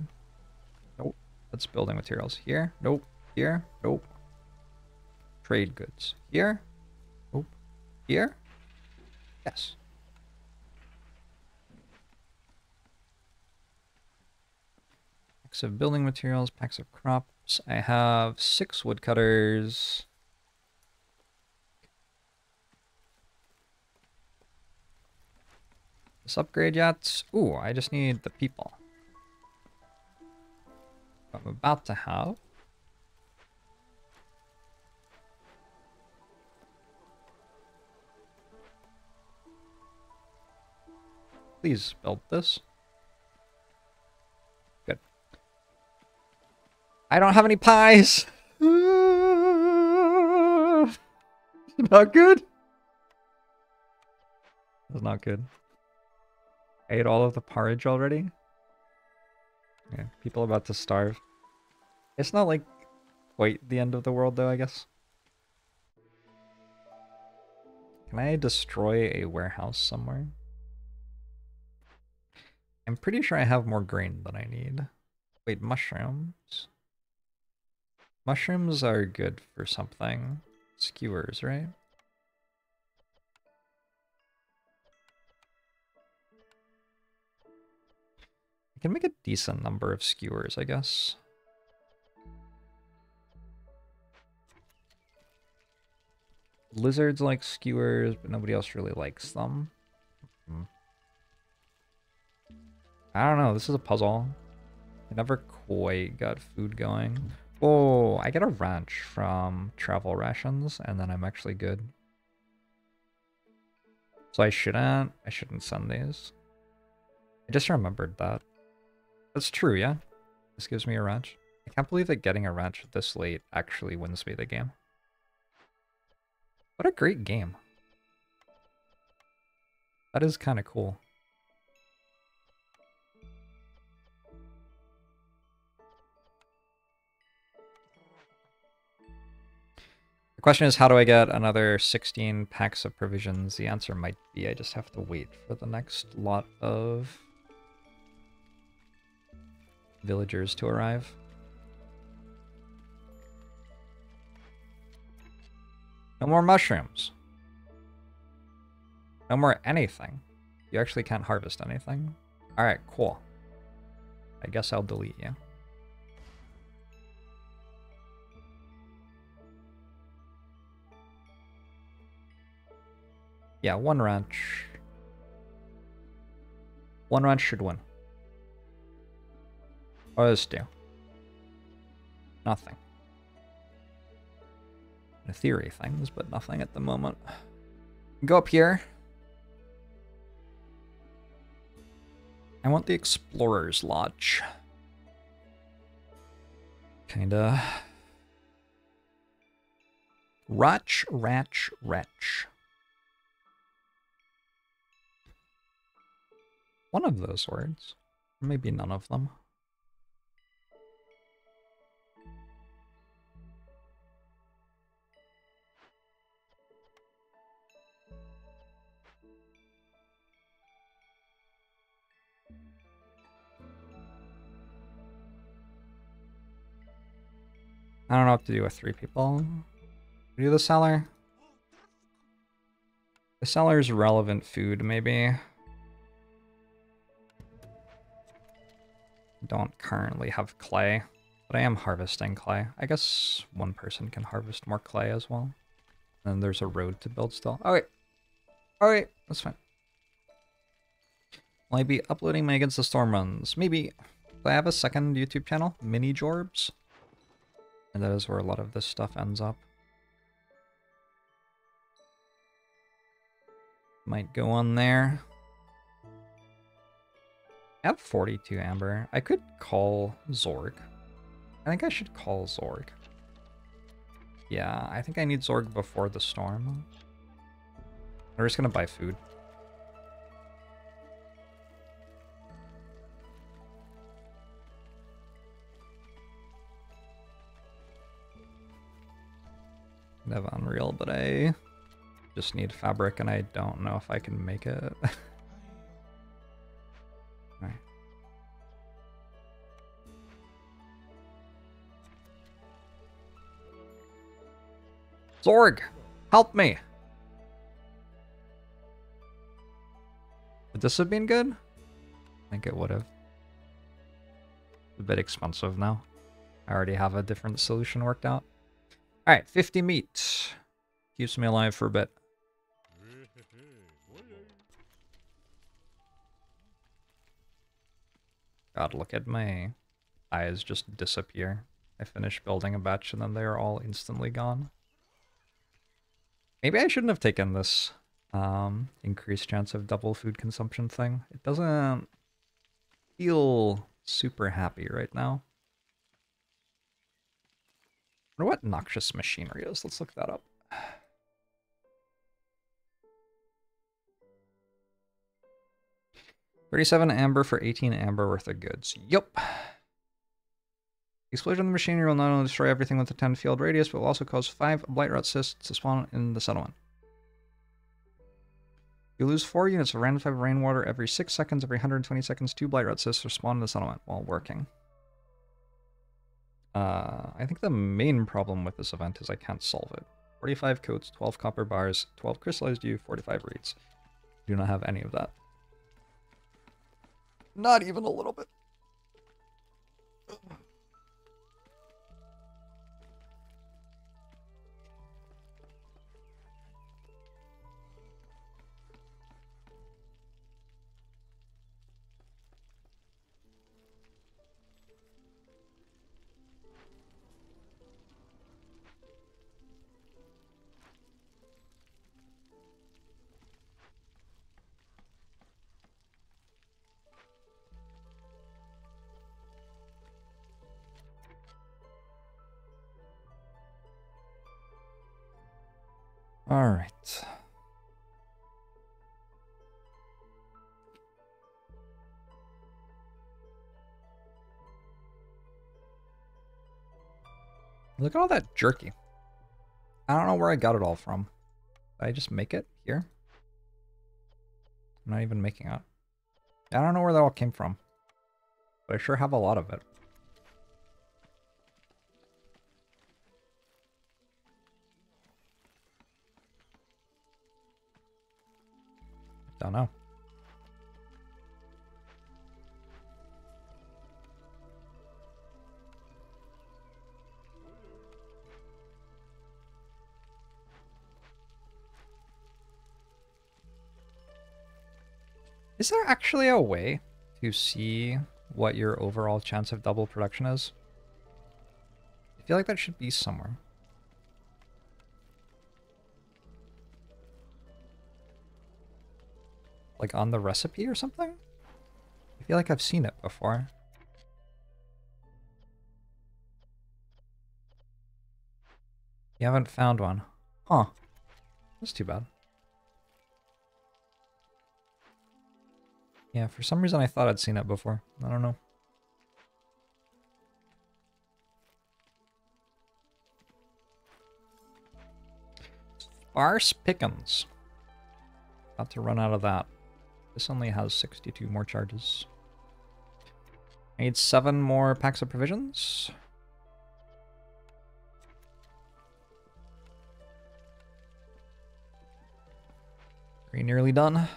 Nope. That's building materials. Here? Nope. Here? Nope. Trade goods. Here? Nope. Here? Yes. Packs of building materials, packs of crops. I have 6 woodcutters. This upgrade yet? Ooh, I just need the people. I'm about to have. Please build this. Good. I don't have any pies! Not good. That's not good. I ate all of the porridge already. Yeah, people about to starve. It's not like quite the end of the world though, I guess. Can I destroy a warehouse somewhere? I'm pretty sure I have more grain than I need. Wait, mushrooms? Mushrooms are good for something. Skewers, right? I can make a decent number of skewers, I guess. Lizards like skewers, but nobody else really likes them. I don't know, this is a puzzle. I never quite got food going. Oh, I get a ranch from travel rations, and then I'm actually good. So I shouldn't send these. I just remembered that. That's true, yeah? This gives me a ranch. I can't believe that getting a ranch this late actually wins me the game. What a great game. That is kind of cool. The question is, how do I get another 16 packs of provisions? The answer might be I just have to wait for the next lot of villagers to arrive. No more mushrooms. No more anything. You actually can't harvest anything. Alright, cool. I guess I'll delete you. Yeah, one ranch. One ranch should win. What does this do? Nothing. In theory, things, but nothing at the moment. Go up here. I want the Explorer's Lodge. Kinda. Ratch. One of those words. Maybe none of them. I don't know what to do with 3 people. Do the cellar? The cellar's relevant food, maybe. Don't currently have clay, but I am harvesting clay. I guess one person can harvest more clay as well. And then there's a road to build still. Alright. Alright, that's fine. Will I be uploading my Against the Storm runs? Maybe. Do I have a second YouTube channel? ManyJorbs? And that is where a lot of this stuff ends up. Might go on there. I have 42 amber. I could call Zorg. I think I should call Zorg. Yeah, I think I need Zorg before the storm. We're just gonna buy food. I have Unreal, but I just need fabric and I don't know if I can make it. Alright. Zorg! Help me! Would this have been good? I think it would have. It's a bit expensive now. I already have a different solution worked out. Alright, 50 meat. Keeps me alive for a bit. God, look at me. eyes just disappear. I finish building a batch and then they are all instantly gone. Maybe I shouldn't have taken this increased chance of double food consumption thing. It doesn't feel super happy right now. I wonder what noxious machinery is. Let's look that up. 37 amber for 18 amber worth of goods. Yup. The explosion of the machinery will not only destroy everything with a 10 field radius, but will also cause 5 blight rot cysts to spawn in the settlement. You lose 4 units of random type of rainwater every 6 seconds. Every 120 seconds, 2 blight rot cysts are spawned in the settlement while working. I think the main problem with this event is I can't solve it. 45 coats, 12 copper bars, 12 crystallized yew, 45 reeds. Do not have any of that. Not even a little bit. All right. Look at all that jerky. I don't know where I got it all from. Did I just make it here? I'm not even making it. I don't know where that all came from. But I sure have a lot of it. Don't know. Is there actually a way to see what your overall chance of double production is? I feel like that should be somewhere. Like on the recipe or something? I feel like I've seen it before. You haven't found one. Huh. That's too bad. Yeah, for some reason I thought I'd seen it before. I don't know. Sparse pickings. About to run out of that. This only has 62 more charges. I need 7 more packs of provisions. Very nearly done.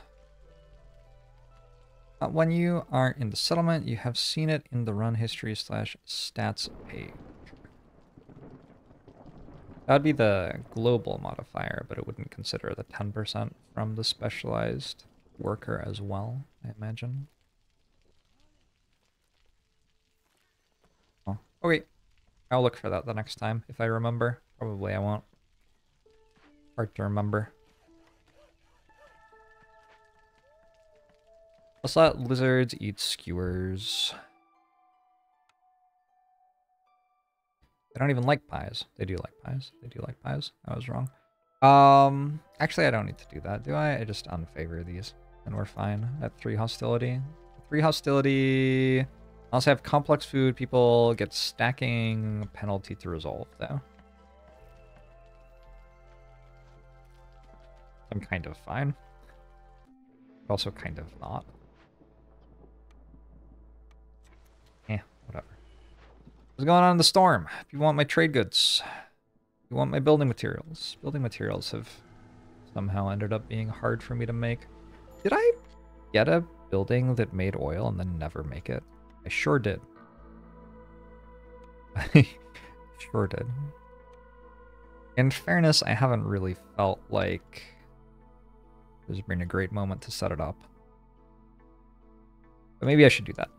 When you are in the settlement, you have seen it in the run history / stats page. That would be the global modifier, but it wouldn't consider the 10% from the specialized worker as well, I imagine. Oh, wait. I'll look for that the next time, if I remember. Probably I won't. Hard to remember. Let's let lizards eat skewers. They don't even like pies. They do like pies. They do like pies. I was wrong. Actually, I don't need to do that, do I? I just unfavor these, and we're fine at 3 hostility. 3 hostility. Also have complex food. People get stacking penalty to resolve, though. I'm kind of fine. But also kind of not. Whatever. What's going on in the storm? If you want my trade goods, if you want my building materials. Building materials have somehow ended up being hard for me to make. Did I get a building that made oil and then never make it? I sure did. I sure did. In fairness, I haven't really felt like this has been a great moment to set it up. But maybe I should do that.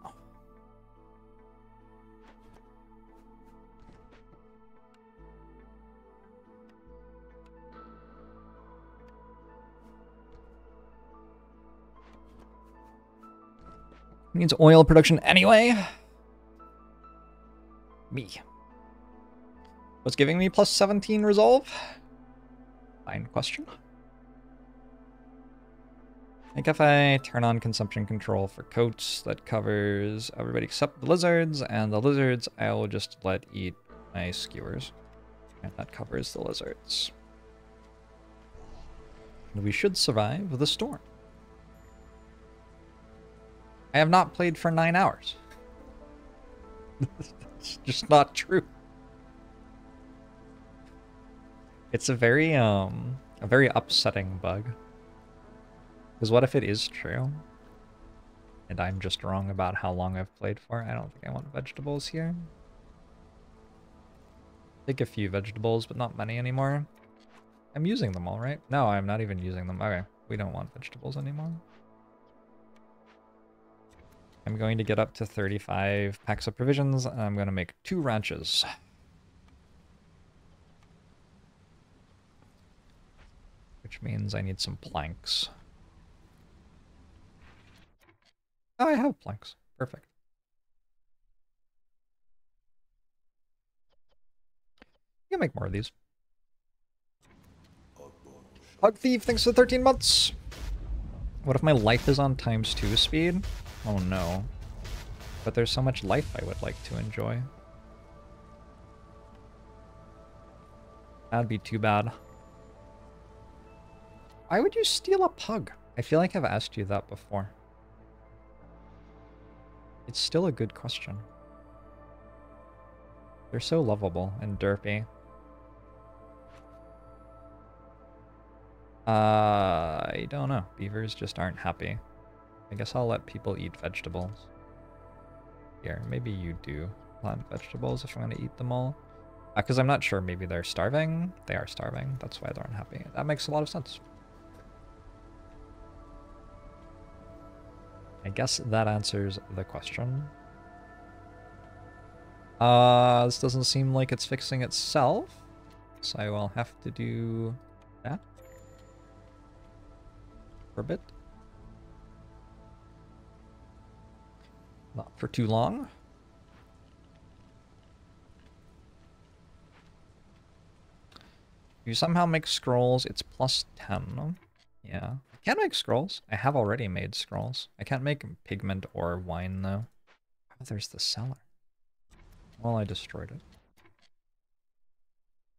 Who needs oil production anyway? Me. What's giving me plus 17 resolve? Fine question. I think if I turn on consumption control for coats, that covers everybody except the lizards, and the lizards I will just let eat my skewers. And that covers the lizards. And we should survive the storm. I have not played for 9 hours. It's just not true. It's a very upsetting bug. Because what if it is true? And I'm just wrong about how long I've played for? I don't think I want vegetables here. Take a few vegetables, but not many anymore. I'm using them all, right? No, I'm not even using them. Okay, we don't want vegetables anymore. I'm going to get up to 35 packs of provisions, and I'm going to make 2 ranches. Which means I need some planks. Oh, I have planks. Perfect. You can make more of these. Hug Thief, thanks for 13 months. What if my life is on ×2 speed? Oh no. But there's so much life I would like to enjoy. That'd be too bad. Why would you steal a pug? I feel like I've asked you that before. It's still a good question. They're so lovable and derpy. I don't know. Beavers just aren't happy. I guess I'll let people eat vegetables. Here, maybe you do plant vegetables if I'm going to eat them all. Because I'm not sure. Maybe they're starving. They are starving. That's why they're unhappy. That makes a lot of sense. I guess that answers the question. This doesn't seem like it's fixing itself. So I will have to do that. For a bit. Not for too long. If you somehow make scrolls, it's plus 10. Yeah. I can make scrolls. I have already made scrolls. I can't make pigment or wine, though. Oh, there's the cellar. Well, I destroyed it.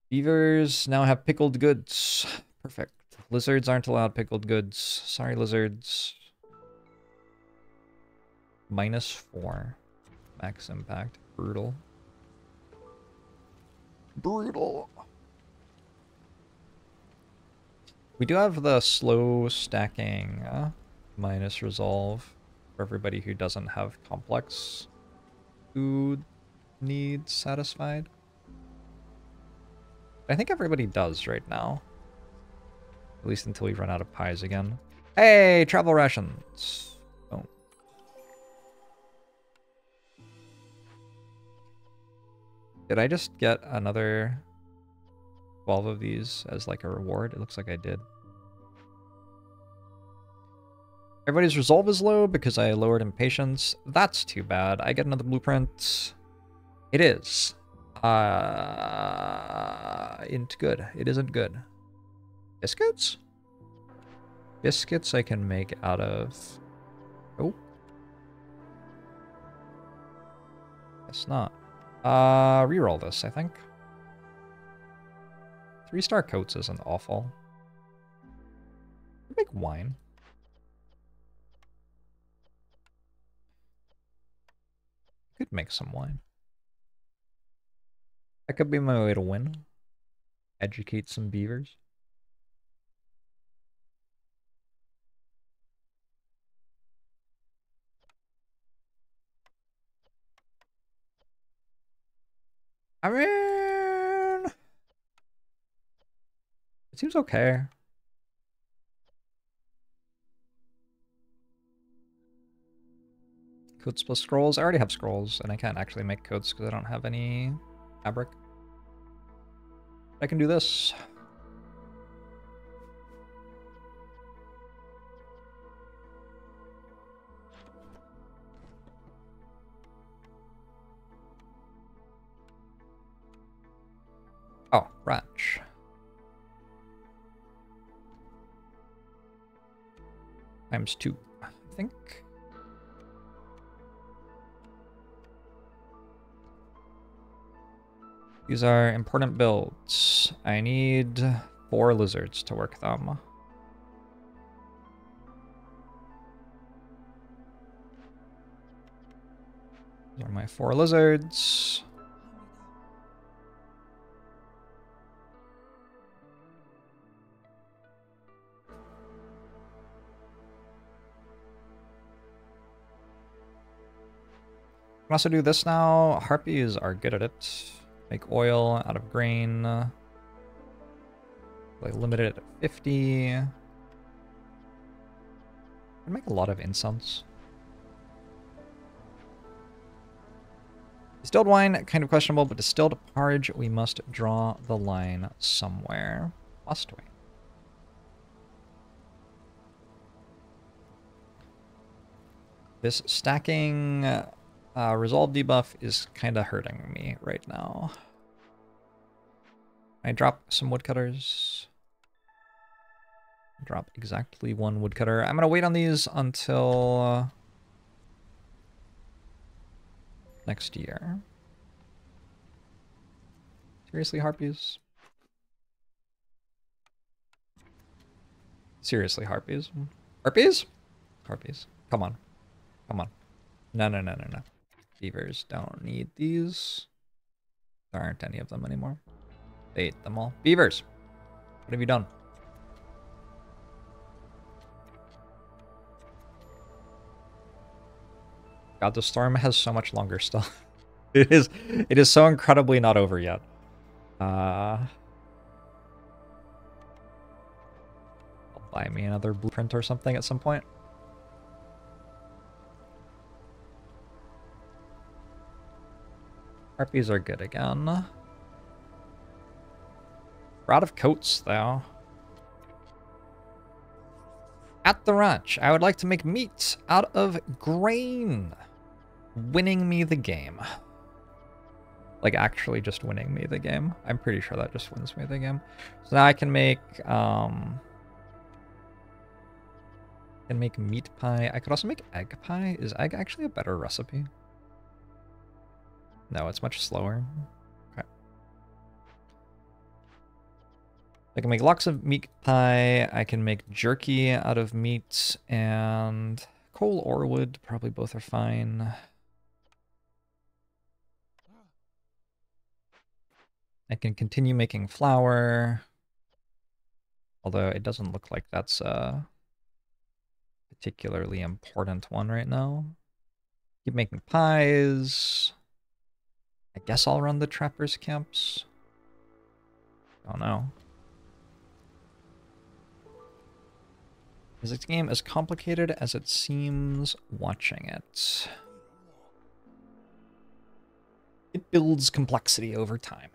Beavers now have pickled goods. Perfect. Lizards aren't allowed pickled goods. Sorry, lizards. -4. Max impact. Brutal. Brutal. We do have the slow stacking minus resolve for everybody who doesn't have complex food needs satisfied. I think everybody does right now. At least until we run out of pies again. Hey, travel rations. Oh. Did I just get another 12 of these as like a reward? It looks like I did. Everybody's resolve is low because I lowered impatience. That's too bad. I get another blueprint. It is. Ain't good. It isn't good. Biscuits? Biscuits I can make out of... Oh. Guess not. Reroll this, I think. 3-star coats isn't awful. Make wine. Could make some wine. That could be my way to win. Educate some beavers. I mean, it seems okay. Coats plus scrolls. I already have scrolls, and I can't actually make coats because I don't have any fabric. I can do this. Oh, ranch. Times 2, I think. These are important builds. I need 4 lizards to work them. These are my 4 lizards. I can also do this now. Harpies are good at it. Make oil out of grain. Like limited it at 50. I can make a lot of incense. Distilled wine, kind of questionable, but distilled porridge, we must draw the line somewhere. Must we? This stacking resolve debuff is kind of hurting me right now. I drop some woodcutters. Drop exactly 1 woodcutter. I'm going to wait on these until next year. Seriously, harpies? Seriously, harpies? Harpies? Harpies. Come on. Come on. No, no, no, no, no. Beavers don't need these. There aren't any of them anymore. They ate them all. Beavers! What have you done? God, the storm has so much longer still. It is so incredibly not over yet. I'll buy me another blueprint or something at some point. Harpies are good again. We're out of coats, though. At the ranch, I would like to make meat out of grain. Winning me the game. Like, actually just winning me the game. I'm pretty sure that just wins me the game. So now I can make, meat pie. I could also make egg pie. Is egg actually a better recipe? No, it's much slower. Okay. I can make lots of meat pie. I can make jerky out of meat, and coal or wood. Probably both are fine. I can continue making flour. Although it doesn't look like that's a particularly important one right now. Keep making pies. I guess I'll run the trappers' camps. Don't know. Is this game as complicated as it seems watching it? It builds complexity over time.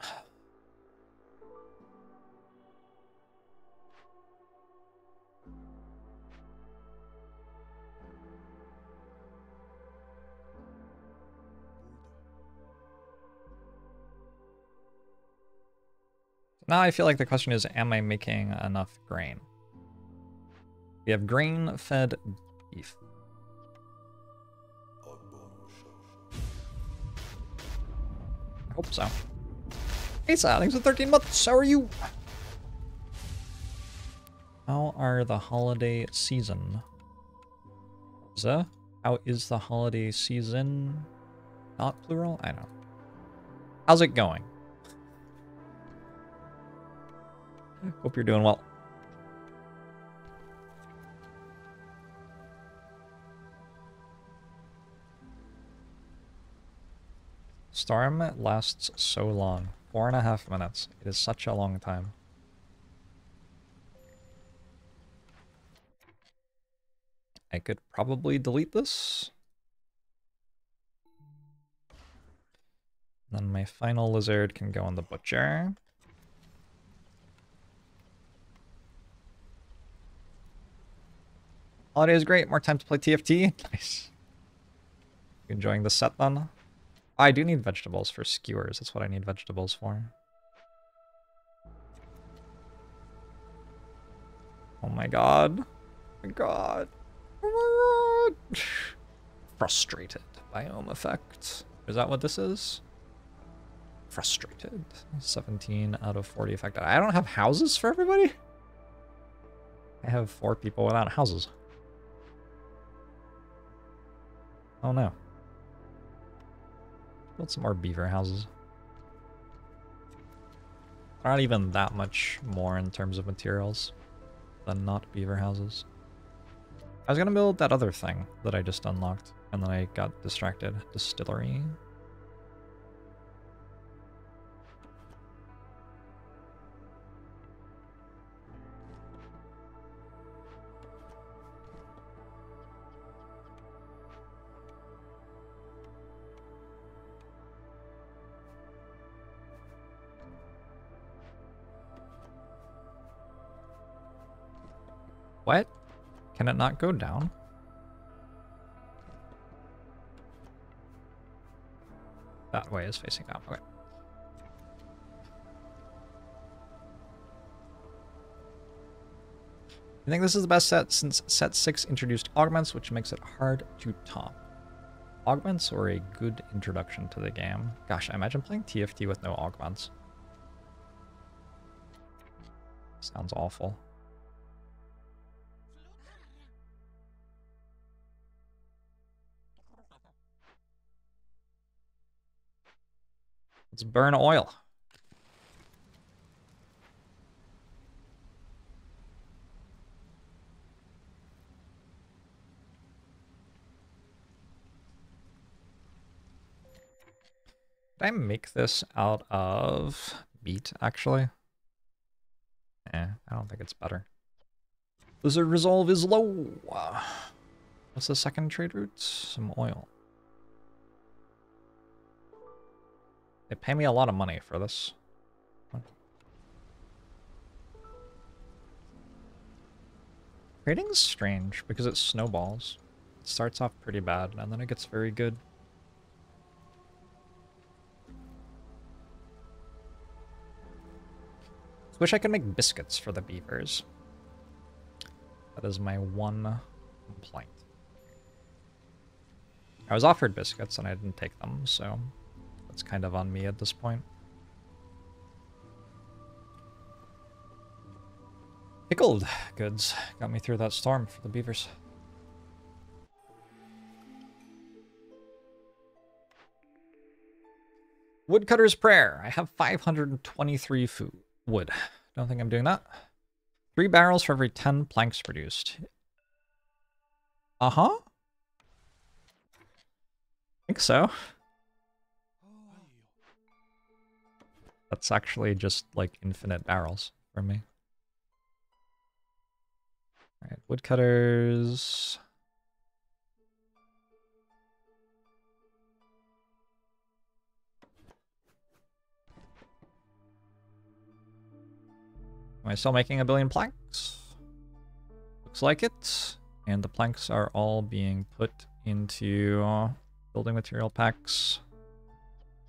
Now I feel like the question is, am I making enough grain? We have grain-fed beef. I hope so. Hey, Sal, thanks for 13 months. How are you? How are the holiday season? How is the holiday season? Not plural? I know. How's it going? Hope you're doing well. Storm lasts so long. 4.5 minutes. It is such a long time. I could probably delete this. Then my final lizard can go on the butcher. Holiday is great. More time to play TFT. Nice. You enjoying the set then? I do need vegetables for skewers. That's what I need vegetables for. Oh my god. Oh my god. Oh my god. Frustrated. Biome effect. Is that what this is? Frustrated. 17 out of 40 affected. I don't have houses for everybody? I have 4 people without houses. Oh no. Build some more beaver houses. Not even that much more in terms of materials than not beaver houses. I was gonna build that other thing that I just unlocked, and then I got distracted. Distillery. What? Can it not go down? That way is facing down. Okay. I think this is the best set since set 6 introduced augments, which makes it hard to top. Augments were a good introduction to the game. Gosh, I imagine playing TFT with no augments. Sounds awful. Let's burn oil. Did I make this out of meat, actually? I don't think it's better. Lizard resolve is low. What's the second trade route? Some oil. They pay me a lot of money for this. Trading's strange because it snowballs. It starts off pretty bad and then it gets very good. I wish I could make biscuits for the beavers. That is my one complaint. I was offered biscuits and I didn't take them, so it's kind of on me at this point. Pickled goods got me through that storm for the beavers. Woodcutter's prayer. I have 523 wood. Don't think I'm doing that. 3 barrels for every 10 planks produced. Uh-huh. Think so. That's actually just like infinite barrels for me. Alright, woodcutters. Am I still making 1 billion planks? Looks like it. And the planks are all being put into building material packs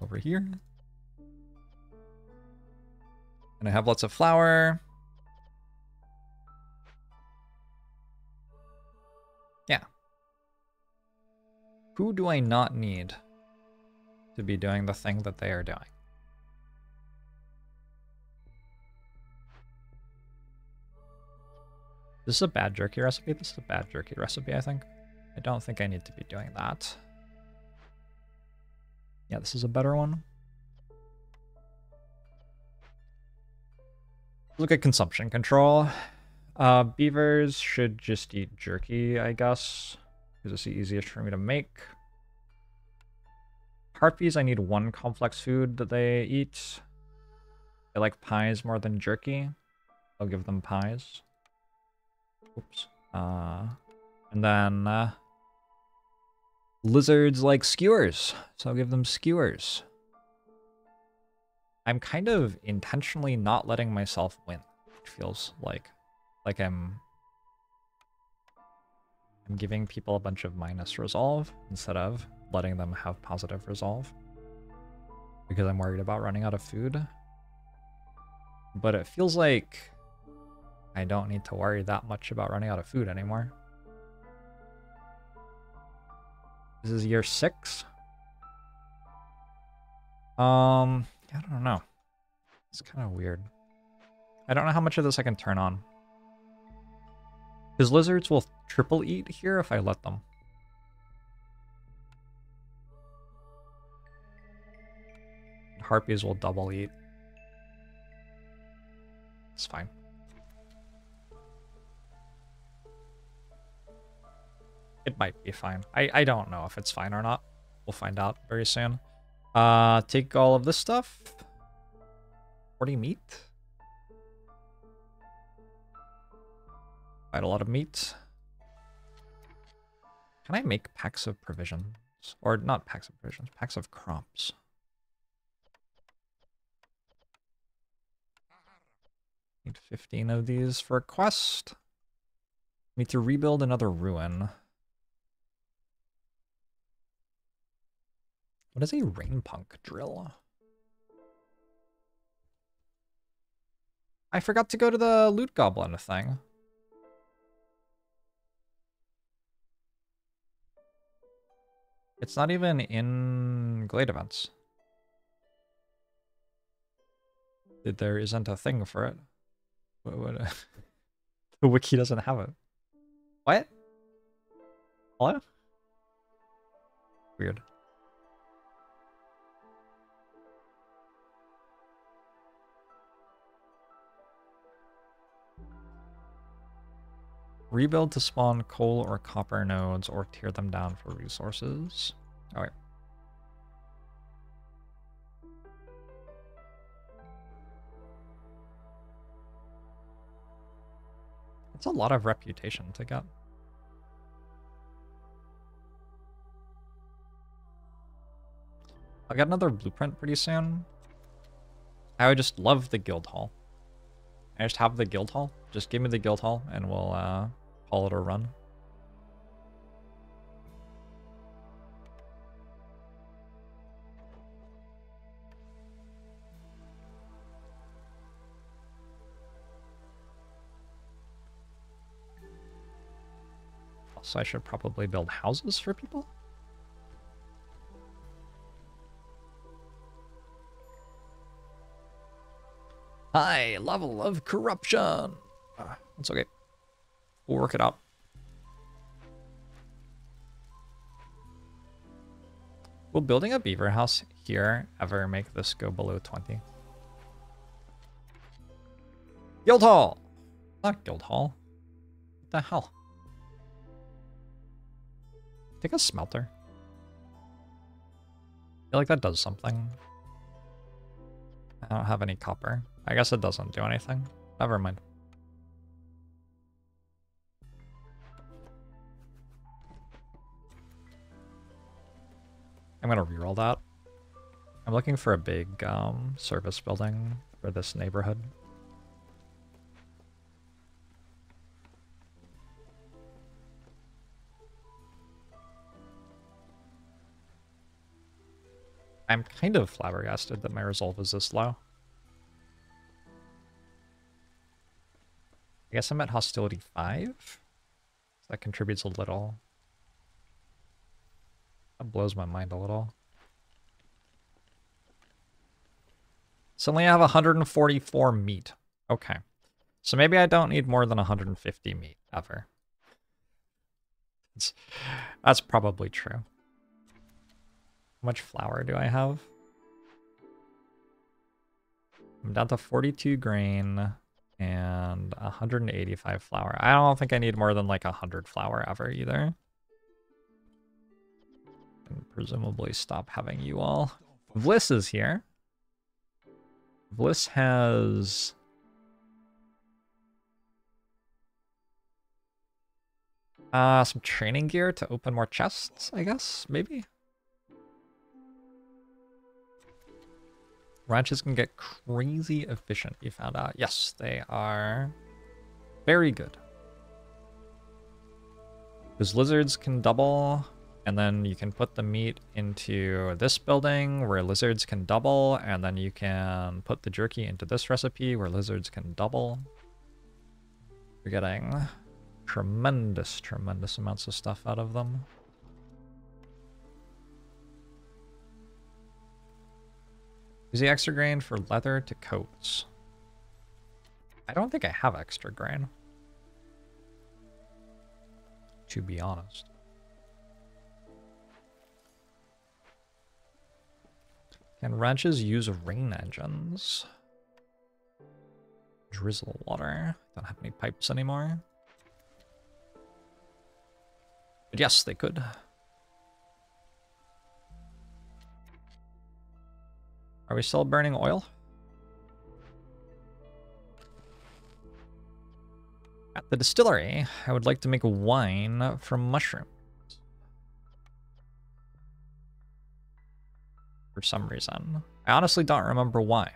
over here. And I have lots of flour. Yeah. Who do I not need to be doing the thing that they are doing? This is a bad jerky recipe. This is a bad jerky recipe, I think. I don't think I need to be doing that. Yeah, this is a better one. Look at consumption control. Beavers should just eat jerky, I guess, because it's the easiest for me to make. Harpies, I need 1 complex food that they eat. They like pies more than jerky. I'll give them pies. Oops. And then lizards like skewers, so I'll give them skewers. I'm kind of intentionally not letting myself win. It feels like I'm giving people a bunch of minus resolve instead of letting them have positive resolve because I'm worried about running out of food. But it feels like I don't need to worry that much about running out of food anymore. This is year 6. I don't know. It's kind of weird. I don't know how much of this I can turn on. Because lizards will triple eat here if I let them. Harpies will double eat. It's fine. It might be fine. I don't know if it's fine or not. We'll find out very soon. Take all of this stuff. 40 meat. Quite a lot of meat. Can I make packs of provisions? Or not packs of provisions, packs of crops. Need 15 of these for a quest. Need to rebuild another ruin. What is a rain punk drill? I forgot to go to the loot goblin thing. It's not even in Glade events. There isn't a thing for it. What the wiki doesn't have it. What? Hello? Weird. Rebuild to spawn coal or copper nodes or tear them down for resources. Alright. It's a lot of reputation to get. I'll get another blueprint pretty soon. I would just love the guild hall. I just have the guild hall. Just give me the guild hall and we'll call it a run. Also, I should probably build houses for people. High level of corruption. It's okay. We'll work it out. Will building a beaver house here ever make this go below 20? Guild hall! Not guild hall. What the hell? Take a smelter. I feel like that does something. I don't have any copper. I guess it doesn't do anything. Never mind. I'm gonna reroll that. I'm looking for a big service building for this neighborhood. I'm kind of flabbergasted that my resolve is this low. I guess I'm at hostility 5. So that contributes a little. That blows my mind a little. Suddenly I have 144 meat. Okay. So maybe I don't need more than 150 meat ever. That's probably true. How much flour do I have? I'm down to 42 grain and 185 flour. I don't think I need more than like 100 flour ever either. And presumably stop having you all. Vliss is here. Vliss has... some training gear to open more chests, I guess, maybe? Ranches can get crazy efficient, you found out. Yes, they are very good. Because lizards can double, and then you can put the meat into this building where lizards can double, and then you can put the jerky into this recipe where lizards can double. We're getting tremendous, tremendous amounts of stuff out of them. Use the extra grain for leather to coats. I don't think I have extra grain, to be honest. Can ranches use rain engines? Drizzle water. Don't have any pipes anymore. But yes, they could. Are we still burning oil? At the distillery, I would like to make wine from mushrooms. For some reason. I honestly don't remember why.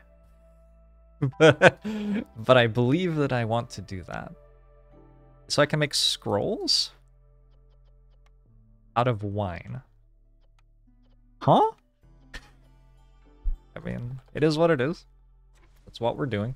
But I believe that I want to do that. So I can make scrolls out of wine. Huh? I mean, it is what it is. That's what we're doing.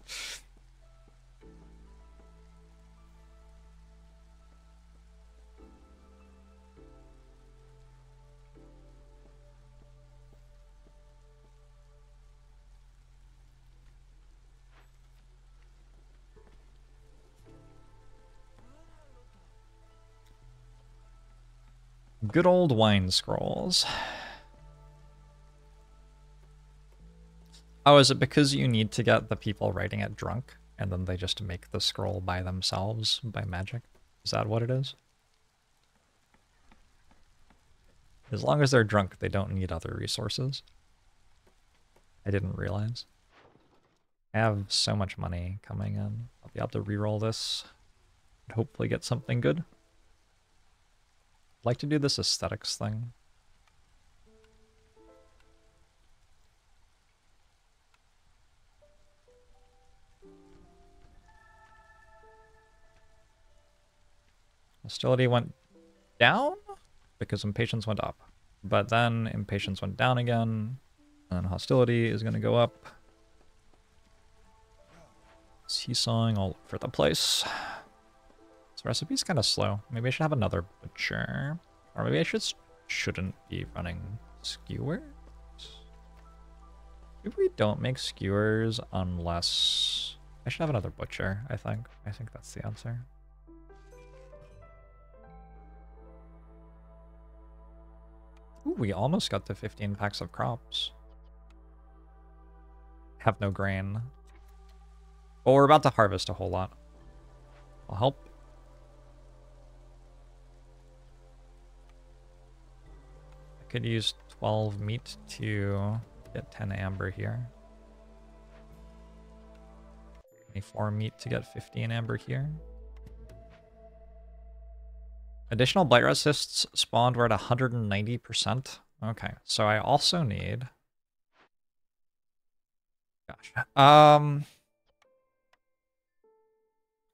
Good old wine scrolls. Oh, is it because you need to get the people writing it drunk, and then they just make the scroll by themselves, by magic? Is that what it is? As long as they're drunk, they don't need other resources. I didn't realize. I have so much money coming in. I'll be able to reroll this and hopefully get something good. I'd like to do this aesthetics thing. Hostility went down because impatience went up. But then impatience went down again, and hostility is going to go up. Seesawing all over the place. This recipe's kind of slow. Maybe I should have another butcher. Or maybe I shouldn't be running skewers. Maybe we don't make skewers unless... I should have another butcher, I think. I think that's the answer. Ooh, we almost got to 15 packs of crops. Have no grain. But we're about to harvest a whole lot. I'll help. I could use 12 meat to get 10 amber here. 24 meat to get 15 amber here. Additional blight resists spawned were at 190%. Okay, so I also need... Gosh.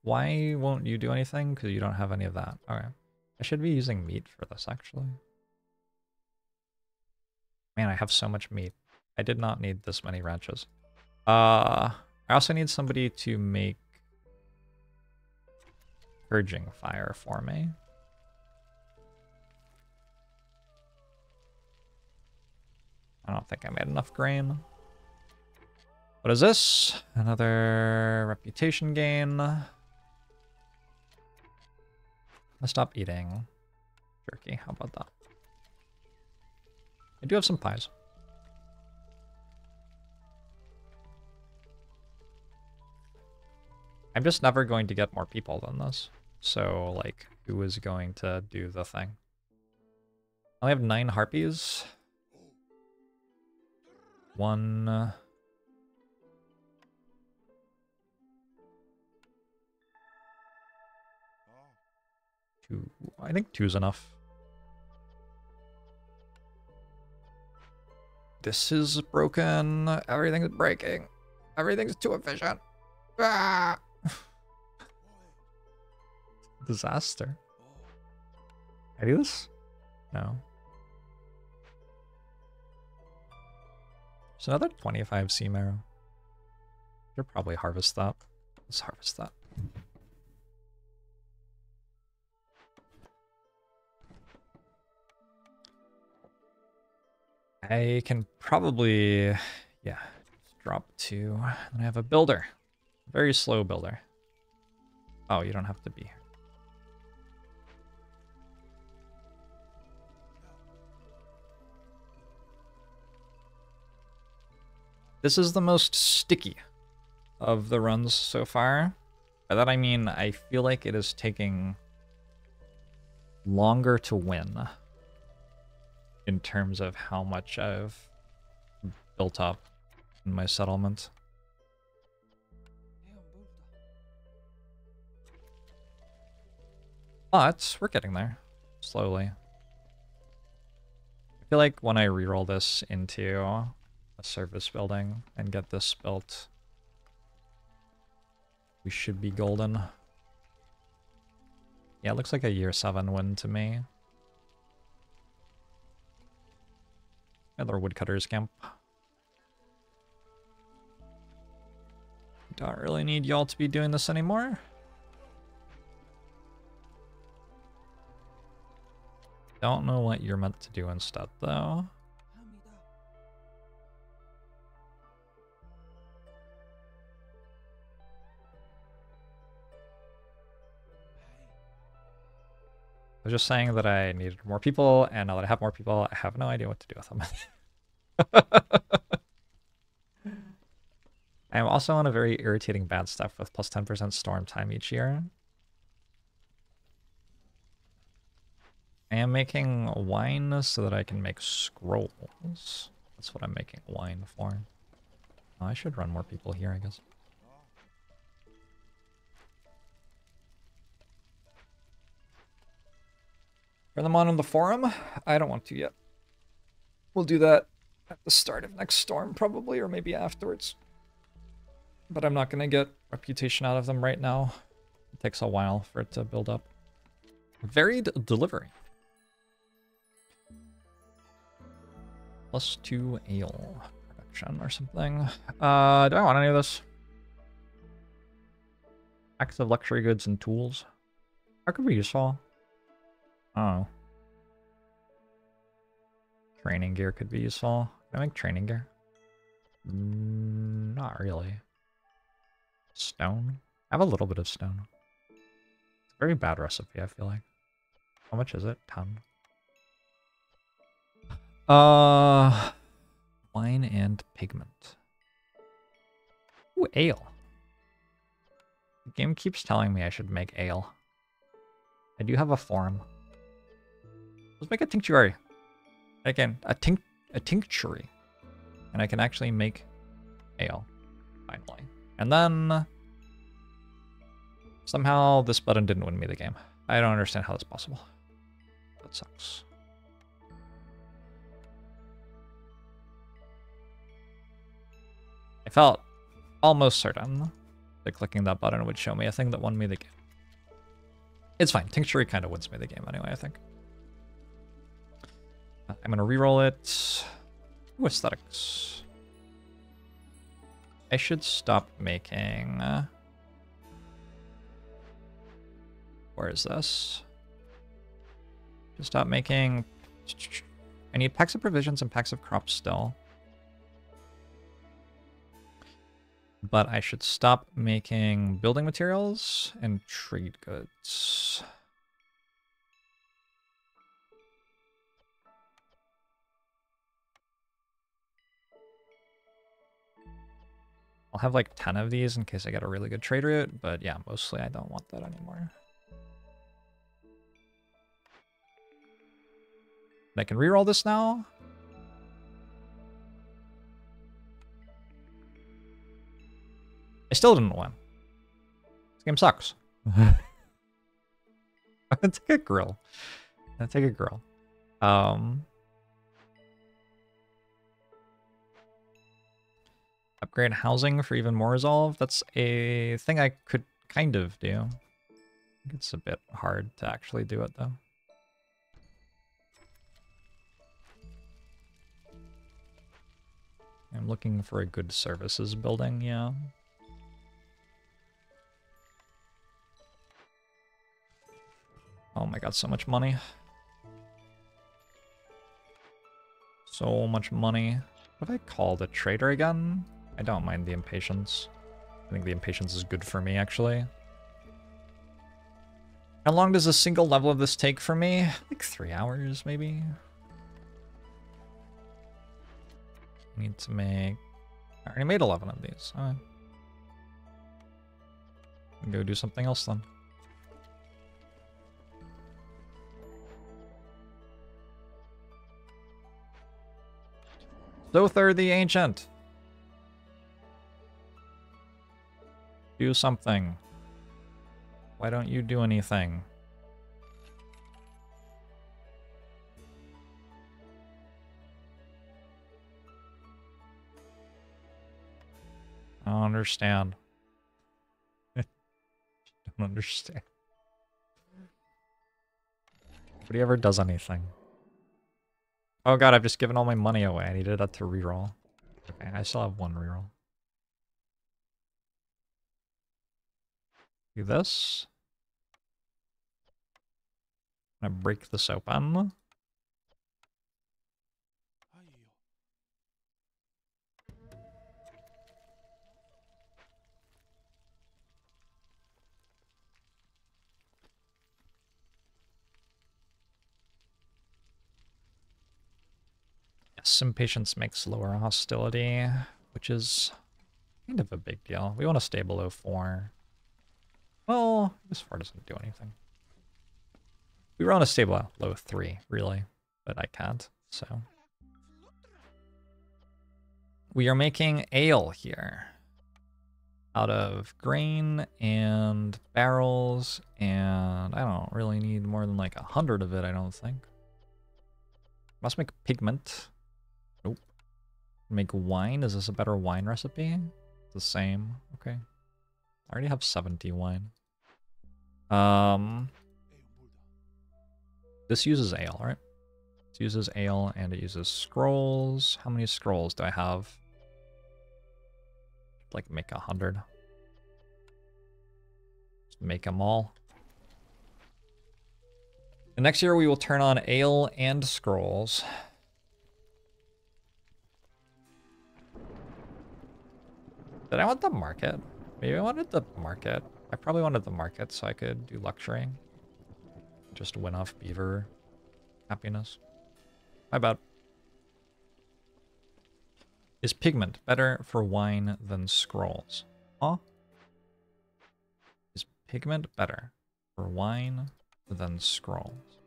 Why won't you do anything? Because you don't have any of that. Okay. I should be using meat for this, actually. Man, I have so much meat. I did not need this many ranches. I also need somebody to make purging fire for me. I don't think I made enough grain. What is this? Another reputation gain. Let's stop eating jerky. How about that? I do have some pies. I'm just never going to get more people than this. So, like, who is going to do the thing? I only have 9 harpies. 1... 2. I think 2's enough. This is broken. Everything is breaking. Everything's too efficient. Ah! Disaster. Can I do this? No. There's another 25 sea marrow. Should probably harvest that. Let's harvest that. I can probably, yeah, drop 2. And I have a builder. Very slow builder. Oh, you don't have to be here. This is the most sticky of the runs so far. By that I mean I feel like it is taking longer to win in terms of how much I've built up in my settlement. But we're getting there slowly. I feel like when I reroll this into a service building and get this built, we should be golden. Yeah, it looks like a year 7 win to me. Another woodcutter's camp. Don't really need y'all to be doing this anymore. Don't know what you're meant to do instead, though. I was just saying that I needed more people, and now that I have more people, I have no idea what to do with them. I am also on a very irritating bad stuff with plus 10% storm time each year. I am making wine so that I can make scrolls. That's what I'm making wine for. Oh, I should run more people here, I guess. Turn them on in the forum? I don't want to yet. We'll do that at the start of next storm, probably, or maybe afterwards. But I'm not going to get reputation out of them right now. It takes a while for it to build up. Varied delivery. +2 ale production or something. Do I want any of this? Packs of luxury goods and tools. That could be useful. Oh. Training gear could be useful. Can I make training gear? Not really. Stone? I have a little bit of stone. It's a very bad recipe, I feel like. How much is it? 10. Wine and pigment. Ooh, ale. The game keeps telling me I should make ale. I do have a forum. Let's make a tinctuary. Again, a tinctuary. And I can actually make ale. Finally. And then somehow this button didn't win me the game. I don't understand how that's possible. That sucks. I felt almost certain that clicking that button would show me a thing that won me the game. It's fine. Tinctuary kind of wins me the game anyway, I think. I'm going to reroll it. Ooh, aesthetics. I should stop making... where is this? Just stop making... I need packs of provisions and packs of crops still. But I should stop making building materials and trade goods. I'll have like 10 of these in case I get a really good trade route, but yeah, mostly I don't want that anymore. I can reroll this now. I still didn't win. This game sucks. I'm gonna take a grill. Upgrade housing for even more resolve. That's a thing I could kind of do. I think it's a bit hard to actually do it though. I'm looking for a good services building, yeah. Oh my god, so much money. So much money. What if I call the trader again? I don't mind the impatience. I think the impatience is good for me, actually. How long does a single level of this take for me? Like 3 hours, maybe? I need to make... I already made 11 of these. Alright. Go do something else then. Lothar the Ancient. Do something. Why don't you do anything? I don't understand. I don't understand. Nobody ever does anything. Oh god, I've just given all my money away. I needed that to reroll. Okay, I still have 1 reroll. Do this. I'm gonna break this open. Yes, impatience makes lower hostility, which is kind of a big deal. We want to stay below 4. Well, this 4 doesn't do anything. We want to stay below 3, really, but I can't, so. We are making ale here out of grain and barrels, and I don't really need more than like 100 of it, I don't think. Must make pigment. Nope. Make wine. Is this a better wine recipe? It's the same. Okay. I already have 70 wine. This uses ale, right? This uses ale and it uses scrolls. How many scrolls do I have? Like make 100. Just make them all. And next year we will turn on ale and scrolls. Did I want the market? Maybe I wanted the market. I probably wanted the market so I could do luxury. Just win off beaver happiness. My bad. Is pigment better for wine than scrolls? Huh? Is pigment better for wine than scrolls?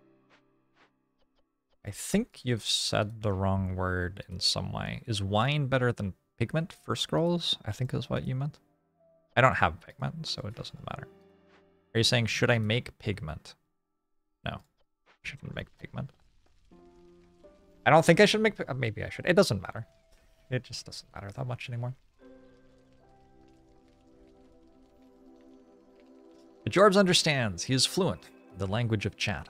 I think you've said the wrong word in some way. Is wine better than pigment for scrolls? I think is what you meant. I don't have pigment, so it doesn't matter. Are you saying, should I make pigment? No, I shouldn't make pigment. I don't think I should make, maybe I should. It doesn't matter. It just doesn't matter that much anymore. The JORBS understands. He is fluent in the language of chat.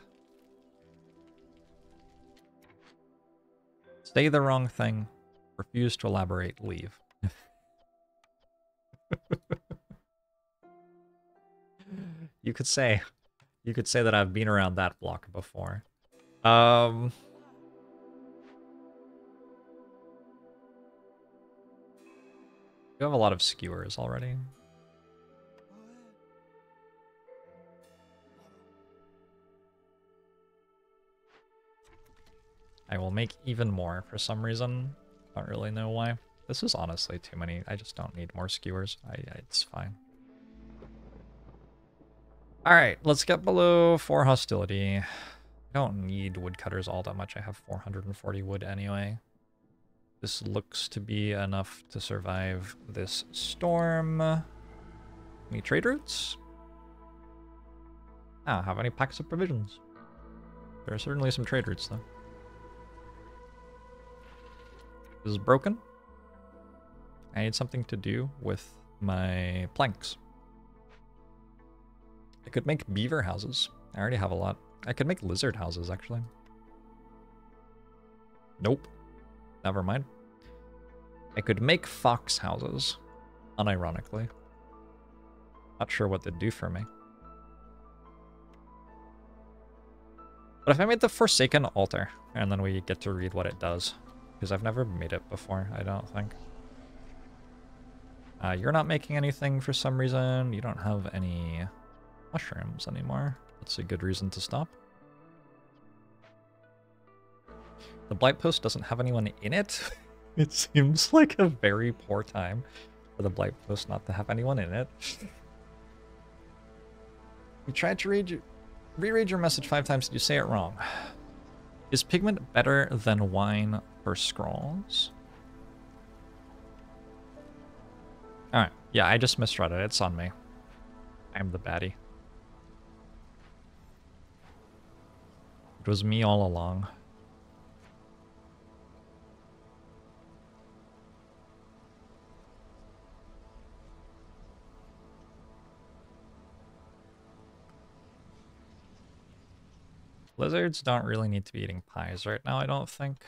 Say the wrong thing. Refuse to elaborate. Leave. You could say that I've been around that block before. You have a lot of skewers already. I will make even more for some reason. Don't really know why. This is honestly too many. I just don't need more skewers. It's fine. Alright, let's get below 4 hostility. I don't need woodcutters all that much. I have 440 wood anyway. This looks to be enough to survive this storm. Any trade routes? I don't have any packs of provisions. There are certainly some trade routes, though. This is broken. I need something to do with my planks. I could make beaver houses. I already have a lot. I could make lizard houses, actually. Nope. Never mind. I could make fox houses, unironically. Not sure what they'd do for me. But if I made the Forsaken Altar, and then we get to read what it does. because I've never made it before, I don't think. You're not making anything for some reason. You don't have any mushrooms anymore. That's a good reason to stop. The blight post doesn't have anyone in it. It seems like a very poor time for the blight post not to have anyone in it. You tried to reread your message 5 times. Did you say it wrong? Is pigment better than wine for scrolls? Alright, yeah, I just misread it. It's on me. I'm the baddie. It was me all along. Lizards don't really need to be eating pies right now, I don't think.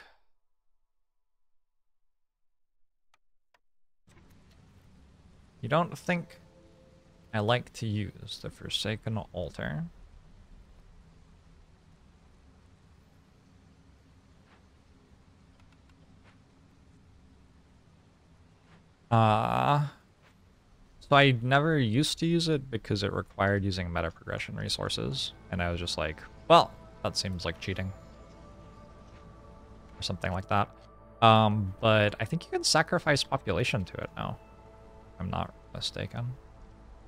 You don't think I like to use the Forsaken Altar? So I never used to use it because it required using meta progression resources, and I was just like, well, that seems like cheating. Or something like that. But I think you can sacrifice population to it now, if I'm not mistaken.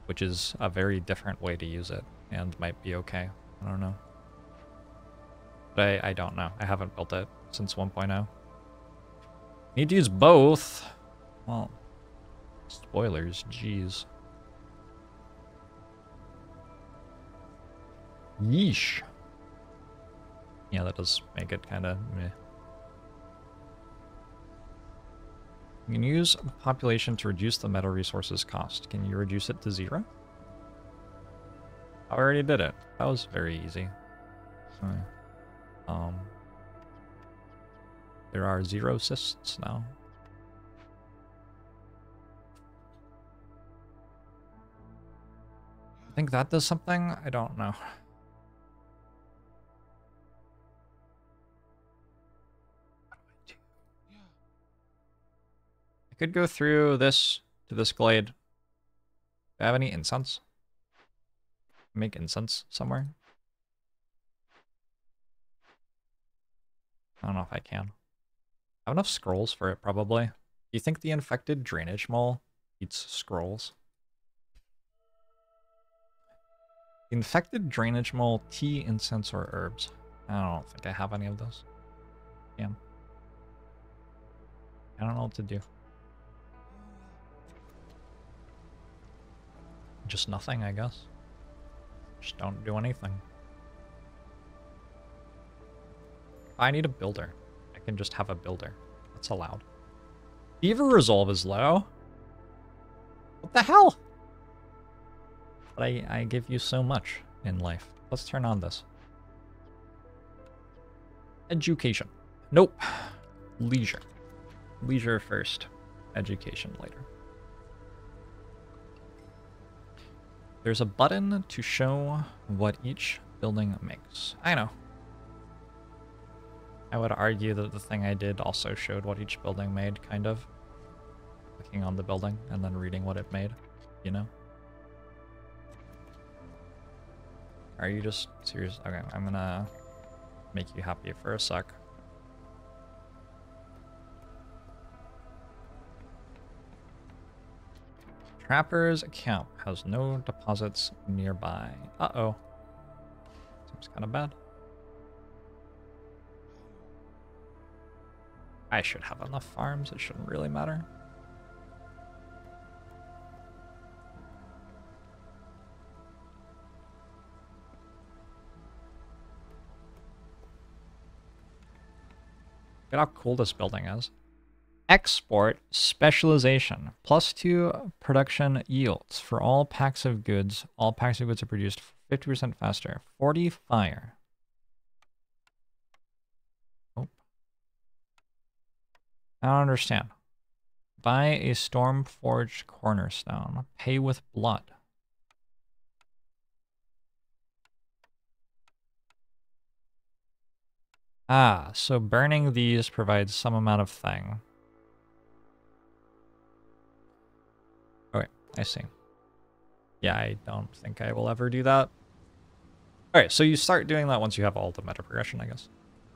Which is a very different way to use it, and might be okay. I don't know. But I don't know. I haven't built it since 1.0. Need to use both. Well, spoilers, jeez. Yeesh. Yeah, that does make it kind of meh. You can use population to reduce the metal resources cost. Can you reduce it to 0? I already did it. That was very easy. There are 0 cysts now. I think that does something? I don't know. I could go through this to this glade. Do I have any incense? Make incense somewhere? I don't know if I can. I have enough scrolls for it, probably. Do you think the infected drainage mole eats scrolls? The infected drainage mole, tea, incense, or herbs? I don't think I have any of those. Damn. I don't know what to do. Just nothing, I guess. Just don't do anything. I need a builder. I can just have a builder. That's allowed. Fever resolve is low. What the hell? But I give you so much in life. Let's turn on this. Education. Nope. Leisure. Leisure first. Education later. There's a button to show what each building makes. I know. I would argue that the thing I did also showed what each building made, kind of. Clicking on the building and then reading what it made, you know? Are you just serious? Okay, I'm gonna make you happy for a sec. Trapper's camp has no deposits nearby. Uh-oh. Seems kind of bad. I should have enough farms. It shouldn't really matter. Look at how cool this building is. Export specialization. +2 production yields for all packs of goods. All packs of goods are produced 50% faster. 40 fire. Oh. I don't understand. Buy a storm-forged cornerstone. Pay with blood. Ah, so burning these provides some amount of thing. Okay, I see. Yeah, I don't think I will ever do that. Alright, so you start doing that once you have all the meta progression, I guess.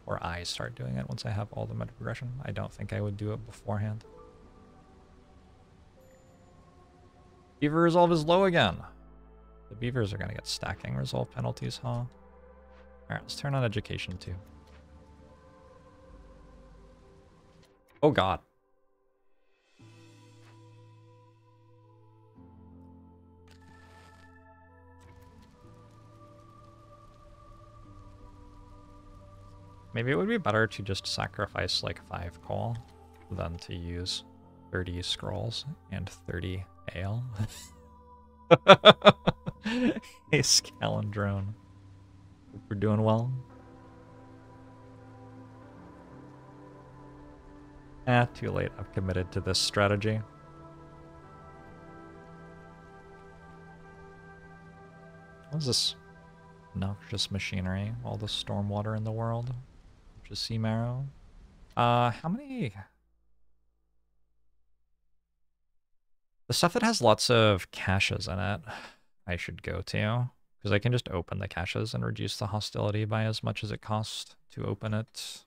Or I start doing it once I have all the meta progression. I don't think I would do it beforehand. Beaver resolve is low again. The beavers are gonna get stacking resolve penalties, huh? Alright, let's turn on education too. Oh god. Maybe it would be better to just sacrifice like 5 coal than to use 30 scrolls and 30 ale. Hey, Scalendrone. Hope we're doing well. Too late. I've committed to this strategy. What is this noxious machinery? All the stormwater in the world? Which is sea marrow. How many... The stuff that has lots of caches in it, I should go to. Because I can just open the caches and reduce the hostility by as much as it costs to open it.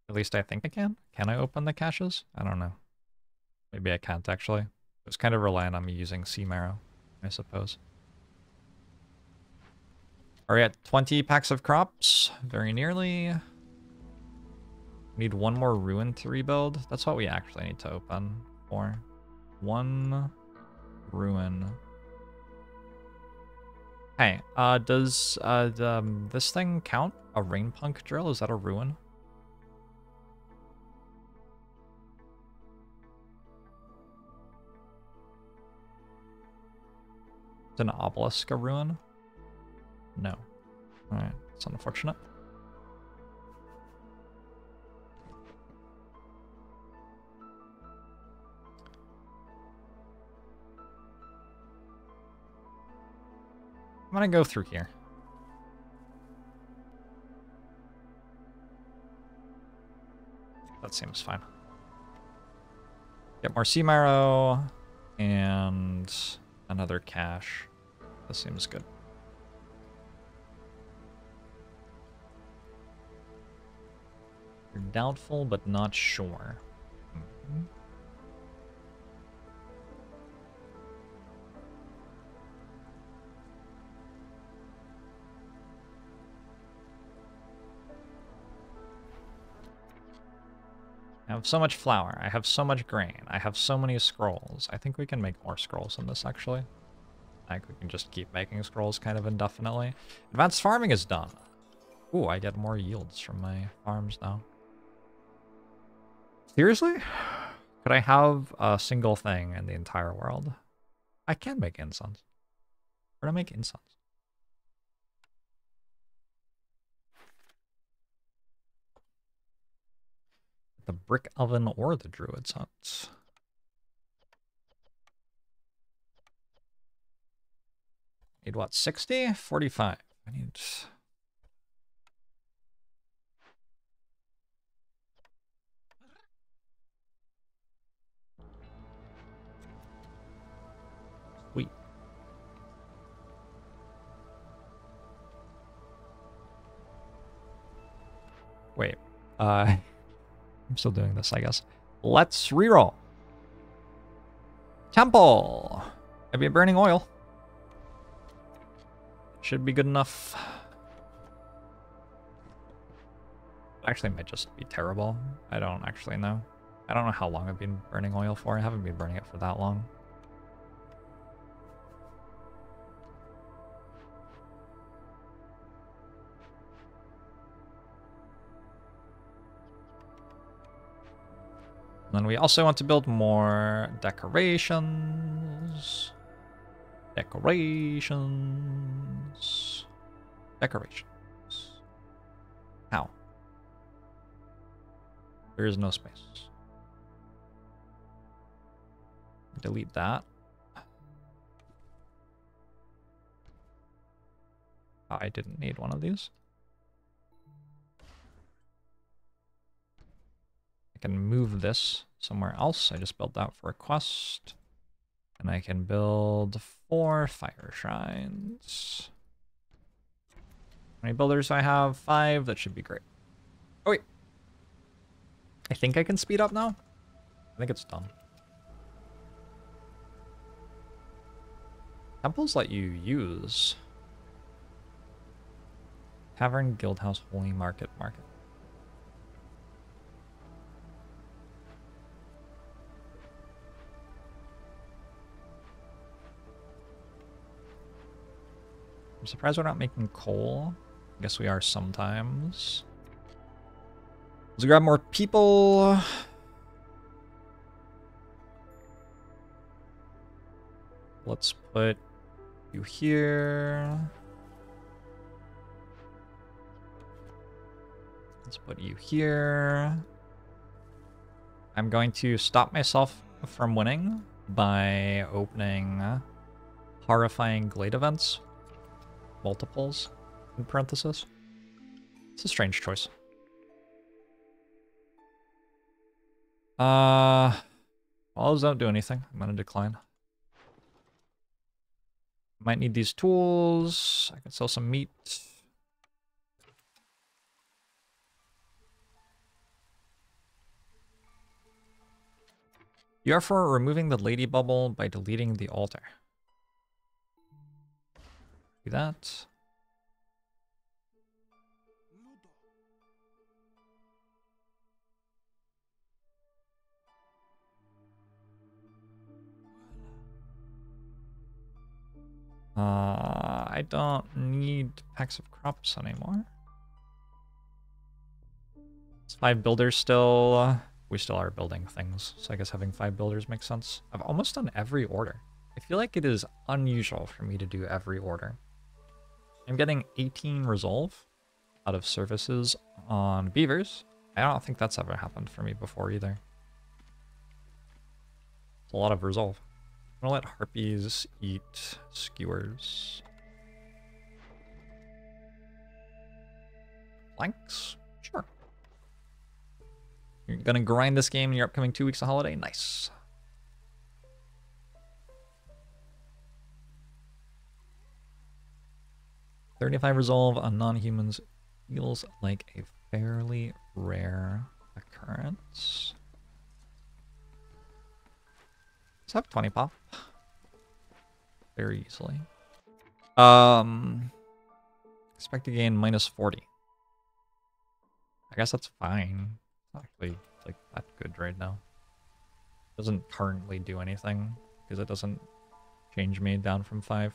At least I think I can. Can I open the caches? I don't know. Maybe I can't, actually. It's kind of reliant on me using sea marrow, I suppose. Are we at 20 packs of crops? Very nearly. Need one more ruin to rebuild. That's what we actually need to open for. One ruin. Hey, does this thing count? A rain punk drill? Is that a ruin? Is an obelisk a ruin? No. Alright, it's unfortunate. I'm gonna go through here. That seems fine. Get more sea marrow and another cache. This seems good. You're doubtful but not sure. Mm-hmm. I have so much flour. I have so much grain. I have so many scrolls. I think we can make more scrolls in this, actually. I think we can just keep making scrolls kind of indefinitely. Advanced farming is done. Ooh, I get more yields from my farms now. Seriously? Could I have a single thing in the entire world? I can make incense. Where do I make incense? The brick oven or the druid's hut? Need what, 60? 45. I need... Sweet. Wait. I'm still doing this, I guess. Let's reroll. Temple. Maybe a burning oil. Should be good enough. Actually, it might just be terrible. I don't actually know. I don't know how long I've been burning oil for. I haven't been burning it for that long. And then we also want to build more decorations. Decorations. Decorations. How? There is no space. Delete that. I didn't need one of these. I can move this somewhere else. I just built that for a quest. And I can build 4 fire shrines. How many builders do I have? 5. That should be great. Oh, wait. I think I can speed up now. I think it's done. Temples let you use. Tavern, Guildhouse, Holy Market, Market. I'm surprised we're not making coal. I guess we are sometimes. Let's grab more people. Let's put you here. Let's put you here. I'm going to stop myself from winning by opening horrifying glade events. Multiples, in parenthesis. It's a strange choice. Well, those don't do anything. I'm gonna decline. Might need these tools. I can sell some meat. You are for removing the lady bubble by deleting the altar. Do that. I don't need packs of crops anymore. It's 5 builders still. We still are building things, so I guess having 5 builders makes sense. I've almost done every order. I feel like it is unusual for me to do every order. I'm getting 18 resolve out of services on beavers. I don't think that's ever happened for me before either. It's a lot of resolve. I'm gonna let harpies eat skewers. Planks? Sure. You're gonna grind this game in your upcoming 2 weeks of holiday? Nice. $35 resolve on non-humans feels like a fairly rare occurrence. Let's have 20 pop. Very easily. Expect to gain minus 40. I guess that's fine. It's not actually like that good right now. Doesn't currently do anything because it doesn't change me down from 5.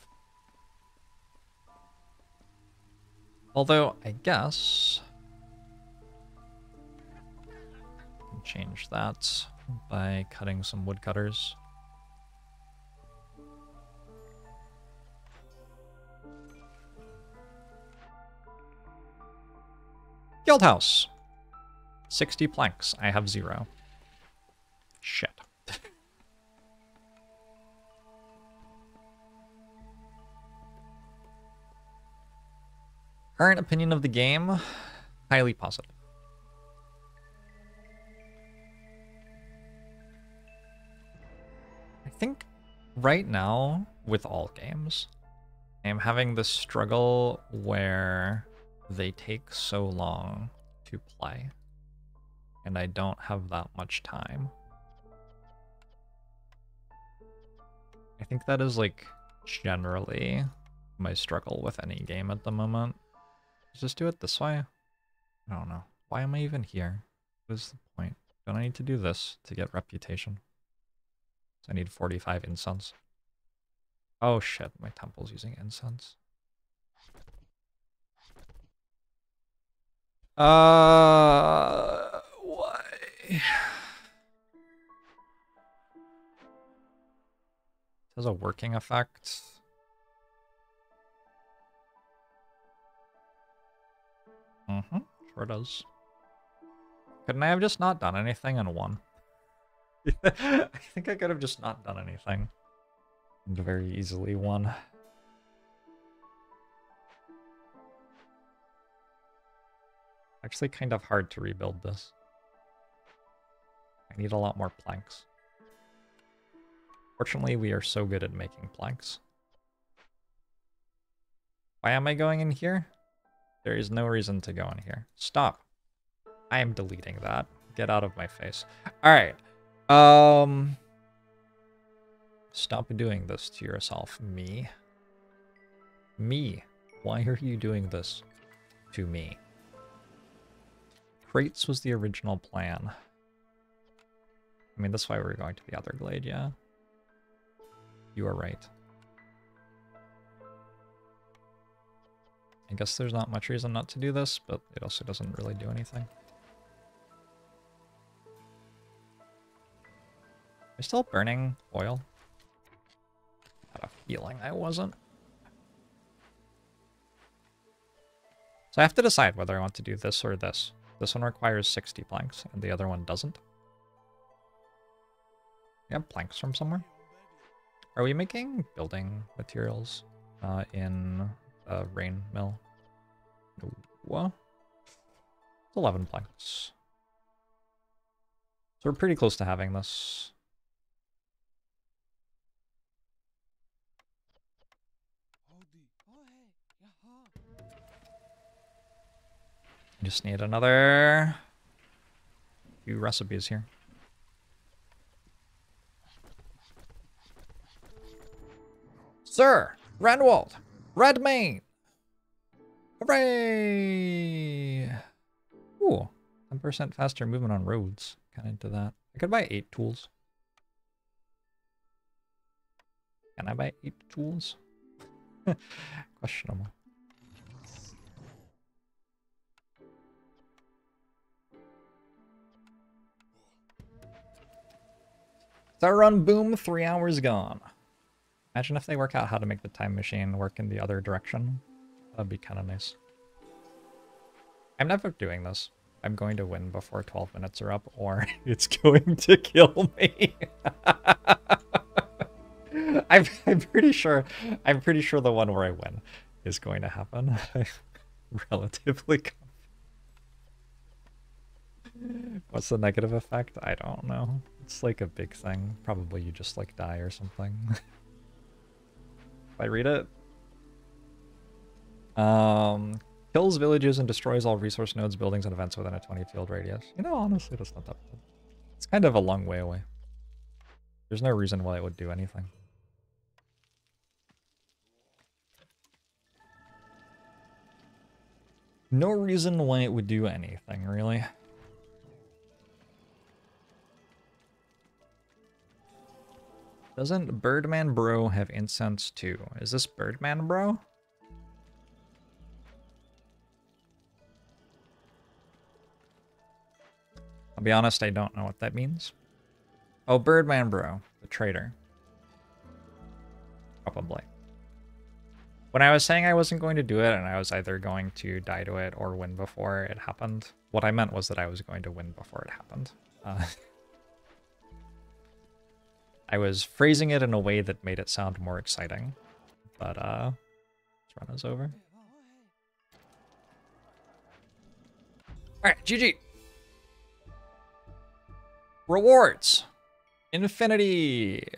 Although, I guess I can change that by cutting some woodcutters. Guildhouse. 60 planks. I have 0. Shit. Current opinion of the game, highly positive. I think right now, with all games, I'm having this struggle where they take so long to play, and I don't have that much time. I think that is like generally my struggle with any game at the moment. Just do it this way. I don't know. Why am I even here? What is the point? Don't I need to do this to get reputation? So I need 45 incense. Oh shit, my temple's using incense. Why? It has a working effect. Sure does. Couldn't I have just not done anything and won? I think I could have just not done anything and very easily won. Actually kind of hard to rebuild this. I need a lot more planks. Fortunately, we are so good at making planks. Why am I going in here? There is no reason to go in here. Stop. I am deleting that. Get out of my face. Alright. Stop doing this to yourself. Me. Me. Why are you doing this to me? Crates was the original plan. I mean, that's why we're going to the other glade, yeah? You are right. I guess there's not much reason not to do this, but it also doesn't really do anything. Am I still burning oil? I had a feeling I wasn't. So I have to decide whether I want to do this or this. This one requires 60 planks, and the other one doesn't. We have planks from somewhere. Are we making building materials in a rain mill? What? It's 11 planks. So we're pretty close to having this. I just need another few recipes here. Sir, Renwald, Redmayne. Hooray! Ooh, 10% faster movement on roads. Kind of into that. I could buy 8 tools. Can I buy 8 tools? Questionable. Star run boom, 3 hours gone. Imagine if they work out how to make the time machine work in the other direction. That'd be kind of nice. I'm never doing this. I'm going to win before 12 minutes are up, or it's going to kill me. I'm pretty sure the one where I win is going to happen. Relatively confident. What's the negative effect? I don't know. It's like a big thing. Probably you just like die or something. If I read it. Kills villages and destroys all resource nodes, buildings, and events within a 20 field radius. You know, honestly, that's not that bad. It's kind of a long way away. There's no reason why it would do anything. No reason why it would do anything, really. Doesn't Birdman Bro have incense too? Is this Birdman Bro? I'll be honest, I don't know what that means. Oh, Birdman Bro, the traitor. Probably. When I was saying I wasn't going to do it and I was either going to die to it or win before it happened, what I meant was that I was going to win before it happened. I was phrasing it in a way that made it sound more exciting, but this run is over. Alright, GG! Rewards! Infinity!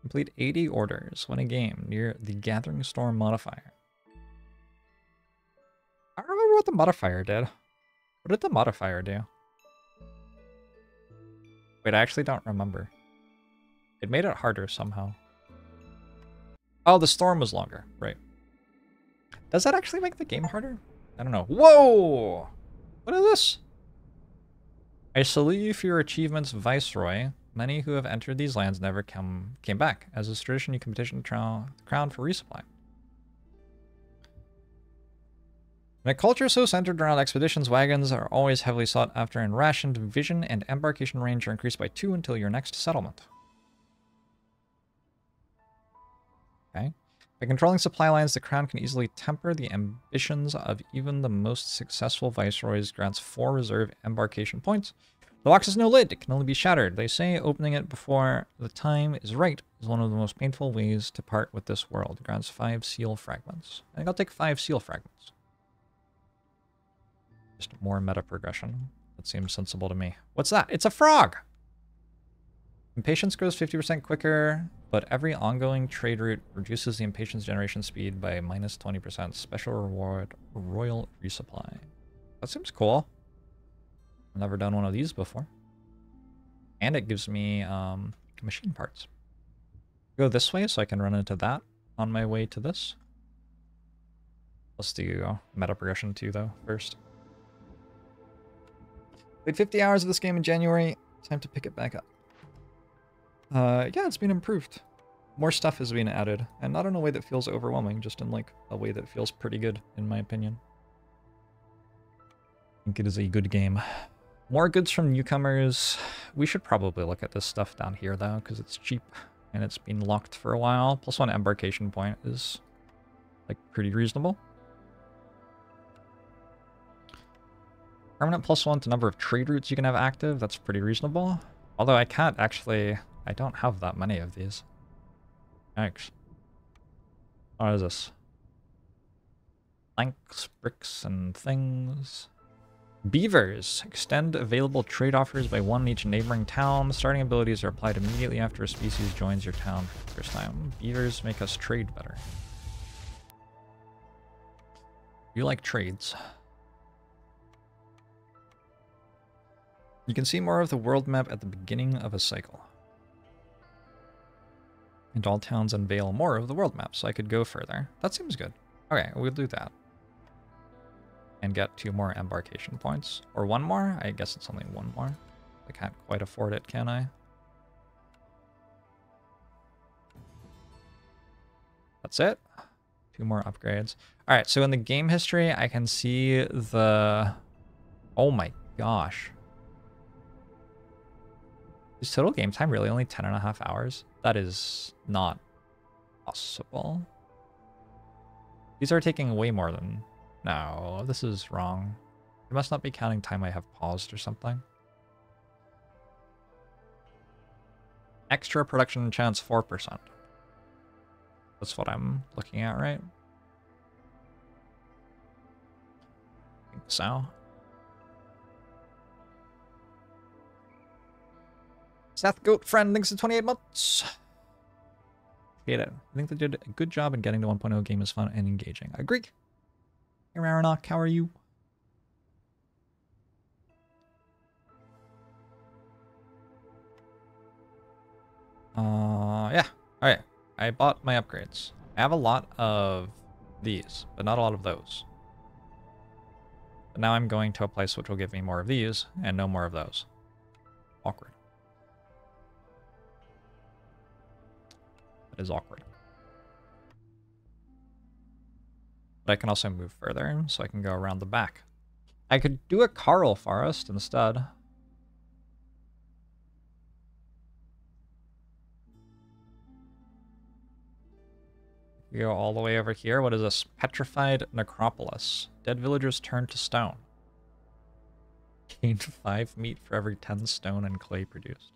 Complete 80 orders. Win a game near the Gathering Storm modifier. I don't remember what the modifier did. What did the modifier do? Wait, I actually don't remember. It made it harder somehow. Oh, the storm was longer. Right. Does that actually make the game harder? I don't know. Whoa! What is this? I salute you for your achievements, Viceroy. Many who have entered these lands never came back. As is tradition, you can petition the crown for resupply. In a culture so centered around expeditions, wagons are always heavily sought after and rationed. Vision and embarkation range are increased by 2 until your next settlement. Okay. By controlling supply lines, the crown can easily temper the ambitions of even the most successful viceroys. Grants 4 reserve embarkation points. The box has no lid. It can only be shattered. They say opening it before the time is right is one of the most painful ways to part with this world. Grants 5 seal fragments. I think I'll take 5 seal fragments. Just more meta progression. That seems sensible to me. What's that? It's a frog! Impatience grows 50% quicker, but every ongoing trade route reduces the impatience generation speed by minus 20%. Special reward, royal resupply. That seems cool. I've never done one of these before. And it gives me machine parts. Go this way so I can run into that on my way to this. Let's do meta progression 2 though first. Played 50 hours of this game in January. Time to pick it back up. Yeah, it's been improved. More stuff has been added, and not in a way that feels overwhelming, just in like a way that feels pretty good, in my opinion. I think it is a good game. More goods from newcomers. We should probably look at this stuff down here though, because it's cheap and it's been locked for a while. +1 embarkation point is like pretty reasonable. Permanent +1 to number of trade routes you can have active. That's pretty reasonable. Although I can't actually... I don't have that many of these. Thanks. What is this? Planks, bricks, and things. Beavers. Extend available trade offers by 1 in each neighboring town. Starting abilities are applied immediately after a species joins your town for the first time. Beavers make us trade better. You like trades. You can see more of the world map at the beginning of a cycle. And all towns unveil more of the world map, so I could go further. That seems good. Okay, we'll do that. And get 2 more embarkation points. Or 1 more? I guess it's only 1 more. I can't quite afford it, can I? That's it. 2 more upgrades. Alright, so in the game history, I can see the... Oh my gosh. Is total game time really only 10.5 hours? That is not possible. These are taking way more than... No, this is wrong. It must not be counting time I have paused or something. Extra production chance 4%. That's what I'm looking at, right? I think so. Seth Goat Friend, thanks to 28 months. Hate it. I think they did a good job in getting the 1.0 game is fun and engaging. I agree. Hey Marinok, how are you? Yeah. Alright. I bought my upgrades. I have a lot of these, but not a lot of those. But now I'm going to a place which will give me more of these and no more of those. Awkward. That is awkward. But I can also move further, so I can go around the back. I could do a Carl Forest instead. We go all the way over here. What is this? Petrified Necropolis. Dead villagers turn to stone. Gain 5 meat for every 10 stone and clay produced.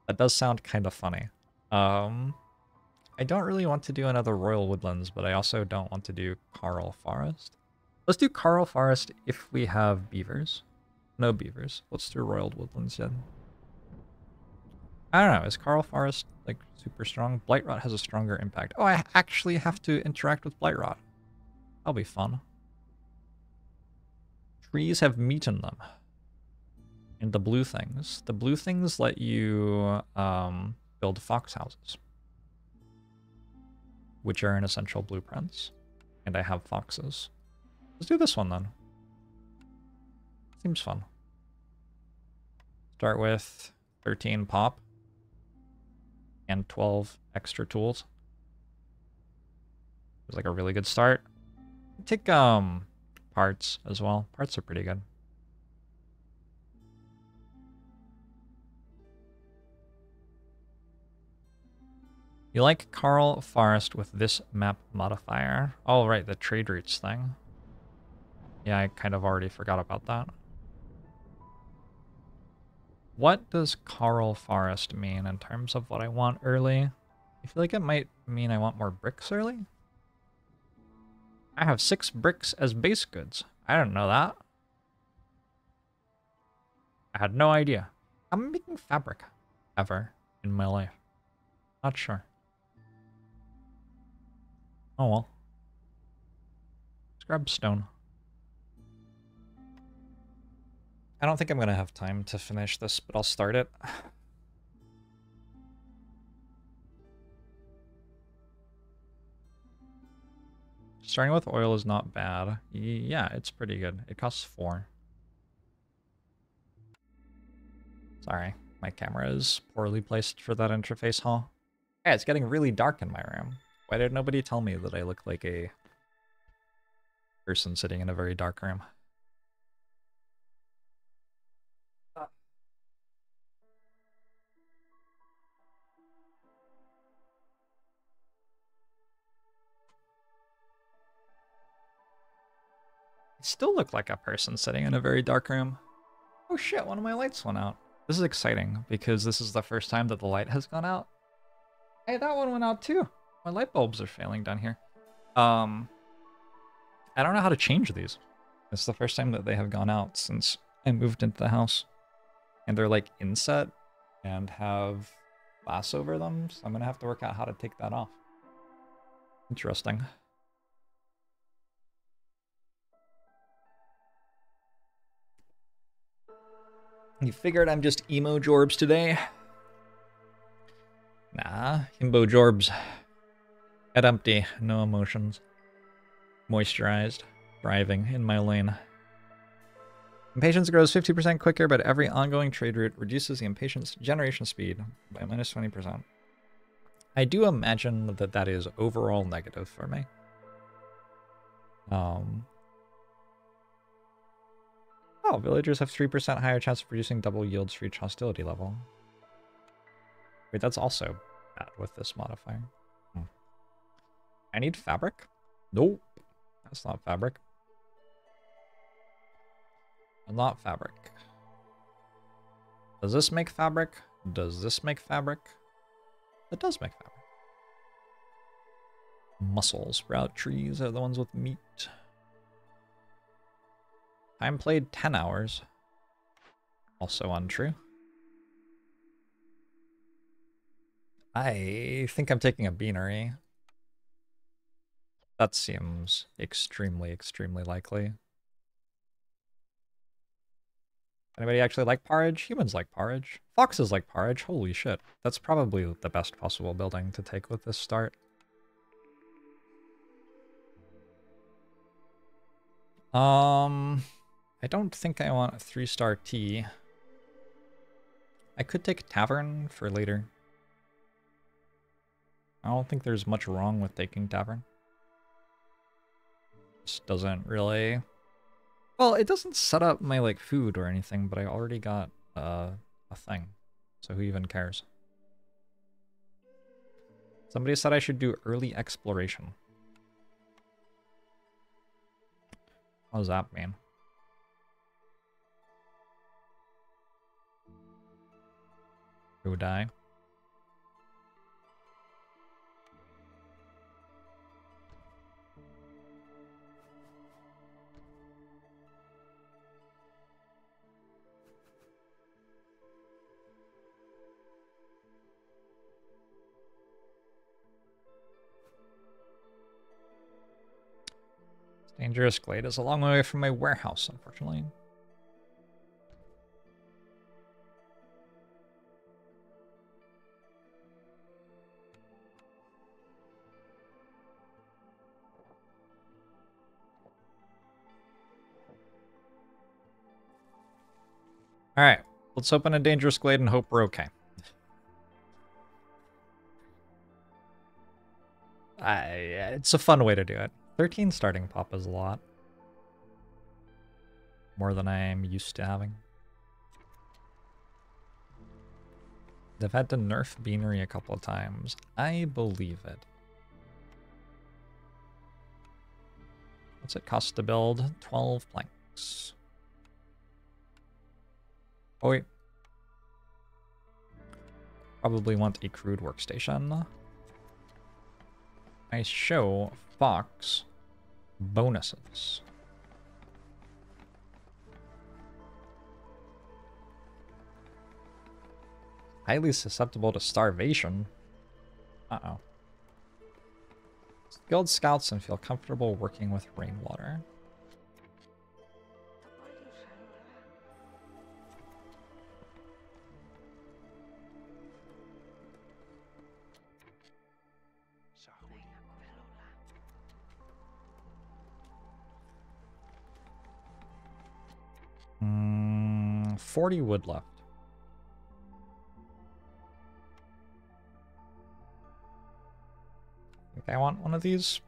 That does sound kind of funny. I don't really want to do another Royal Woodlands, but I also don't want to do Carl Forest. Let's do Carl Forest if we have beavers. No beavers. Let's do Royal Woodlands then. I don't know, is Carl Forest like super strong? Blightrot has a stronger impact. Oh, I actually have to interact with Blightrot. That'll be fun. Trees have meat in them. And the blue things. The blue things let you build fox houses, which are in essential blueprints. And I have foxes. Let's do this one then. Seems fun. Start with 13 pop. And 12 extra tools. It was like a really good start. Take parts as well. Parts are pretty good. You like Carl Forest with this map modifier. Oh, right, the trade routes thing. Yeah, I kind of already forgot about that. What does Carl Forest mean in terms of what I want early? I feel like it might mean I want more bricks early. I have 6 bricks as base goods. I didn't know that. I had no idea. I'm making fabric ever in my life. Not sure. Oh well. Let's grab stone. I don't think I'm gonna have time to finish this, but I'll start it. Starting with oil is not bad. Yeah, it's pretty good. It costs 4. Sorry, my camera is poorly placed for that interface, huh? Yeah, it's getting really dark in my room. Why did nobody tell me that I look like a person sitting in a very dark room? I still look like a person sitting in a very dark room. Oh shit, one of my lights went out. This is exciting because this is the first time that the light has gone out. Hey, that one went out too. My light bulbs are failing down here. I don't know how to change these. It's the first time that they have gone out since I moved into the house. And they're like inset and have glass over them, so I'm gonna have to work out how to take that off. Interesting. You figured I'm just emo Jorbs today? Nah, himbo Jorbs. Head empty, no emotions. Moisturized, driving in my lane. Impatience grows 50% quicker, but every ongoing trade route reduces the impatience generation speed by minus 20%. I do imagine that that is overall negative for me. Oh, villagers have 3% higher chance of producing double yields for each hostility level. Wait, that's also bad with this modifier. I need fabric? Nope. That's not fabric. Not fabric. Does this make fabric? Does this make fabric? It does make fabric. Muscle sprout trees are the ones with meat. Time played 10 hours. Also untrue. I think I'm taking a beanery. That seems extremely, extremely likely. Anybody actually like porridge? Humans like porridge. Foxes like porridge. Holy shit. That's probably the best possible building to take with this start. I don't think I want a 3-star tea. I could take a tavern for later. I don't think there's much wrong with taking tavern. This doesn't really... Well, it doesn't set up my, like, food or anything, but I already got a thing. So who even cares? Somebody said I should do early exploration. What does that mean? Who die? Dangerous Glade is a long way from my warehouse, unfortunately. Alright, let's open a Dangerous Glade and hope we're okay. It's a fun way to do it. 13 starting pop is a lot. More than I'm used to having. They've had to nerf Beanery a couple of times. I believe it. What's it cost to build? 12 planks. Oh wait. Probably want a crude workstation. I show Fox Bonuses. Highly susceptible to starvation. Uh-oh. Skilled scouts and feel comfortable working with rainwater. Mm, 40 wood left. Think I want one of these.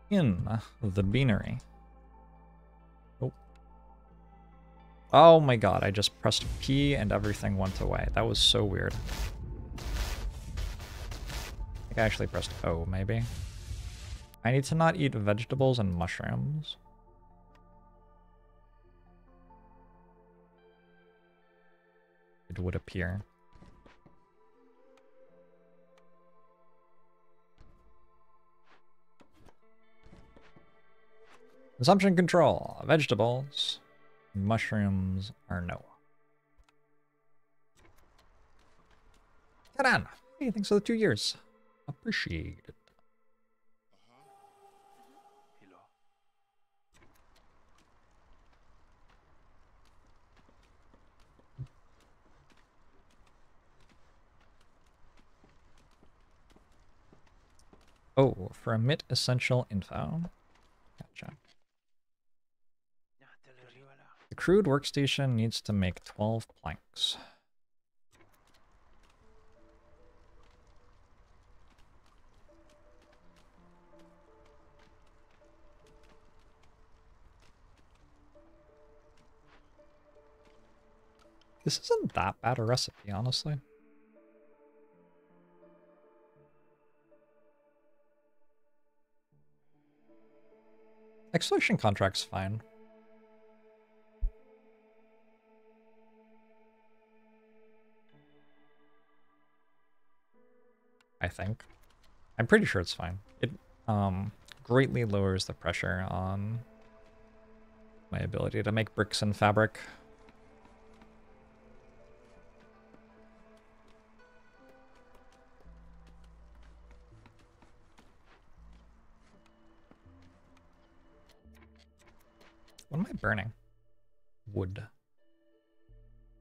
In the beanery. Oh. Oh my god, I just pressed P and everything went away. That was so weird. I think I actually pressed O, maybe. I need to not eat vegetables and mushrooms. It would appear. Consumption control. Vegetables. Mushrooms are no. Get on. Hey, thanks for the 2 years. Appreciate it. Oh, for emit essential info. Gotcha. The crude workstation needs to make 12 planks. This isn't that bad a recipe, honestly. Exploration contract's fine. I think. I'm pretty sure it's fine. It greatly lowers the pressure on my ability to make bricks and fabric. What am I burning? Wood.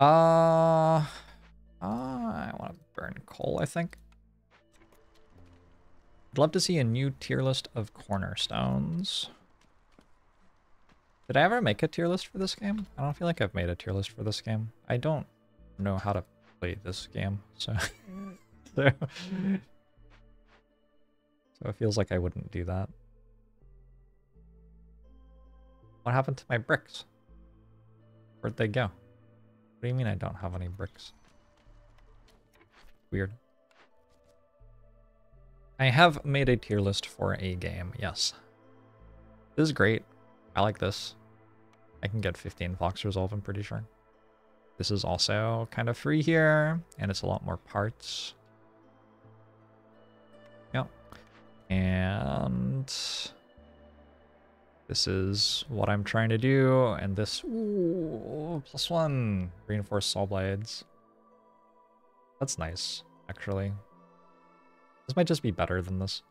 I want to burn coal, I think. I'd love to see a new tier list of cornerstones. Did I ever make a tier list for this game? I don't feel like I've made a tier list for this game. I don't know how to play this game, so so it feels like I wouldn't do that. What happened to my bricks? Where'd they go? What do you mean I don't have any bricks? Weird. I have made a tier list for a game, yes. This is great. I like this. I can get 15 Fox Resolve, I'm pretty sure. This is also kind of free here, and it's a lot more parts. Yep. And this is what I'm trying to do, and this, ooh, +1 reinforced saw blades. That's nice, actually. This might just be better than this.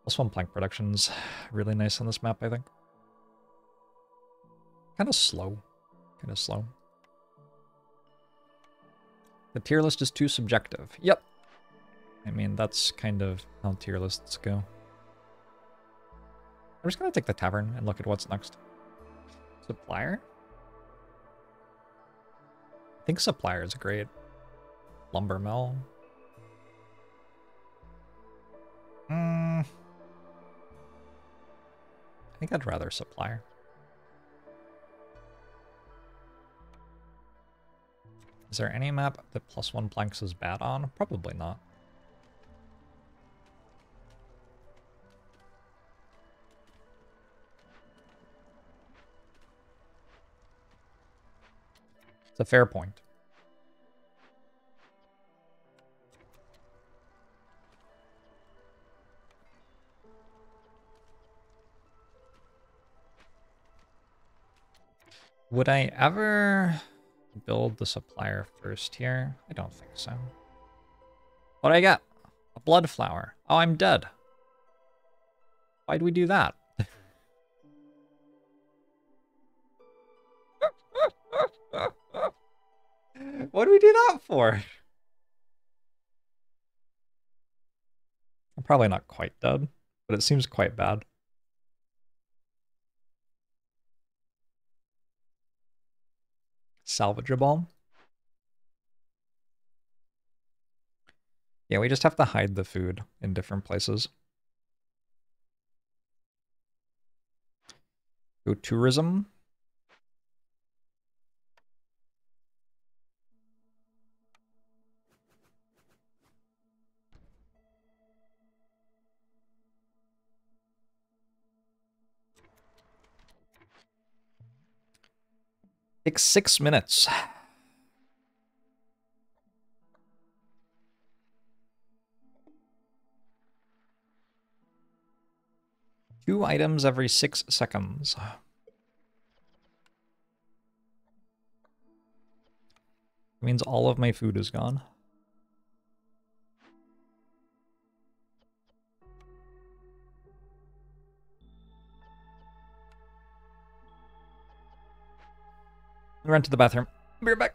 +1 plank production's really nice on this map, I think. Kind of slow. Kind of slow. The tier list is too subjective. Yep. I mean, that's kind of how tier lists go. I'm just gonna take the tavern and look at what's next. Supplier? I think supplier is great. Lumber mill. I think I'd rather supplier. Is there any map that +1 planks is bad on? Probably not. It's a fair point. Would I ever build the supplier first here? I don't think so. What do I get? A blood flower. Oh, I'm dead. Why'd we do that? What do we do that for? I'm probably not quite dead, but it seems quite bad. Salvageable. Yeah, we just have to hide the food in different places. Go tourism. Takes 6 minutes. Two items every 6 seconds. It means all of my food is gone. Run to the bathroom. Be right back.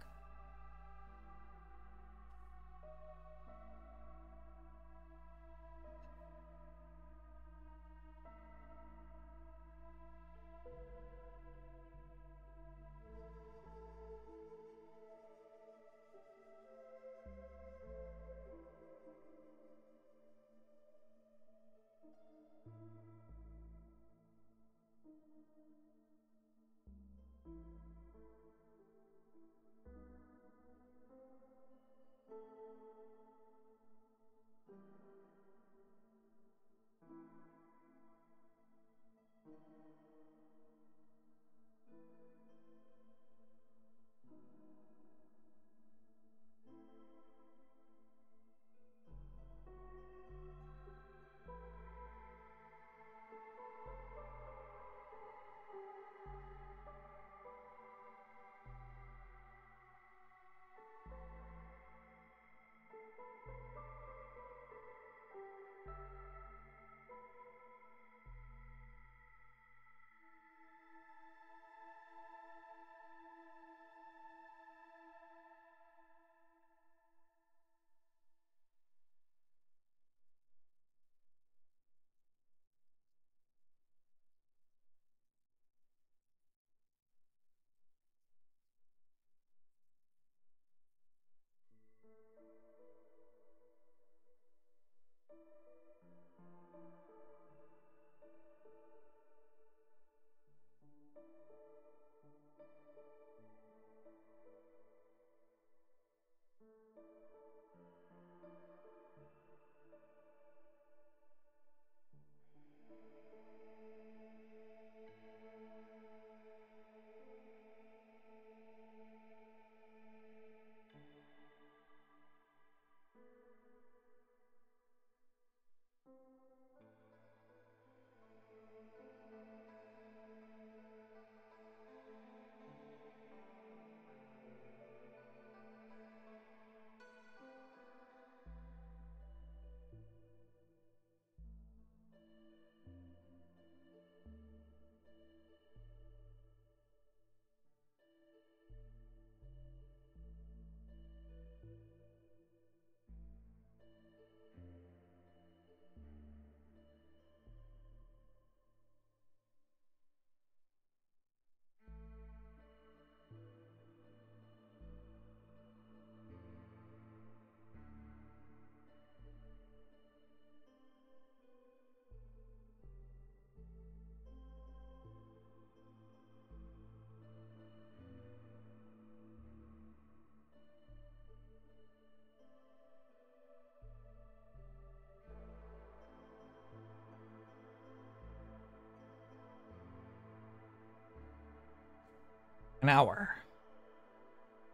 An hour.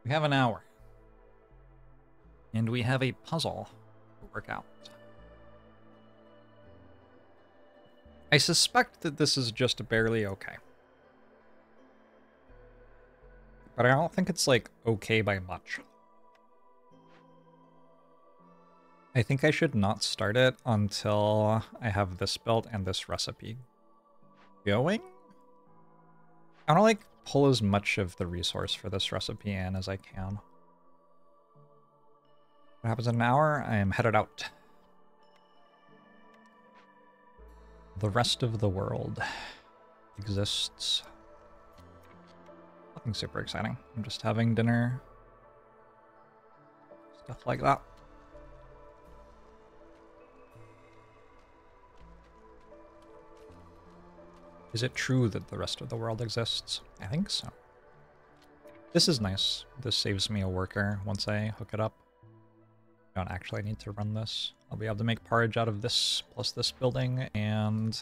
We have an hour. And we have a puzzle to work out. I suspect that this is just barely okay. But I don't think it's, like, okay by much. I think I should not start it until I have this built and this recipe going. I want to, like, pull as much of the resource for this recipe in as I can. What happens in an hour? I am headed out. The rest of the world exists. Nothing super exciting. I'm just having dinner. Stuff like that. Is it true that the rest of the world exists? I think so. This is nice. This saves me a worker once I hook it up. I don't actually need to run this. I'll be able to make porridge out of this, plus this building, and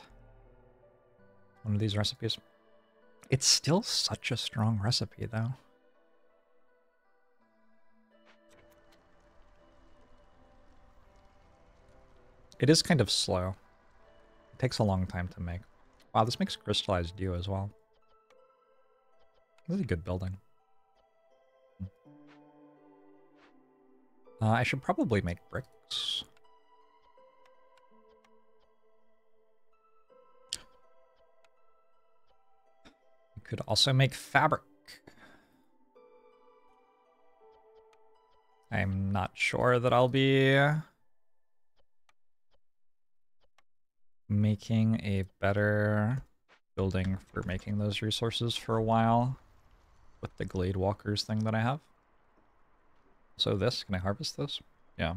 one of these recipes. It's still such a strong recipe, though. It is kind of slow. It takes a long time to make. Wow, this makes crystallized dew as well. Really good building. I should probably make bricks. You could also make fabric. I'm not sure that I'll be making a better building for making those resources for a while with the Glade Walkers thing that I have. So this, can I harvest this? Yeah.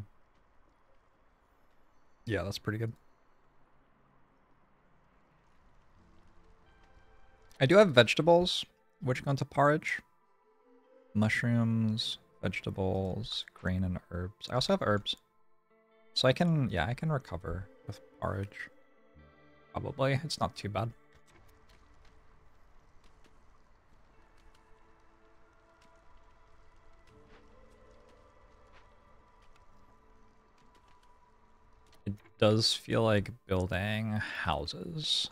Yeah, that's pretty good. I do have vegetables, which go into porridge. Mushrooms, vegetables, grain, and herbs. I also have herbs. So I can, yeah, I can recover with porridge. Probably. It's not too bad. It does feel like building houses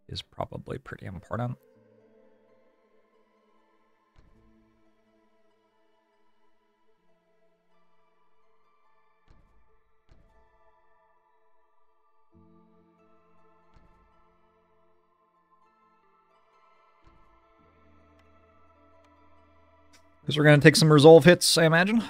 is probably pretty important. Because we're going to take some resolve hits, I imagine.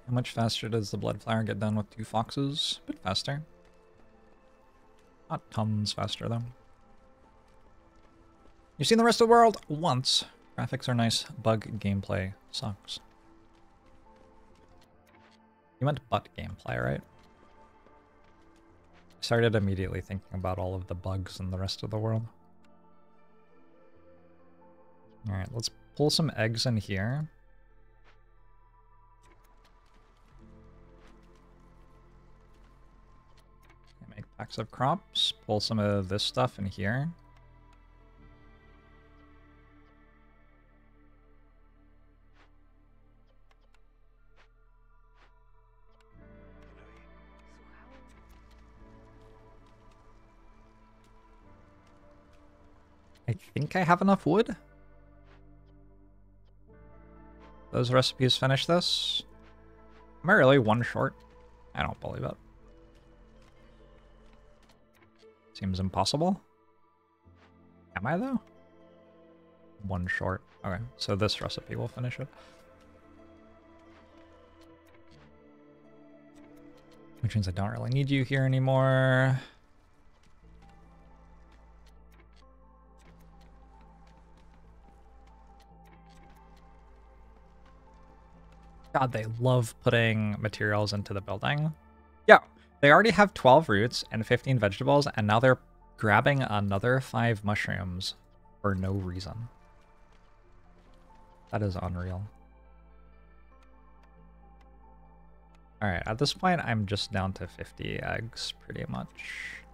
How much faster does the blood flower get done with 2 foxes? A bit faster. Not tons faster, though. You've seen the rest of the world once. Graphics are nice. Bug gameplay sucks. You meant butt gameplay, right? I started immediately thinking about all of the bugs in the rest of the world. Alright, let's pull some eggs in here. Make packs of crops. Pull some of this stuff in here. I think I have enough wood. Those recipes finish this. Am I really one short? I don't believe it. Seems impossible. Am I, though? One short. Okay, so this recipe will finish it. Which means I don't really need you here anymore. God, they love putting materials into the building. Yeah, they already have 12 roots and 15 vegetables, and now they're grabbing another 5 mushrooms for no reason. That is unreal. Alright, at this point, I'm just down to 50 eggs, pretty much.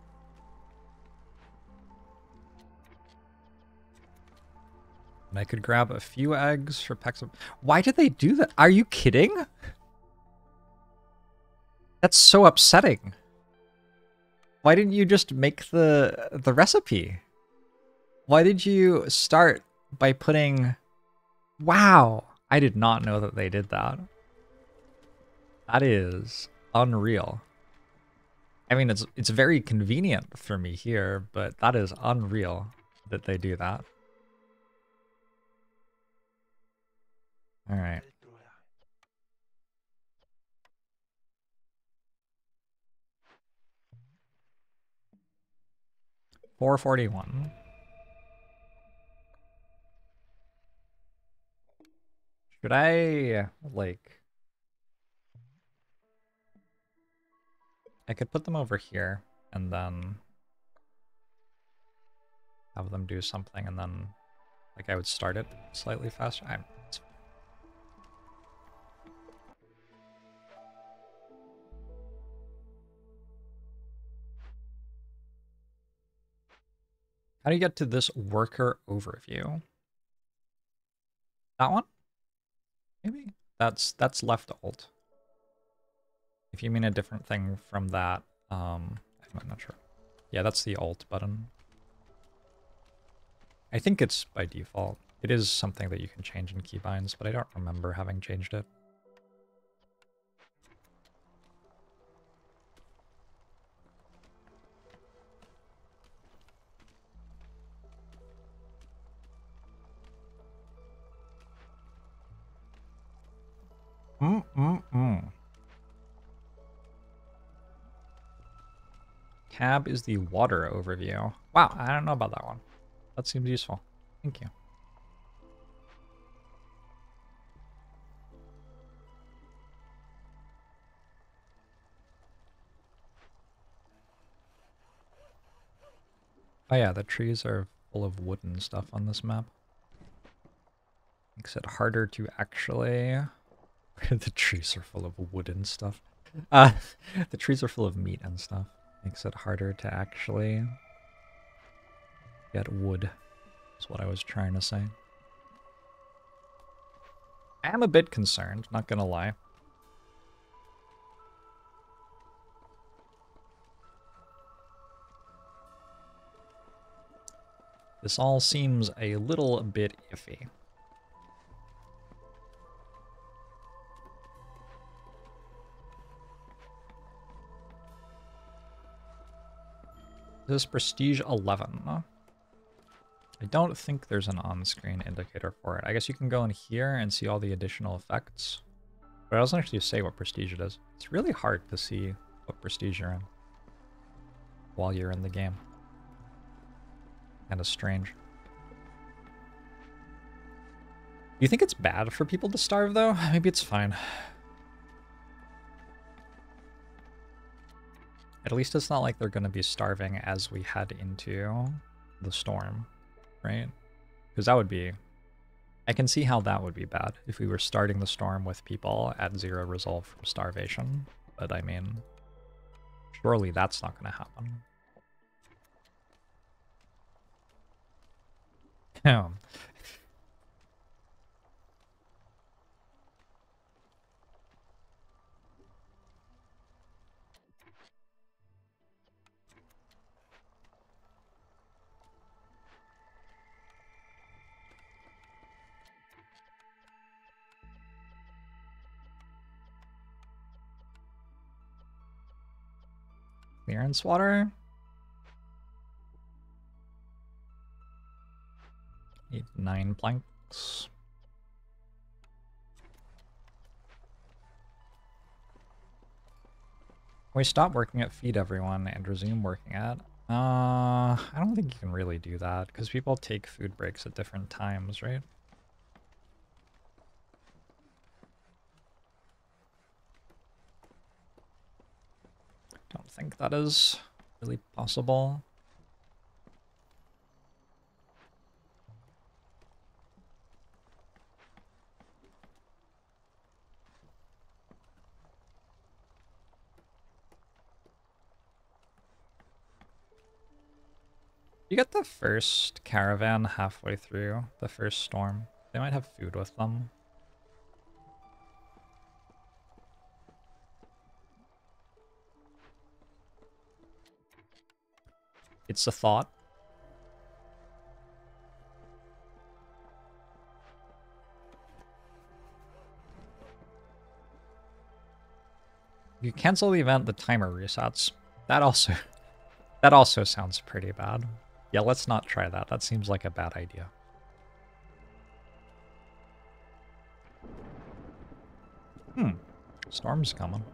And I could grab a few eggs for pecks of... Why did they do that? Are you kidding? That's so upsetting. Why didn't you just make the recipe? Why did you start by putting... Wow! I did not know that they did that. That is unreal. I mean, it's very convenient for me here, but that is unreal that they do that. All right. $4.41. Should I, like... I could put them over here, and then... have them do something, and then... like, I would start it slightly faster. How do you get to this worker overview? That one? Maybe? That's left alt. If you mean a different thing from that, I'm not sure. Yeah, that's the alt button. I think it's by default. It is something that you can change in keybinds, but I don't remember having changed it. Tab is the water overview. Wow, I don't know about that one. That seems useful. Thank you. Oh yeah, the trees are full of wooden stuff on this map. Makes it harder to actually... The trees are full of wooden stuff. The trees are full of meat and stuff. Makes it harder to actually get wood, is what I was trying to say. I am a bit concerned, not gonna lie. This all seems a little bit iffy. This is Prestige 11. I don't think there's an on-screen indicator for it. I guess you can go in here and see all the additional effects. But it doesn't actually say what prestige it is. It's really hard to see what prestige you're in while you're in the game. Kinda strange. Do you think it's bad for people to starve, though? Maybe it's fine. At least it's not like they're going to be starving as we head into the storm, right? Because that would be... I can see how that would be bad if we were starting the storm with people at 0 resolve from starvation. But I mean, surely that's not going to happen. Clearance water. Need 9 planks. We stop working at feed everyone and resume working at. I don't think you can really do that because people take food breaks at different times, right? Don't think that is really possible. You get the first caravan halfway through the first storm. They might have food with them. It's a thought. You cancel the event, the timer resets. That also sounds pretty bad. Yeah, let's not try that. That seems like a bad idea. Storm's coming.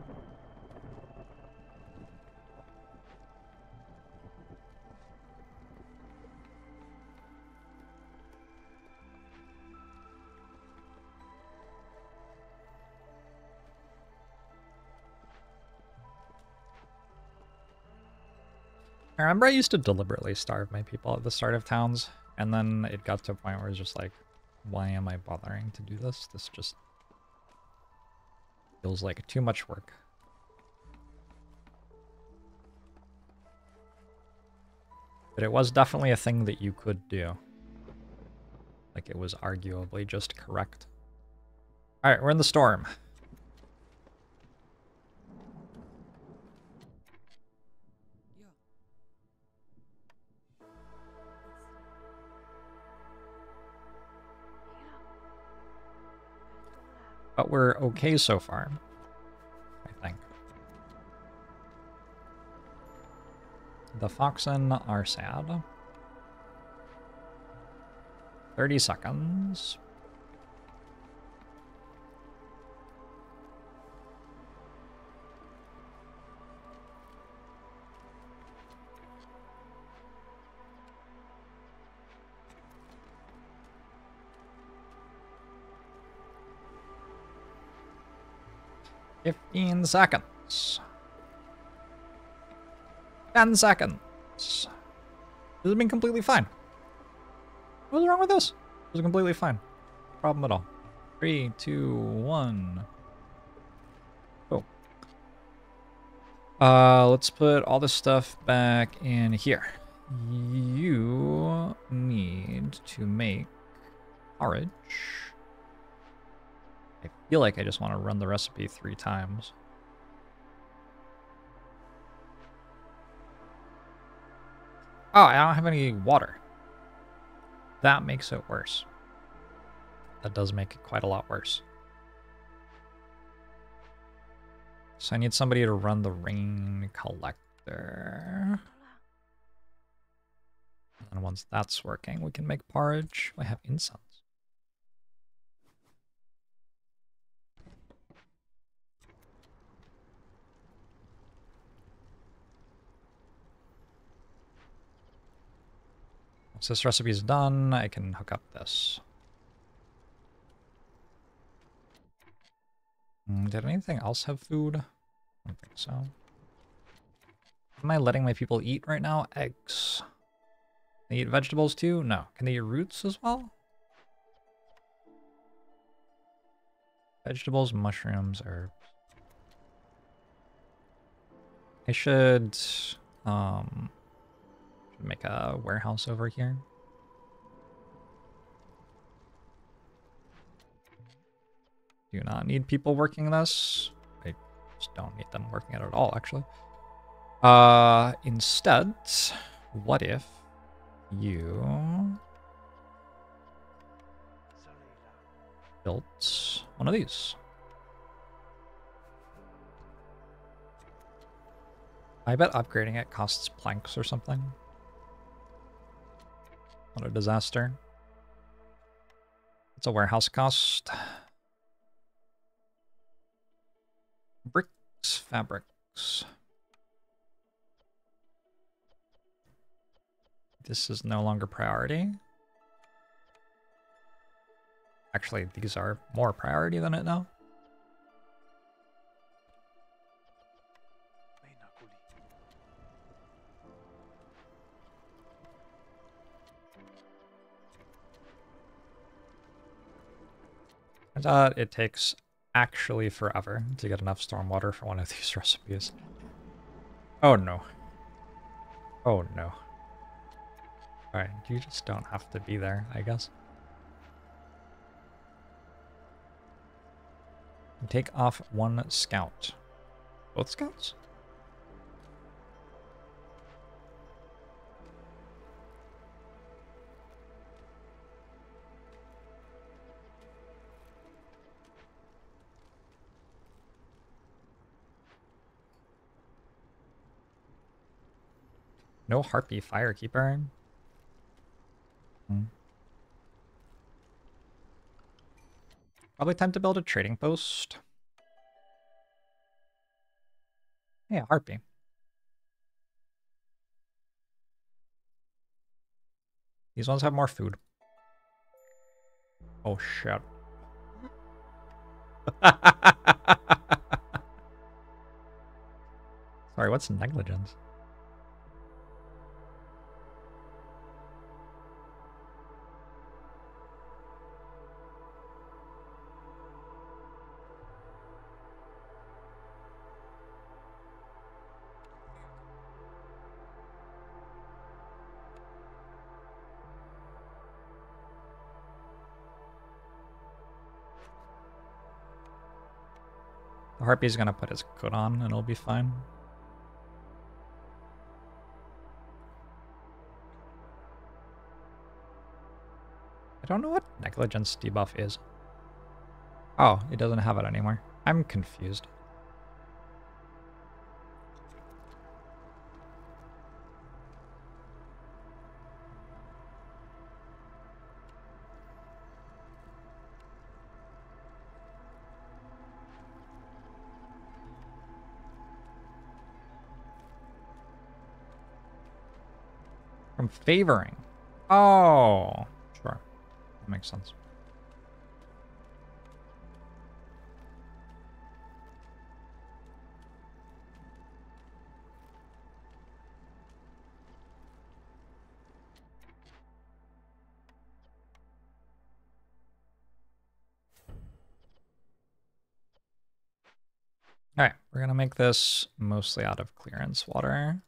I remember I used to deliberately starve my people at the start of towns, and then it got to a point where it's just like, why am I bothering to do this? This just feels like too much work. But it was definitely a thing that you could do. Like, it was arguably just correct. Alright, we're in the storm. But we're okay so far, I think. The Foxen are sad. 30 seconds. $15 seconds. 10 seconds. This has been completely fine. What was wrong with this? It was completely fine. No problem at all. 3, 2, 1. Oh. Let's put all this stuff back in here. You need to make porridge. I feel like I just want to run the recipe 3 times. Oh, I don't have any water. That makes it worse. That does make it quite a lot worse. So I need somebody to run the rain collector. And once that's working, we can make porridge. I have incense. Once this recipe is done, I can hook up this. Did anything else have food? I don't think so. Am I letting my people eat right now? Eggs. They eat vegetables too? No. Can they eat roots as well? Vegetables, mushrooms, herbs. I should make a warehouse over here. Do not need people working this. I just don't need them working it at all, actually. Instead, what if you built one of these? I bet upgrading it costs planks or something. What a disaster. It's a warehouse cost. Bricks, fabrics. This is no longer priority. Actually, these are more priority than it now. Turns out it takes actually forever to get enough stormwater for one of these recipes. Oh no. Oh no. Alright, you just don't have to be there, I guess. Take off one scout. Both scouts? No Harpy Firekeeper. Probably time to build a trading post. Yeah, Harpy. These ones have more food. Oh shit. Sorry, what's negligence? The Harpy's gonna put his coat on and it'll be fine. I don't know what negligence debuff is. Oh, it doesn't have it anymore. I'm confused. From favoring. Oh, sure. That makes sense. Alright, we're gonna make this mostly out of clearance water.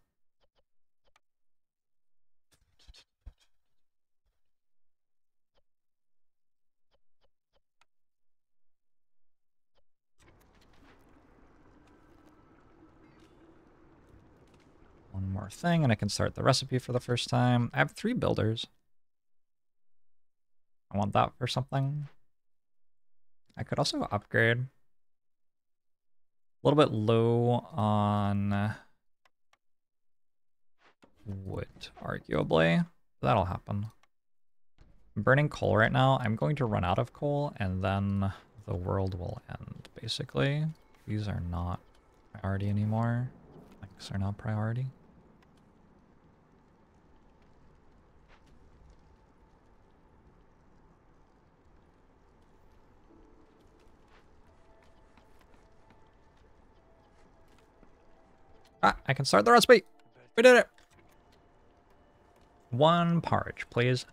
One more thing, and I can start the recipe for the first time. I have 3 builders. I want that for something. I could also upgrade. A little bit low on wood, arguably. That'll happen. I'm burning coal right now. I'm going to run out of coal, and then the world will end, basically. These are not priority anymore. Links are not priority. Ah, I can start the recipe. We did it. 1 porridge, please.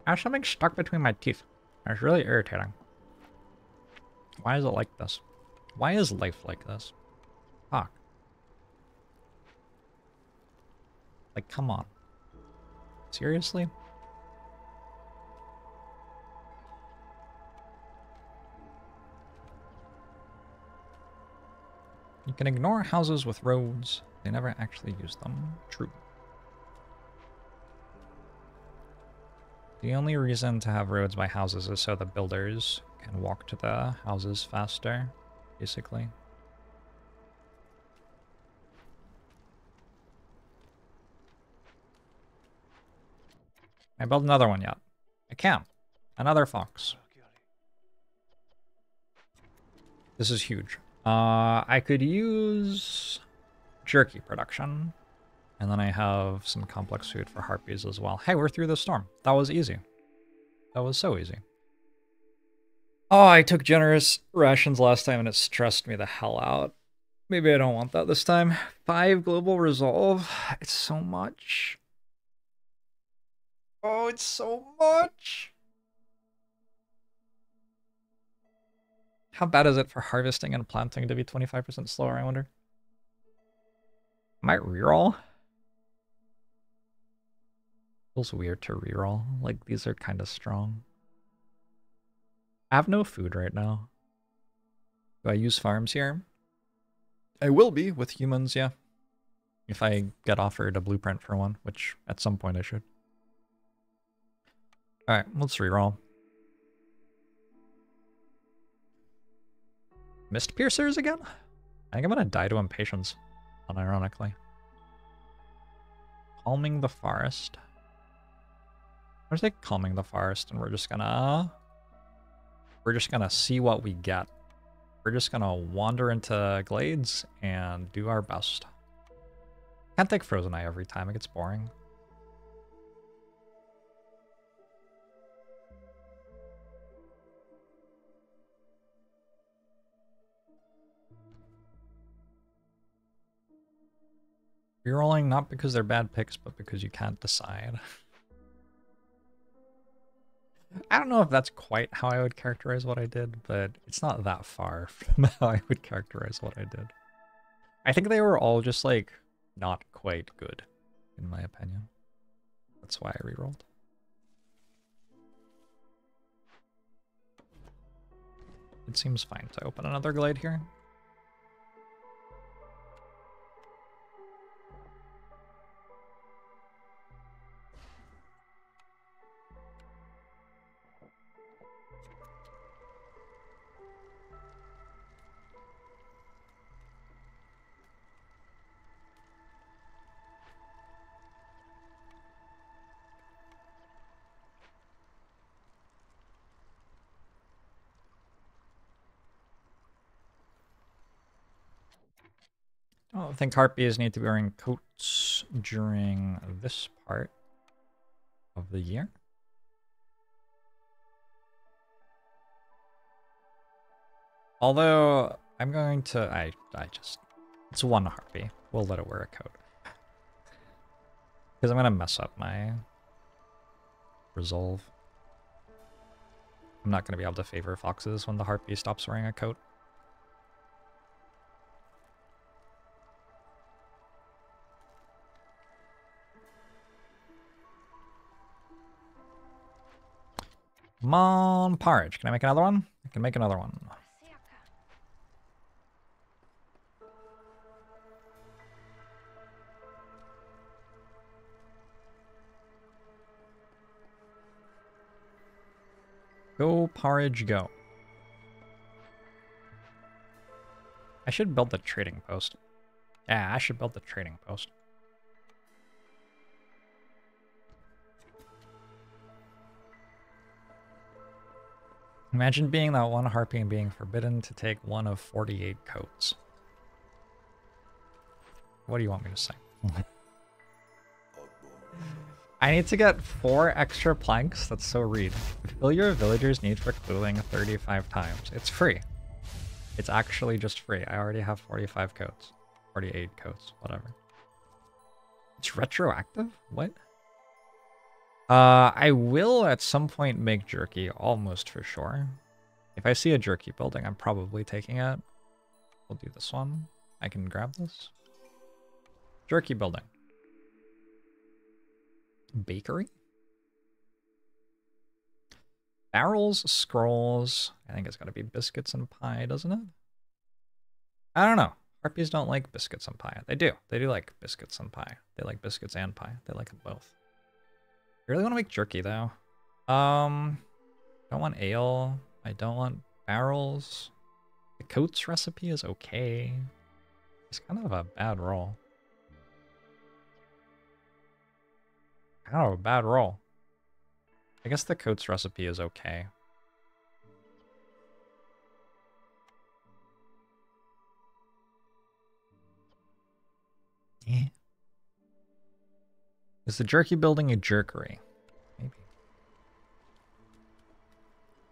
I have something stuck between my teeth. It's really irritating. Why is it like this? Why is life like this? Fuck. Like, come on. Seriously? You can ignore houses with roads. They never actually use them. True. The only reason to have roads by houses is so the builders can walk to the houses faster, basically. I built another one yet. I can. Another fox. This is huge. I could use jerky production. And then I have some complex food for harpies as well. Hey, we're through the storm. That was easy. That was so easy. Oh, I took generous rations last time and it stressed me the hell out. Maybe I don't want that this time. 5 global resolve. It's so much. Oh, it's so much. How bad is it for harvesting and planting to be 25% slower, I wonder? Might reroll. Feels weird to reroll. Like, these are kind of strong. I have no food right now. Do I use farms here? I will be with humans, yeah. If I get offered a blueprint for one, which at some point I should. Alright, let's reroll. Mist piercers again? I think I'm gonna die to impatience, unironically. Calming the forest. I'm gonna say calming the forest, and we're just gonna see what we get. We're just gonna wander into glades and do our best. Can't take Frozen Eye every time, it gets boring. Rerolling not because they're bad picks, but because you can't decide. I don't know if that's quite how I would characterize what I did, but it's not that far from how I would characterize what I did. I think they were all just, like, not quite good, in my opinion. That's why I rerolled. It seems fine to open another glade here. I don't think harpies need to be wearing coats during this part of the year. Although, I'm going to... I just... It's one harpy. We'll let it wear a coat. Because I'm going to mess up my resolve. I'm not going to be able to favor foxes when the harpy stops wearing a coat. Come on, porridge. Can I make another one? I can make another one. Go, porridge, go. I should build the trading post. Yeah, I should build the trading post. Imagine being that one harpy and being forbidden to take one of 48 coats. What do you want me to say? I need to get 4 extra planks. That's so read. Fill your villager's need for cooling 35 times. It's free. It's actually just free. I already have 45 coats. 48 coats, whatever. It's retroactive? What? I will at some point make jerky, almost for sure. If I see a jerky building, I'm probably taking it. We'll do this one. I can grab this. Jerky building. Bakery? Barrels, scrolls. I think it's gotta be biscuits and pie, doesn't it? I don't know. Harpies don't like biscuits and pie. They do. They do like biscuits and pie. They like biscuits and pie. They like them both. I really want to make jerky, though. I don't want ale. I don't want barrels. The coats recipe is okay. It's kind of a bad roll. Kind of a bad roll. I guess the coats recipe is okay. Yeah. Is the jerky building a jerkery? Maybe.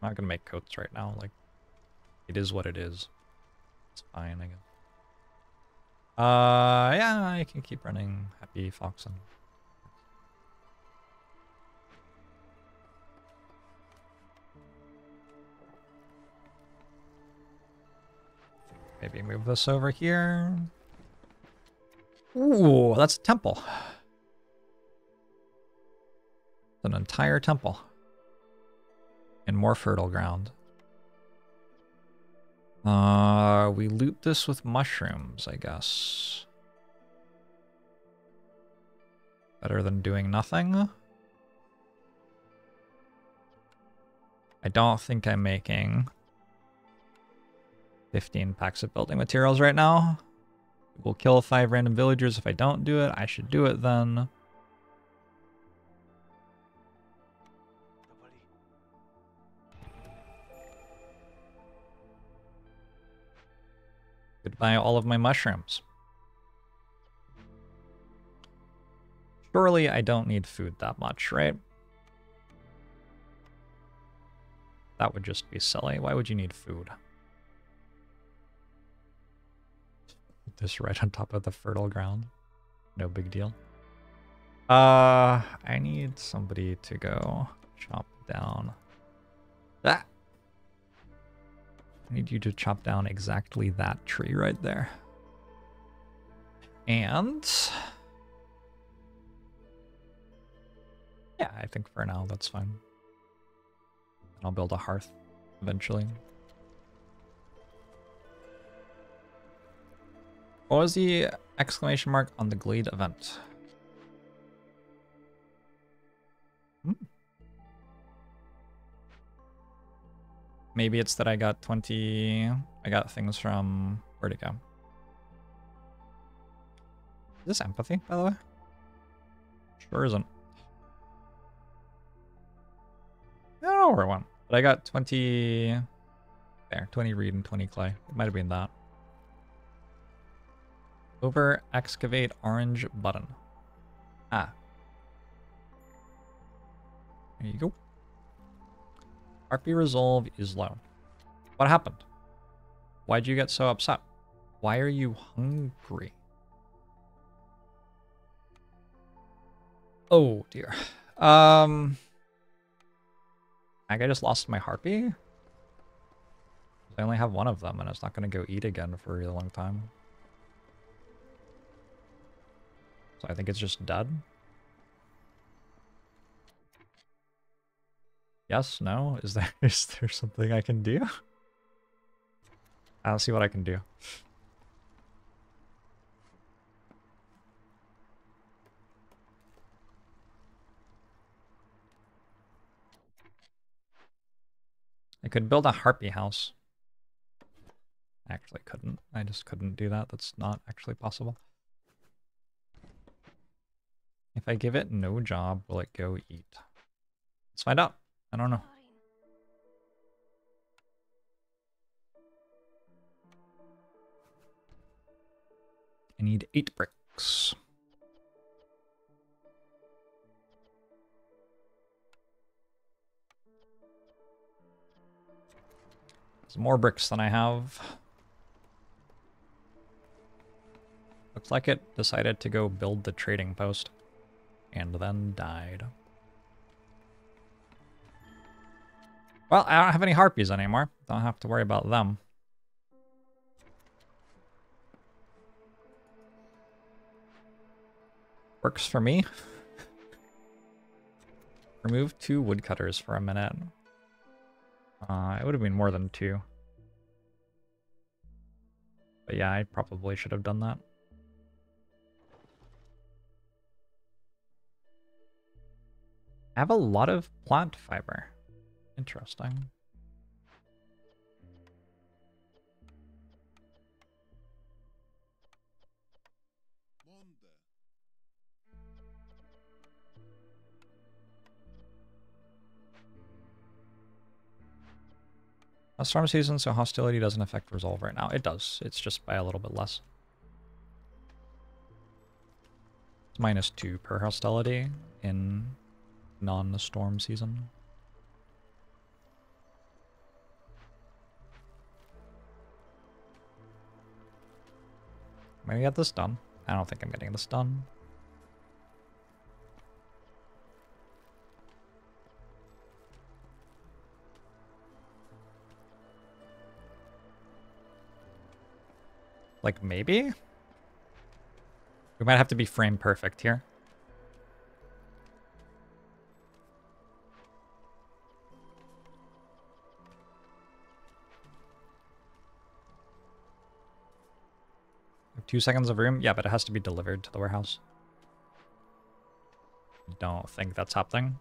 I'm not gonna make coats right now. Like, it is what it is. It's fine, I guess. Yeah, I can keep running Happy Foxen. Maybe move this over here. Ooh, that's a temple. An entire temple. And more fertile ground. We loot this with mushrooms, I guess. Better than doing nothing. I don't think I'm making 15 packs of building materials right now. We'll kill 5 random villagers if I don't do it. I should do it then. Goodbye all of my mushrooms. Surely I don't need food that much, right? That would just be silly. Why would you need food? This right on top of the fertile ground. No big deal. I need somebody to go chop down. Ah! I need you to chop down exactly that tree right there. And... yeah, I think for now that's fine. I'll build a hearth eventually. What was the exclamation mark on the Glade event? Maybe it's that I got 20... I got things from... where'd it go? Is this empathy, by the way? Sure isn't. I don't know where it went. But I got 20... there, 20 reed and 20 clay. It might have been that. Over excavate orange button. Ah. There you go. RP resolve is low. What happened? Why'd you get so upset? Why are you hungry? Oh dear. I just lost my harpy? I only have one of them and it's not going to go eat again for a really long time. So I think it's just dead. Yes, no? Is there something I can do? I'll see what I can do. I could build a harpy house. I actually couldn't. I just couldn't do that. That's not actually possible. If I give it no job, will it go eat? Let's find out. I don't know. I need 8 bricks. There's more bricks than I have. Looks like it decided to go build the trading post. And then died. Well, I don't have any harpies anymore. Don't have to worry about them. Works for me. Remove 2 woodcutters for a minute. It would have been more than 2. But yeah, I probably should have done that. I have a lot of plant fiber. Interesting. A storm season, so hostility doesn't affect resolve right now. It does. It's just by a little bit less. It's -2 per hostility in non-storm season. Am I gonna get this done? I don't think I'm getting this done. Like, maybe? We might have to be frame perfect here. 2 seconds of room? Yeah, but it has to be delivered to the warehouse. Don't think that's happening.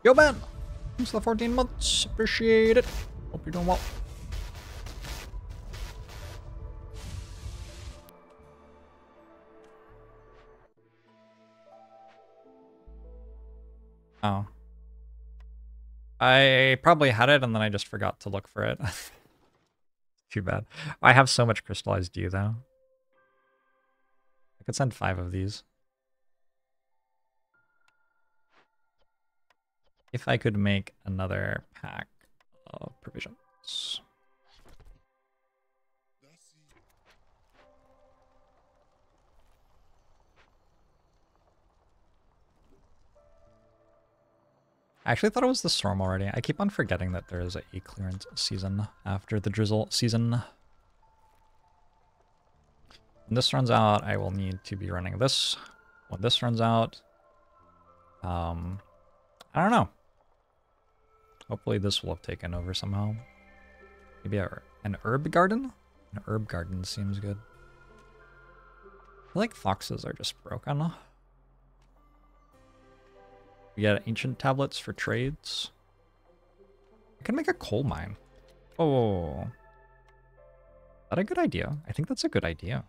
Yo, man! Thanks for the 14 months. Appreciate it. Hope you're doing well. Oh. I probably had it and then I just forgot to look for it. Too bad. I have so much crystallized dew, though. I could send 5 of these. If I could make another pack of provisions. I actually thought it was the storm already. I keep on forgetting that there is a clearance season after the drizzle season. When this runs out, I will need to be running this. When this runs out, I don't know. Hopefully this will have taken over somehow. Maybe an herb garden? An herb garden seems good. I feel like foxes are just broken. We get ancient tablets for trades. I can make a coal mine. Oh. Is that a good idea? I think that's a good idea.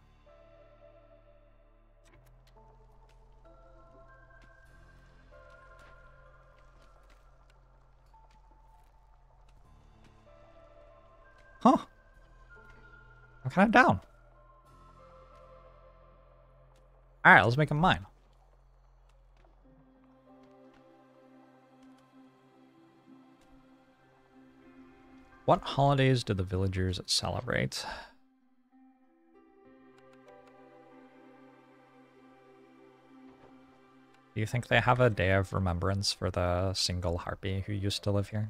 Huh. I'm kind of down. Alright, let's make a mine. What holidays do the villagers celebrate? Do you think they have a day of remembrance for the single harpy who used to live here?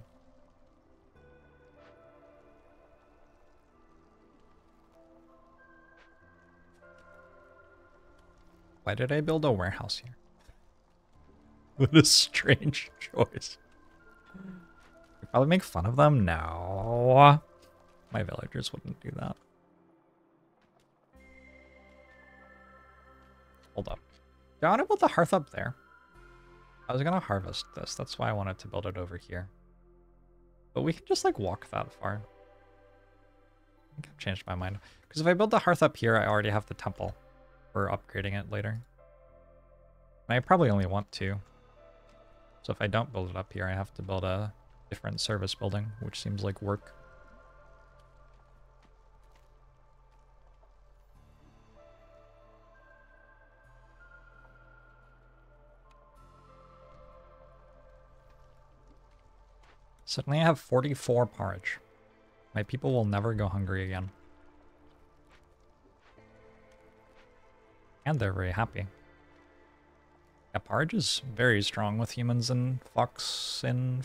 Why did I build a warehouse here? What a strange choice. You'd probably make fun of them? No. My villagers wouldn't do that. Hold up. Do I want to build the hearth up there? I was gonna harvest this. That's why I wanted to build it over here. But we can just like walk that far. I think I've changed my mind. Because if I build the hearth up here, I already have the temple for upgrading it later. And I probably only want 2. So if I don't build it up here, I have to build a different service building, which seems like work. Suddenly I have 44 porridge. My people will never go hungry again. And they're very happy. Yeah, porridge is very strong with humans and foxsters.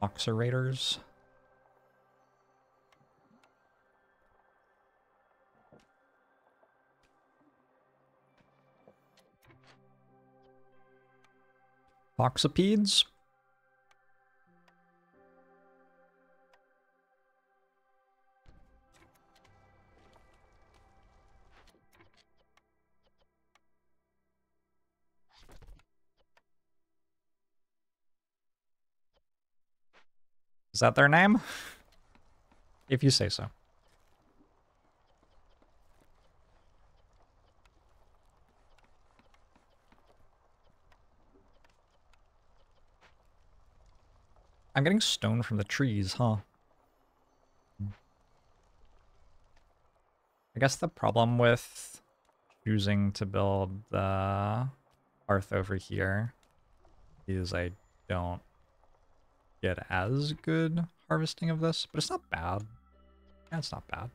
Foxerators. Foxapedes? Is that their name? If you say so. I'm getting stone from the trees, huh? I guess the problem with choosing to build the hearth over here is I don't get as good harvesting of this, but it's not bad. Yeah, it's not bad.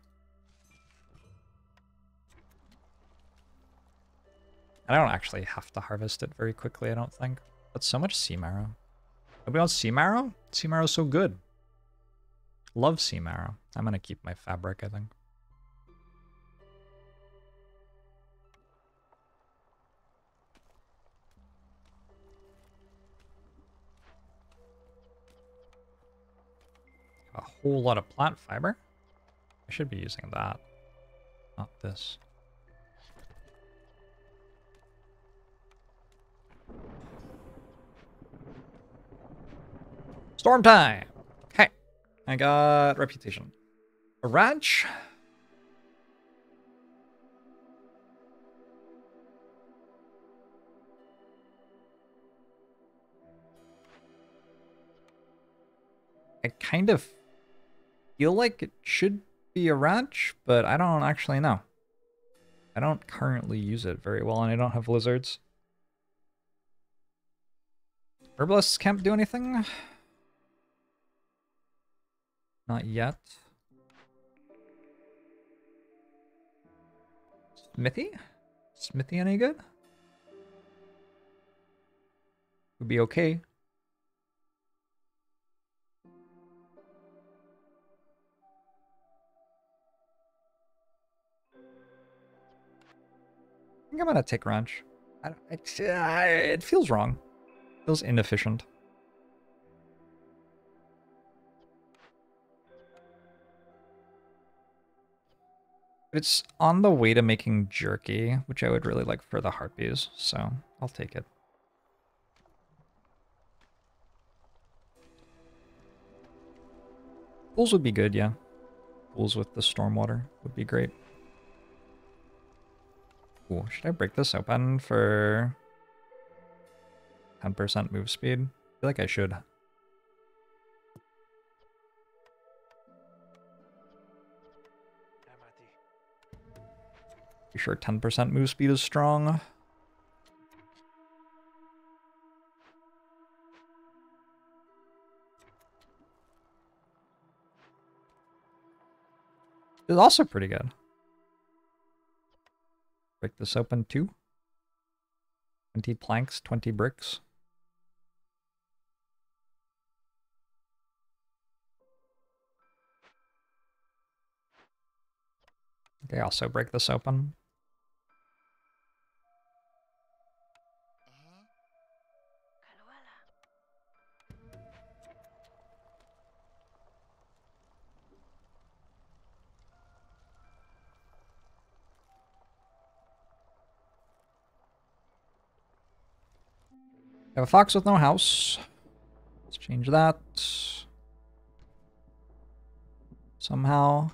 I don't actually have to harvest it very quickly, I don't think. But so much sea marrow. Nobody wants sea marrow? Sea marrow's so good. Love sea marrow. I'm gonna keep my fabric, I think. A whole lot of plant fiber. I should be using that, not this. Storm time! Okay, I got reputation. A ranch. I kind of feel like it should be a ranch, but I don't actually know. I don't currently use it very well, and I don't have lizards. Herbalists can't do anything. Not yet. Smithy? Smithy any good? Would be okay. I think I'm gonna take ranch. It feels wrong. It feels inefficient. But it's on the way to making jerky, which I would really like for the harpies, so I'll take it. Pools would be good, yeah. Pools with the stormwater would be great. Ooh, should I break this open for 10% move speed? I feel like I should. You sure 10% move speed is strong? It's also pretty good. Break this open too. 20 planks, 20 bricks. Okay, also break this open. I have a fox with no house. Let's change that. Somehow.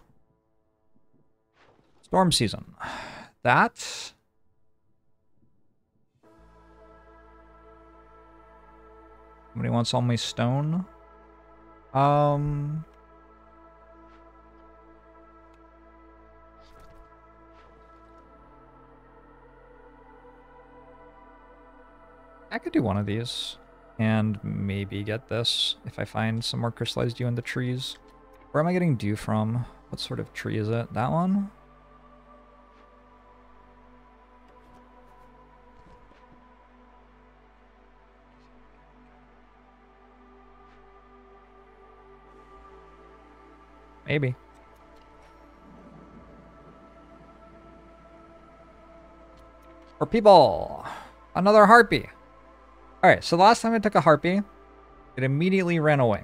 Storm season. That. Somebody wants all my stone. I could do one of these and maybe get this if I find some more crystallized dew in the trees. Where am I getting dew from? What sort of tree is it? That one? Maybe. For people, another harpy. All right, so the last time I took a harpy, it immediately ran away.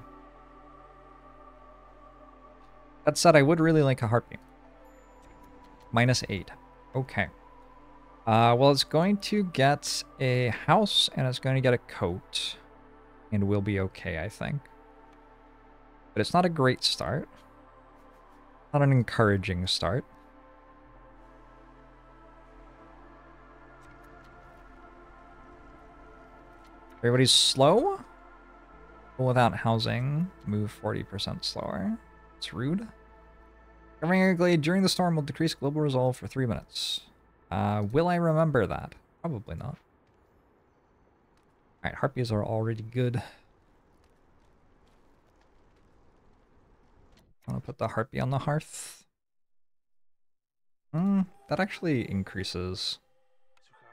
That said, I would really like a harpy. -8. Okay. Well, it's going to get a house and it's going to get a coat. And we'll be okay, I think. But it's not a great start. Not an encouraging start. Everybody's slow? Without housing, move 40% slower. It's rude. Covering a glade during the storm will decrease global resolve for 3 minutes. Will I remember that? Probably not. Alright, harpies are already good. I want to put the harpy on the hearth. That actually increases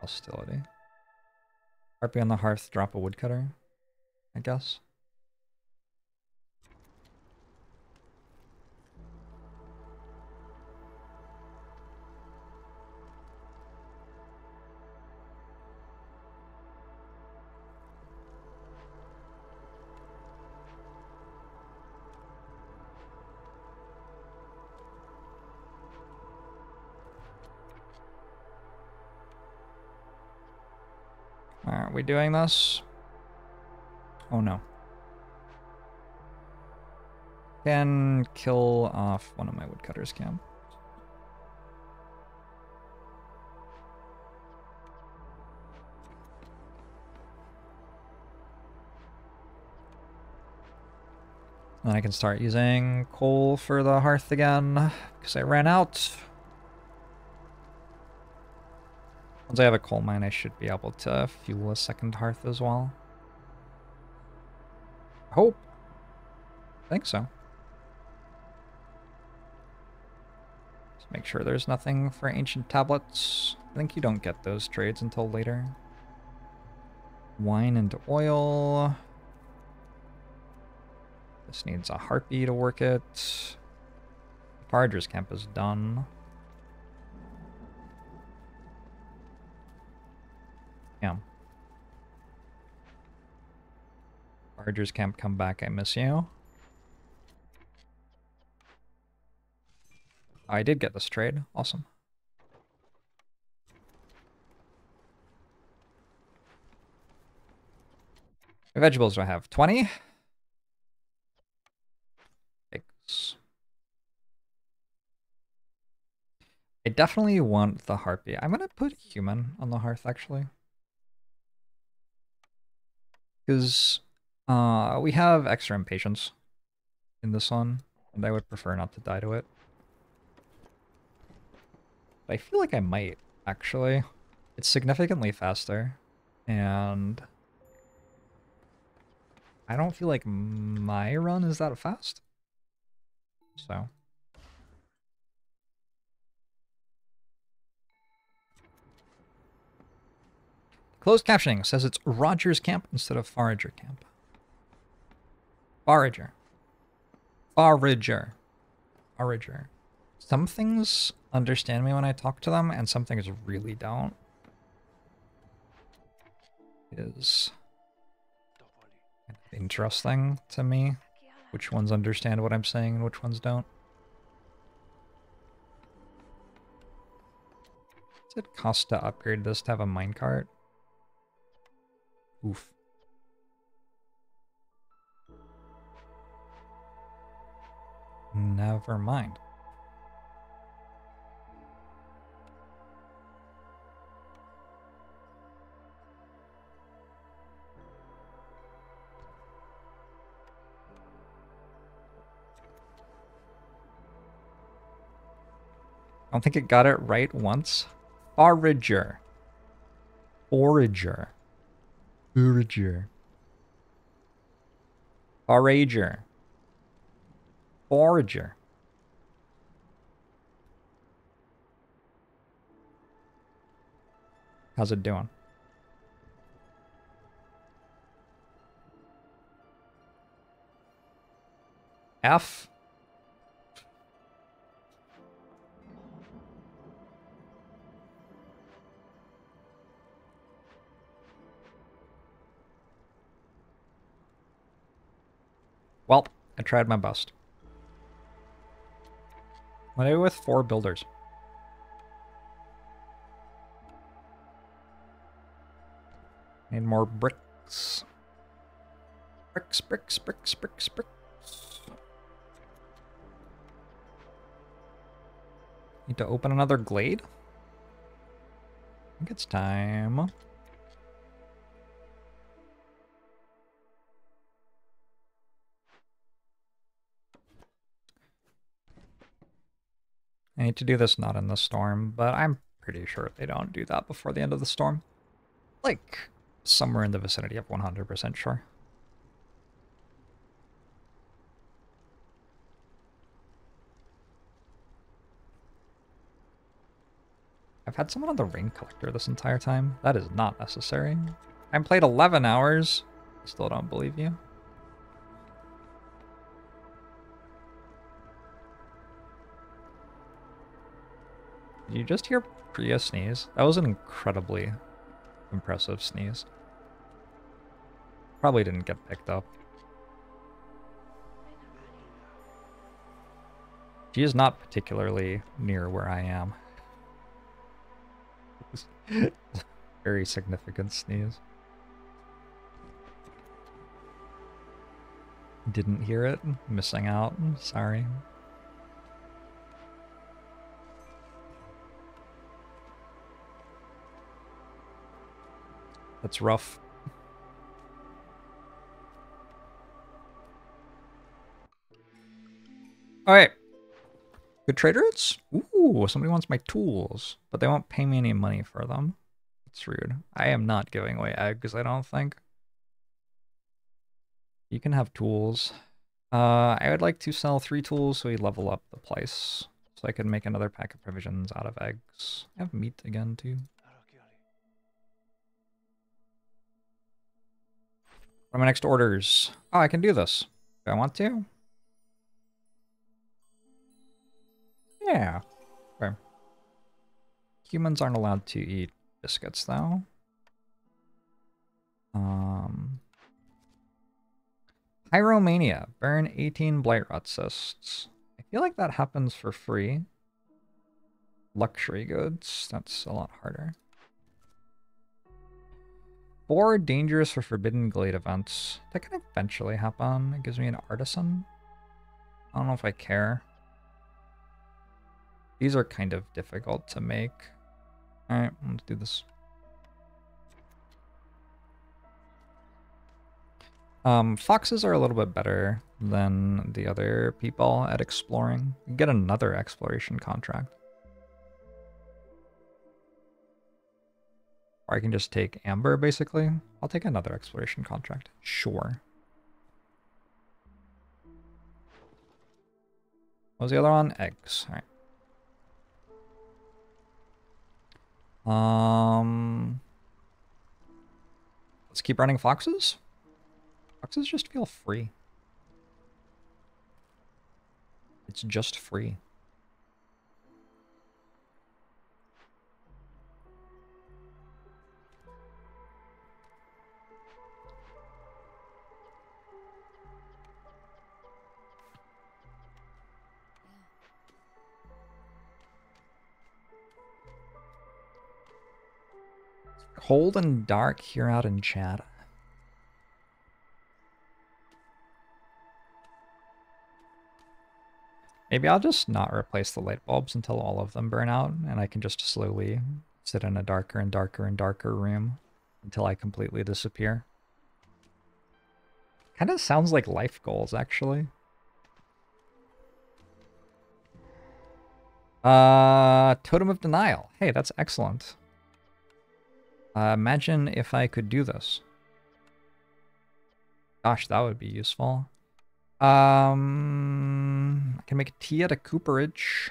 hostility. Harpy on the hearth, drop a woodcutter, I guess. Are we doing this? Oh no. Can kill off one of my woodcutters camp. Then I can start using coal for the hearth again, because I ran out. Once I have a coal mine, I should be able to fuel a second hearth as well. Hope. I think so. Just make sure there's nothing for ancient tablets. I think you don't get those trades until later. Wine and oil. This needs a harpy to work it. Forager's camp is done. Yeah. Forager's camp, come back, I miss you. I did get this trade. Awesome. What vegetables do I have? 20? I definitely want the harpy. I'm gonna put human on the hearth, actually. Because we have extra impatience in this one, and I would prefer not to die to it. But I feel like I might, actually. It's significantly faster, and I don't feel like my run is that fast. So. Closed captioning says it's Roger's camp instead of Forager camp. Forager. Forager. Forager. Some things understand me when I talk to them, and some things really don't. It is kind of interesting to me which ones understand what I'm saying and which ones don't. Does it cost to upgrade this to have a minecart? Oof. Never mind. I don't think it got it right once. Forager. Forager. Forager. Forager. Forager. How's it doing? F? Well, I tried my best. What do I do with 4 builders? Need more bricks. Bricks, bricks, bricks, bricks, bricks. Need to open another glade? I think it's time. I need to do this not in the storm, but I'm pretty sure they don't do that before the end of the storm. Like, somewhere in the vicinity of 100% sure. I've had someone on the ring collector this entire time. That is not necessary. I played 11 hours. I still don't believe you. Did you just hear Priya sneeze? That was an incredibly impressive sneeze. Probably didn't get picked up. She is not particularly near where I am. Very significant sneeze. Didn't hear it. Missing out. Sorry. That's rough. Alright. Good trade routes? Ooh, somebody wants my tools, but they won't pay me any money for them. That's rude. I am not giving away eggs, I don't think. You can have tools. I would like to sell 3 tools so we level up the place. So I can make another pack of provisions out of eggs. I have meat again, too. What are my next orders? Oh, I can do this. Do I want to? Yeah. Okay. Humans aren't allowed to eat biscuits, though. Pyromania. Burn 18 blight rot cysts. I feel like that happens for free. Luxury goods. That's a lot harder. 4 dangerous or forbidden glade events. That can eventually happen. It gives me an artisan. I don't know if I care. These are kind of difficult to make. Alright, let's do this. Foxes are a little bit better than the other people at exploring. You get another exploration contract. Or I can just take amber, basically. I'll take another exploration contract. Sure. What was the other one? Eggs. Alright. Let's keep running foxes. Foxes just feel free. It's just free. Cold and dark here out in chat. Maybe I'll just not replace the light bulbs until all of them burn out, and I can just slowly sit in a darker and darker and darker room until I completely disappear. Kind of sounds like life goals, actually. Totem of Denial. Hey, that's excellent. Imagine if I could do this. Gosh, that would be useful. I can make a tea at a cooperage.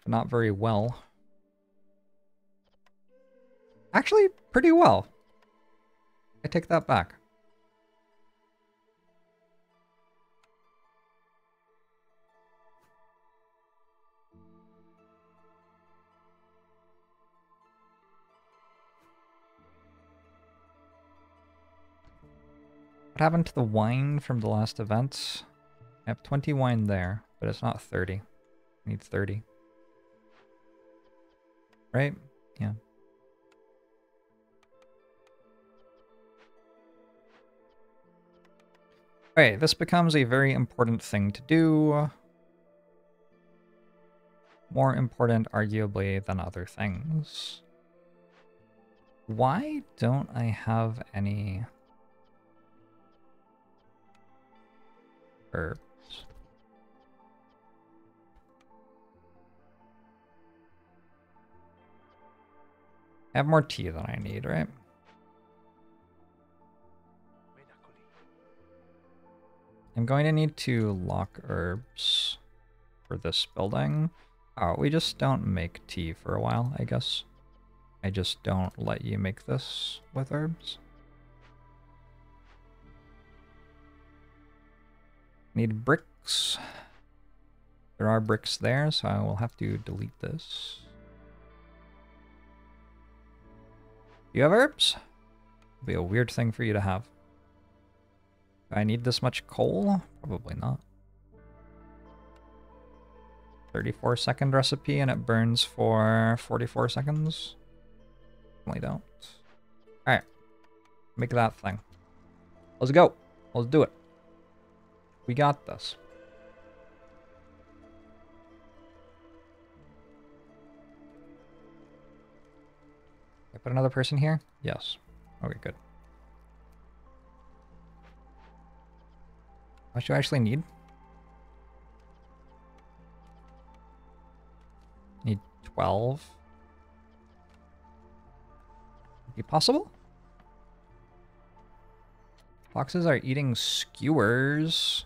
But not very well. Actually, pretty well. I take that back. What happened to the wine from the last event? I have 20 wine there, but it's not 30. I need 30. Right? Yeah. Okay, this becomes a very important thing to do. More important, arguably, than other things. Why don't I have any herbs? I have more tea than I need, right? I'm going to need to lock herbs for this building. Oh, we just don't make tea for a while, I guess. I just don't let you make this with herbs. Need bricks. There are bricks there, so I will have to delete this. Do you have herbs? It'll be a weird thing for you to have. Do I need this much coal? Probably not. 34-second recipe and it burns for 44 seconds. Definitely don't. Alright. Make that thing. Let's go. Let's do it. We got this. Can I put another person here? Yes. Okay, good. How much do I actually need? Need 12. Be possible? Foxes are eating skewers.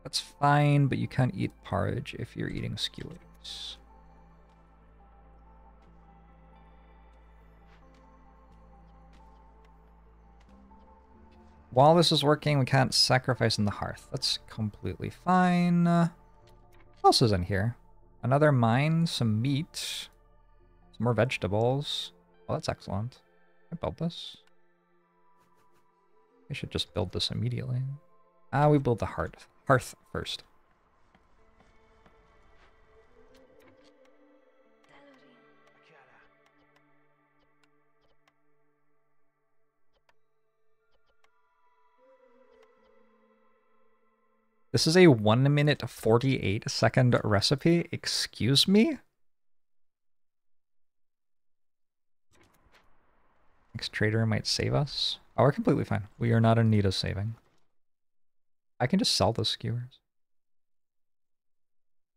That's fine, but you can't eat porridge if you're eating skewers. While this is working, we can't sacrifice in the hearth. That's completely fine. What else is in here? Another mine, some meat, some more vegetables. Oh, that's excellent. Can I build this? I should just build this immediately. We build the hearth first. This is a 1-minute 48-second recipe. Excuse me? Next trader might save us. Oh, we're completely fine. We are not in need of saving. I can just sell the skewers.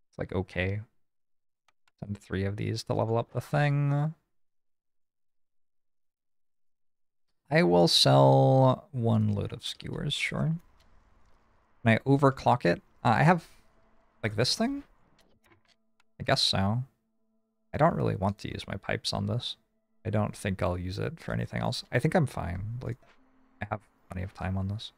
It's like, okay. Send 3 of these to level up the thing. I will sell 1 load of skewers, sure. Can I overclock it? I have, like, this thing? I guess so. I don't really want to use my pipes on this. I don't think I'll use it for anything else. I think I'm fine. Like, I have plenty of time on this.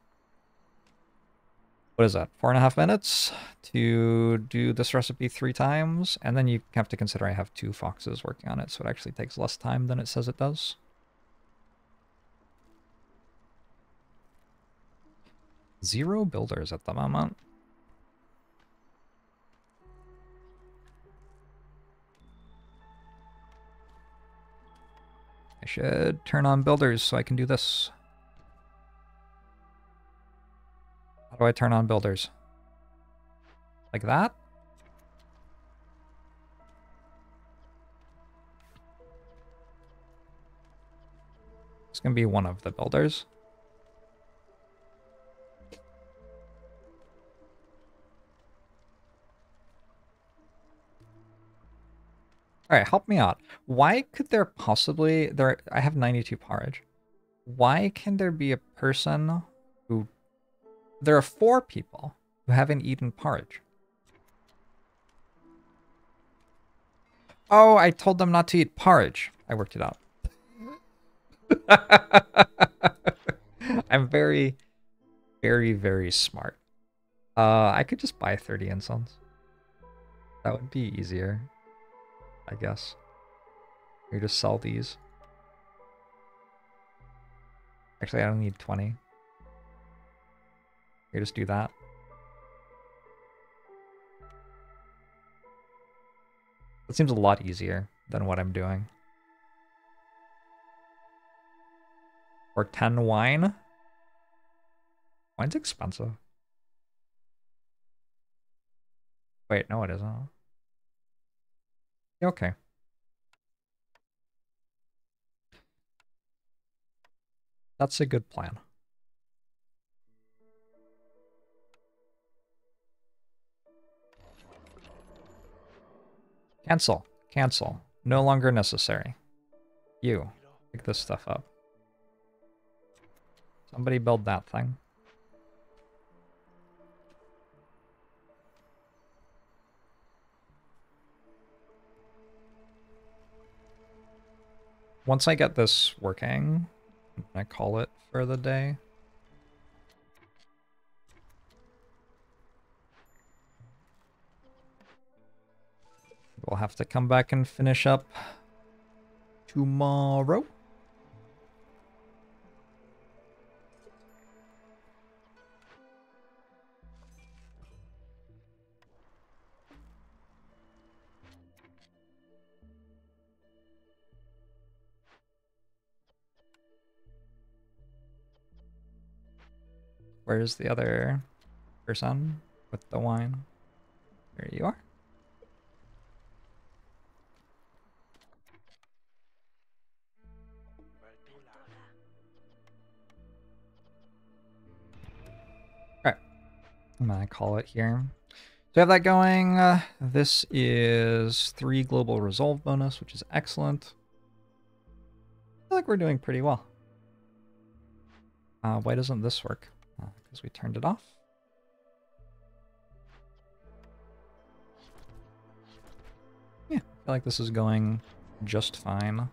What is that? 4.5 minutes to do this recipe 3 times. And then you have to consider I have 2 foxes working on it, so it actually takes less time than it says it does. 0 builders at the moment. I should turn on builders so I can do this. How do I turn on builders? Like that? It's gonna be one of the builders. Alright, help me out. Why could there possibly... I have 92 porridge. Why can there be a person who... There are 4 people who haven't eaten porridge. Oh, I told them not to eat porridge. I worked it out. I'm very, very, very smart. I could just buy 30 incense. That would be easier, I guess. Or just sell these. Actually, I don't need 20. Here, just do that. That seems a lot easier than what I'm doing. Or 10 wine. Wine's expensive. Wait, no it isn't. Okay. That's a good plan. Cancel. Cancel. No longer necessary. You. Pick this stuff up. Somebody build that thing. Once I get this working, I'm gonna call it for the day. We'll have to come back and finish up tomorrow. Where's the other person with the wine? There you are. Alright. I'm gonna call it here. So we have that going. This is 3 global resolve bonus, which is excellent. I feel like we're doing pretty well. Why doesn't this work? Because we turned it off. Yeah, I feel like this is going just fine.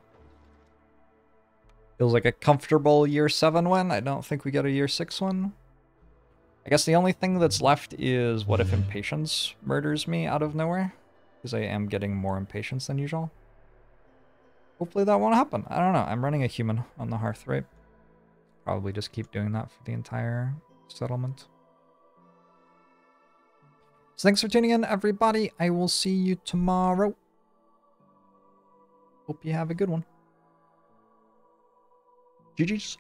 Feels like a comfortable year 7 win. I don't think we get a year 6 one. I guess the only thing that's left is what if impatience murders me out of nowhere? Because I am getting more impatience than usual. Hopefully that won't happen. I don't know. I'm running a human on the hearth, right? Probably just keep doing that for the entire settlement. So thanks for tuning in, everybody. I will see you tomorrow. Hope you have a good one. GG's.